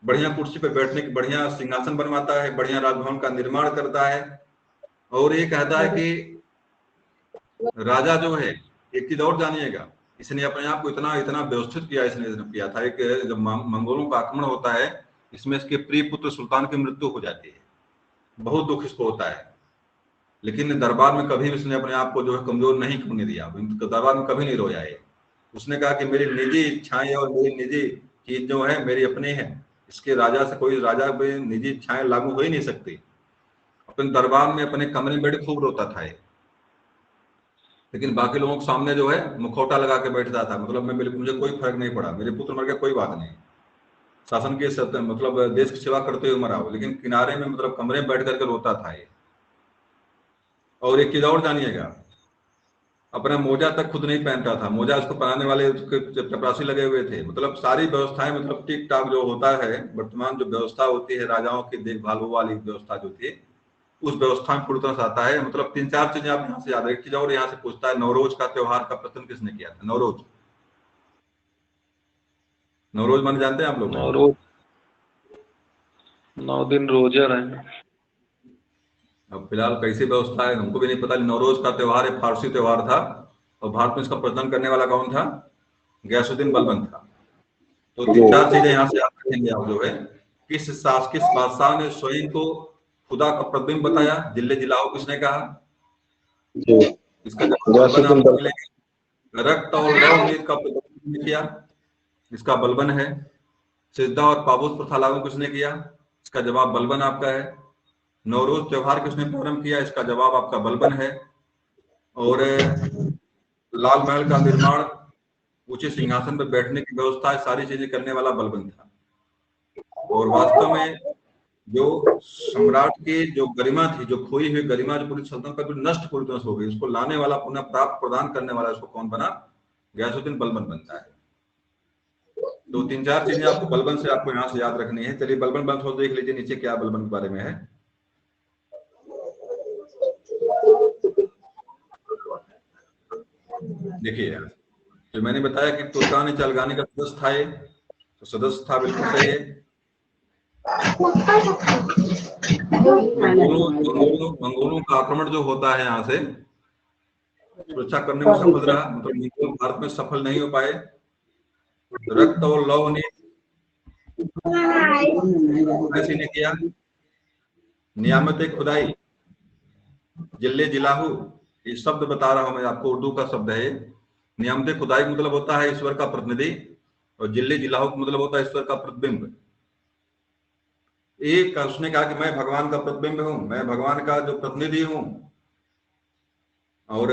S1: बढ़िया कुर्सी पे बैठने की बढ़िया सिंहासन बनवाता है, बढ़िया राजभवन का निर्माण करता है, और ये कहता है कि राजा जो है, एक चीज और जानिएगा, इसने अपने आप को इतना इतना व्यवस्थित किया, इसने किया था। एक जब मंगोलों का आक्रमण होता है, इसमें इसके प्रिय पुत्र सुल्तान की मृत्यु हो जाती है, बहुत दुख इसको होता है, लेकिन दरबार में कभी इसने अपने आप को जो है कमजोर नहीं करने दिया, दरबार में कभी नहीं रोया है। उसने कहा कि मेरी निजी इच्छाएं और मेरी निजी चीज जो है मेरी अपनी है, इसके राजा से कोई राजा पे निजी इच्छाएं लागू हो ही नहीं सकती। अपने दरबार में अपने कमरे में बैठ खूब रोता था ये, लेकिन बाकी लोगों के सामने जो है मुखौटा लगा के बैठता था, मतलब मैं मुझे कोई फर्क नहीं पड़ा, मेरे पुत्र मर गए कोई बात नहीं, शासन के मतलब देश की सेवा करते हुए मरा हो, लेकिन किनारे में मतलब कमरे में बैठ करके रोता था ये। और एक चीज और जानिएगा, अपना मोजा तक खुद नहीं पहनता था, मोजा उसको पहनाने वाले चपरासी लगे हुए थे, मतलब सारी व्यवस्थाएं मतलब ठीक ठाक जो होता है, वर्तमान जो व्यवस्था होती है राजाओं की देखभाल वाली व्यवस्था जो थी, उस व्यवस्था में पूरी तरह से आता है। मतलब तीन चार चीजें आप यहाँ से याद, एक चीज और यहाँ से पूछता है, नवरोज का त्योहार का प्रचलन किसने किया था? नवरोज, नवरोज माने जानते हैं आप लोग?
S5: नवरोज 9 दिन रोजा रहना।
S1: अब फिलहाल कैसी व्यवस्था है हमको भी नहीं पता, नवरोज का त्योहार एक फारसी त्योहार था, और भारत में इसका प्रचलन करने वाला कौन था? गयासुद्दीन बलबन था। तो तीन चार चीजें यहाँ से याद रखेंगे आप जो है, किस बादशाह ने स्वयं को खुदा का प्रतिबिंब बताया, जिले जिलाओ किसने कहा, इसका जवाब मिलेगा। रक्त और लव नीति का प्रतिबंध किया, इसका बलबन है। सिद्धा और पाबूस प्रथा लागू किसने किया, इसका जवाब बलबन आपका है। नवरोज त्योहार किसने प्रारंभ किया, इसका जवाब आपका बलबन है। और लाल महल का निर्माण, ऊंचे सिंहासन पर बैठने की व्यवस्था, सारी चीजें करने वाला बलबन था। और वास्तव में जो सम्राट की जो गरिमा थी, जो खोई हुई गरिमा, जो पूरी सल्तनत का नष्ट पूरी तरह से हो गई, उसको लाने वाला, पुनः प्राप्त प्रदान करने वाला इसको कौन बना, गयासुद्दीन बलबन बनता है। तो 3-4 चीजें आपको बलबन से आपको यहाँ से याद रखनी है। चलिए बलबन बंद हो, देख लीजिए नीचे क्या बलबन के बारे में है। देखिए जो मैंने बताया कि तुर्कानी चालगानी का सदस्य था, ये तो सदस्य था, बिल्कुल सही है। मंगोलों का आक्रमण जो होता है यहाँ से, सुरक्षा करने में सफल रहा, मतलब मंगोल भारत में सफल नहीं हो पाए। रक्त और लौह ने ने किया। नियामत खुदाई, जिले जिलाहू, ये शब्द बता रहा हूं मैं आपको, उर्दू का शब्द है। नियामत खुदाई मतलब होता है ईश्वर का प्रतिनिधि, और जिले जिलाहू का मतलब होता है ईश्वर का प्रतिबिंब। एक उसने कहा कि मैं भगवान का प्रतिबिंब हूं, मैं भगवान का जो प्रतिनिधि हूं, और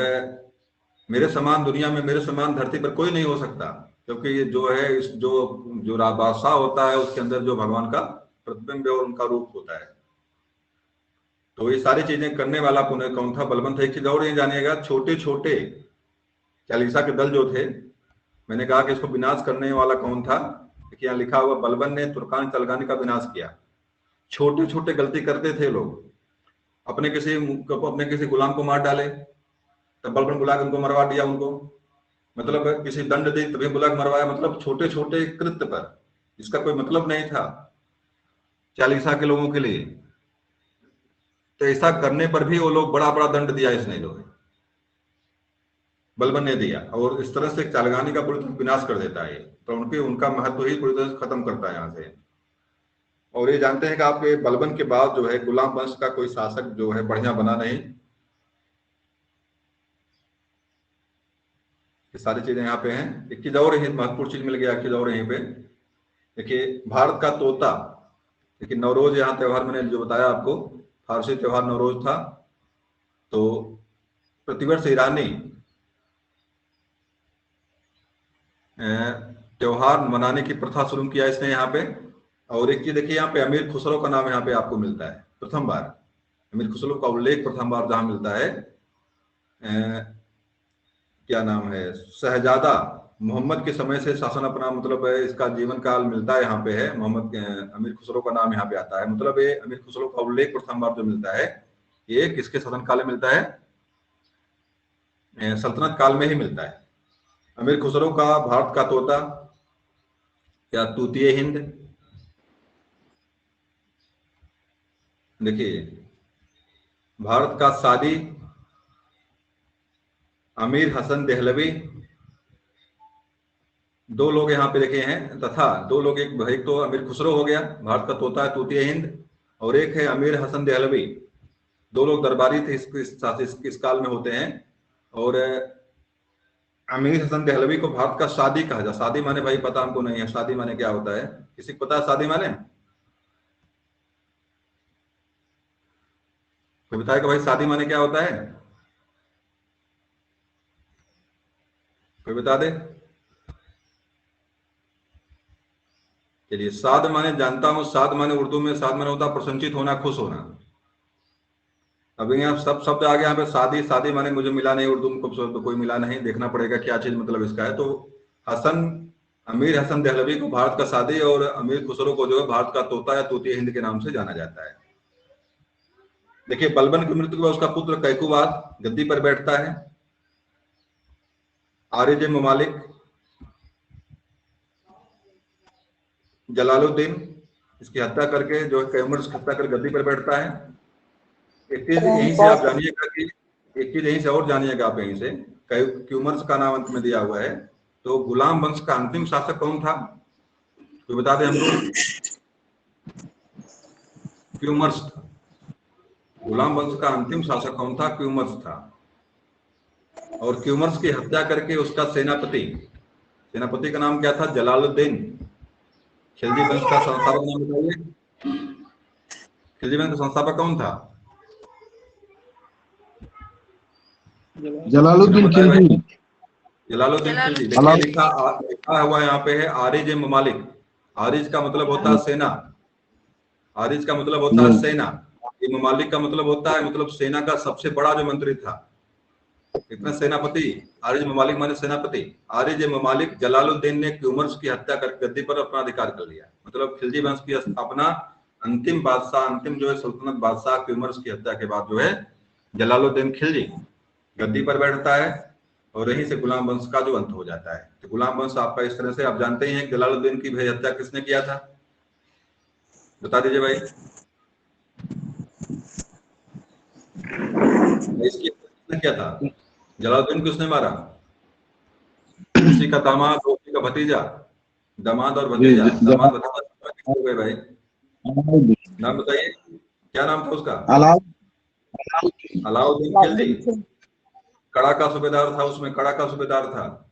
S1: मेरे समान दुनिया में, मेरे समान धरती पर कोई नहीं हो सकता, क्योंकि ये जो है इस जो बादशाह होता है उसके अंदर जो भगवान का प्रतिबिंब और उनका रूप होता है। तो ये सारी चीजें करने वाला पुनः कौन था, बलबन था। एक चीज और ये जानिएगा, छोटे छोटे चालीसा के दल जो थे, मैंने कहा कि इसको विनाश करने वाला कौन था, यहाँ लिखा हुआ बलबन ने तुर्कान चालगानी का विनाश किया। छोटे छोटे गलती करते थे लोग, अपने किसी गुलाम को मार डाले, तब बलबन बुला के उनको मरवा दिया, उनको मतलब किसी दंड दी तभी बुला के मरवाया, मतलब छोटे छोटे कृत्य पर इसका कोई मतलब नहीं था चालीसा के लोगों के लिए। तो ऐसा करने पर भी वो लोग बड़ा बड़ा दंड दिया इसने, लोग बलबन ने दिया, और इस तरह से चालगानी का पूरी तरह विनाश कर देता है। तो उनका महत्व ही पूरी तरह से खत्म करता है यहाँ से। और ये जानते हैं कि आपके बलबन के बाद जो है गुलाम वंश का कोई शासक जो है बढ़िया बना नहीं। ये सारी चीजें यहाँ पे हैं। एक चीज और महत्वपूर्ण चीज मिल गया, एक चीज और यहीं पे देखिए, भारत का तोता। देखिए नवरोज यहाँ त्योहार मैंने जो बताया आपको, फारसी त्योहार नवरोज था। तो प्रतिवर्ष ईरानी त्योहार मनाने की प्रथा शुरू किया इसने यहाँ पे। और एक चीज देखिए, यहाँ पे अमीर खुसरो का नाम यहाँ पे आपको मिलता है प्रथम बार, अमीर खुसरो का उल्लेख प्रथम बार जहां मिलता है। क्या नाम है, शहजादा मोहम्मद के समय से शासन अपना, मतलब इसका जीवन काल मिलता है यहाँ पे है, मोहम्मद अमीर खुसरो का नाम यहाँ पे आता है। मतलब ये अमीर खुसरो का उल्लेख प्रथम बार जो मिलता है, ये किसके शासन काल में मिलता है, सल्तनत काल में ही मिलता है। अमीर खुसरो का भारत का तोता या तूतीय हिंद, देखिए भारत का सादी अमीर हसन देहलवी, दो लोग यहाँ पे देखे हैं, तथा दो लोग, एक तो अमीर खुसरो हो गया, भारत का तोता है तूतीय हिंद, और एक है अमीर हसन देहलवी। दो लोग दरबारी थे इस काल में होते हैं। और अमीर हसन देहलवी को भारत का सादी कहा जाता। सादी माने भाई पता हमको नहीं है, सादी माने क्या होता है, किसी को पता है सादी माने, कोई बताएगा भाई सादी माने क्या होता है, कोई बता दे। चलिए, साद माने जानता हूं, साद माने उर्दू में साद माने होता प्रसन्नचित होना, खुश होना। अभी यहाँ सब शब्द आ गया यहाँ पे, शादी, शादी माने मुझे मिला नहीं उर्दू में तो कोई मिला नहीं, देखना पड़ेगा क्या चीज मतलब इसका है। तो हसन, अमीर हसन देहलवी को भारत का शादी, और अमीर खुसरो को जो है भारत का तोता या तूतीय हिंद के नाम से जाना जाता है। देखिए बलबन की मृत्यु के बाद उसका पुत्र कैकुबाद गद्दी पर बैठता है। आरिज ममालिक जलालुद्दीन इसकी हत्या करके, जो कैमर की हत्या कर गद्दी पर बैठता है। एक चीज यहीं से आप जानिएगा कि, एक चीज यहीं से और जानिएगा आप, यहीं से क्यूमर्स का नाम अंत में दिया हुआ है। तो गुलाम वंश का अंतिम शासक कौन था, तो बता दें हमको, क्यूमर्स था। गुलाम वंश का अंतिम शासक कौन था, क्यूमर्स था। और क्यूमर्स की हत्या करके उसका सेनापति का नाम क्या था? जलालुद्दीन। खिलजी वंश का संस्थापक नाम बताइए। खिलजी वंश का संस्थापक कौन था?
S4: जलालुद्दीन खिलजी।
S1: जलालुद्दीन खिलजी। देखिए लिखा हुआ यहाँ पे है आरिज ममालिक। आरिज का मतलब होता है सेना। आरिज का मतलब होता है सेना। ये ममालिक का मतलब होता है मतलब सेना का सबसे बड़ा जो मंत्री था। इतना सेनापति। आरिज ममालिक माने सेनापति। आरिज ममालिक जलालुद्दीन ने क्यूमर्स की हत्या कर गद्दी पर अपना अधिकार कर लिया। मतलब खिलजी वंश की स्थापना अंतिम बादशाह, अंतिम जो है सल्तनत बादशाह क्यूमर्स की हत्या के बाद जो है जलालुद्दीन खिलजी गद्दी पर बैठता है और यहीं से गुलाम वंश का जो अंत हो जाता है। तो गुलाम वंश आपका इस तरह से आप जानते ही हैं। जलालुद्दीन की भाई हत्या किसने किया था? बता दीजिए भाई। इसकी किसने किया था? जलालुद्दीन को उसने मारा। उसी का दामाद, उसी का भतीजा। दामाद और भतीजा। दामाद भतीजा हो गए भाई। नाम बताइए, क्या नाम था उसका? अलाउद्दीन खिलजी। कड़ा का सूबेदार था उसमें, कड़ा का सूबेदार था।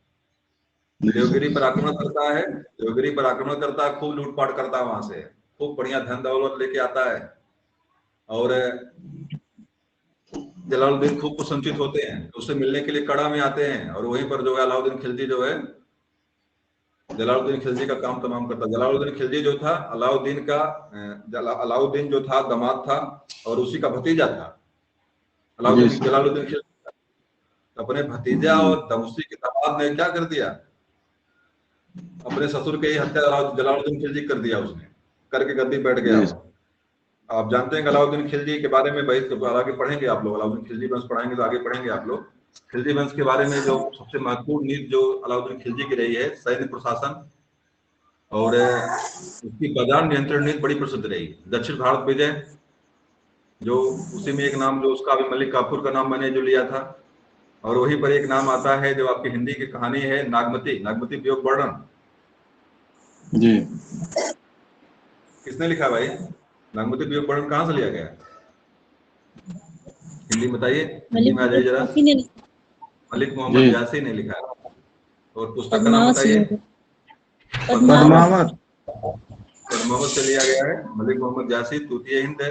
S1: देवगिरी पर आक्रमण करता है। देवगिरी पर आक्रमण करता है, खूब लूटपाट करता है, वहां से खूब बढ़िया धन दौलत लेके आता है। और जलालुद्दीन खूब प्रसन्नचित होते हैं, तो उससे मिलने के लिए कड़ा में आते हैं। और वहीं पर जो है अलाउद्दीन खिलजी जो है, जलालुद्दीन खिलजी का काम तमाम करता। जलालुद्दीन खिलजी जो था अलाउद्दीन जो था दामाद था और उसी का भतीजा था। अलाउद्दीन जलालुद्दीन खिलजी अपने भतीजा और उसी के दामाद ने क्या कर दिया? अपने ससुर के ही हत्या जलालुद्दीन खिलजी कर दिया। उसने करके गद्दी बैठ गया। आप जानते हैं अलाउद्दीन खिलजी के बारे में भाई, तो आगे पढ़ेंगे आप लोग। अलाउद्दीन खिलजी वंश पढ़ाएंगे तो आगे पढ़ेंगे आप लोग। खिलजी वंश के बारे में जो सबसे महत्वपूर्ण नीति जो अलाउद्दीन खिलजी की रही है, सैन्य प्रशासन और उसकी बाजार नियंत्रण नीति बड़ी प्रसिद्ध रही। दक्षिण भारत विजय, जो उसी में एक नाम जो उसका अभी मलिक काफूर का नाम मैंने जो लिया था। और वहीं पर एक नाम आता है जो आपकी हिंदी की कहानी है, नागमती वियोग वर्णन
S4: जी।
S1: किसने लिखा भाई? नागमती वियोग वर्णन कहाँ से लिया गया? हिंदी बताइए, हिंदी में आ जाइए जरा। मलिक मोहम्मद यासी ने लिखा है। और पुस्तक का नाम बताइए।
S4: पद्मावत।
S1: पद्मावत से लिया गया है। मलिक मोहम्मद यासी तृतीय हिंद,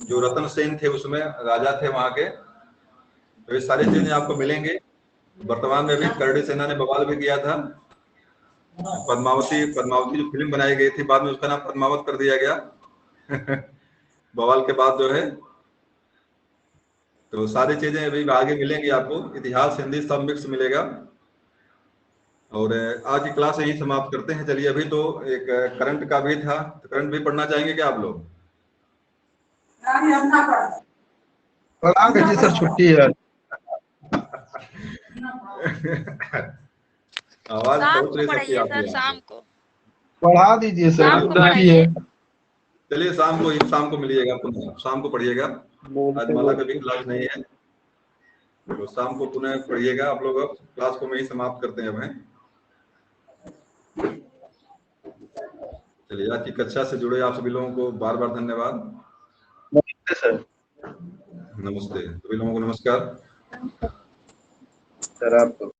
S1: जो रतन सेन थे उसमें राजा थे वहां के। तो ये सारी चीजें आपको मिलेंगे। वर्तमान में भी करड़ी सेना ने बवाल भी किया था। पद्मावती जो फिल्म बनाई गई थी, बाद में उसका नाम पद्मावत कर दिया गया बवाल के बाद जो है। तो सारी चीजें अभी आगे मिलेंगी आपको। इतिहास, हिंदी सब मिक्स मिलेगा। और आज की क्लास यही समाप्त करते हैं। चलिए, अभी तो एक करंट का भी था, तो करंट भी पढ़ना चाहेंगे क्या आप लोग?
S4: पढ़ा दीजिए सर, छुट्टी है।
S1: आवाज
S6: शाम
S1: पहुंच
S6: को
S1: नहीं सकती
S6: पढ़ाइए
S1: आपको
S6: सर,
S1: यहाँ
S6: शाम
S1: पे।
S6: को।
S4: पढ़ा दीजिए सर,
S6: शाम को
S4: छुट्टी है।
S1: चलिए शाम को मिलिएगा, पुनः शाम को पढ़िएगा। आज माला का भी क्लास नहीं है, तो शाम को पुनः पढ़िएगा आप लोग। अब क्लास को मैं ही समाप्त करते हैं। अब हैं, चलिए। आज की कक्षा से जुड़े आप सभी लोगों को बार बार धन्यवाद।
S5: नमस्ते सर।
S1: नमस्ते सभी लोगों को, नमस्कार
S5: सर आपको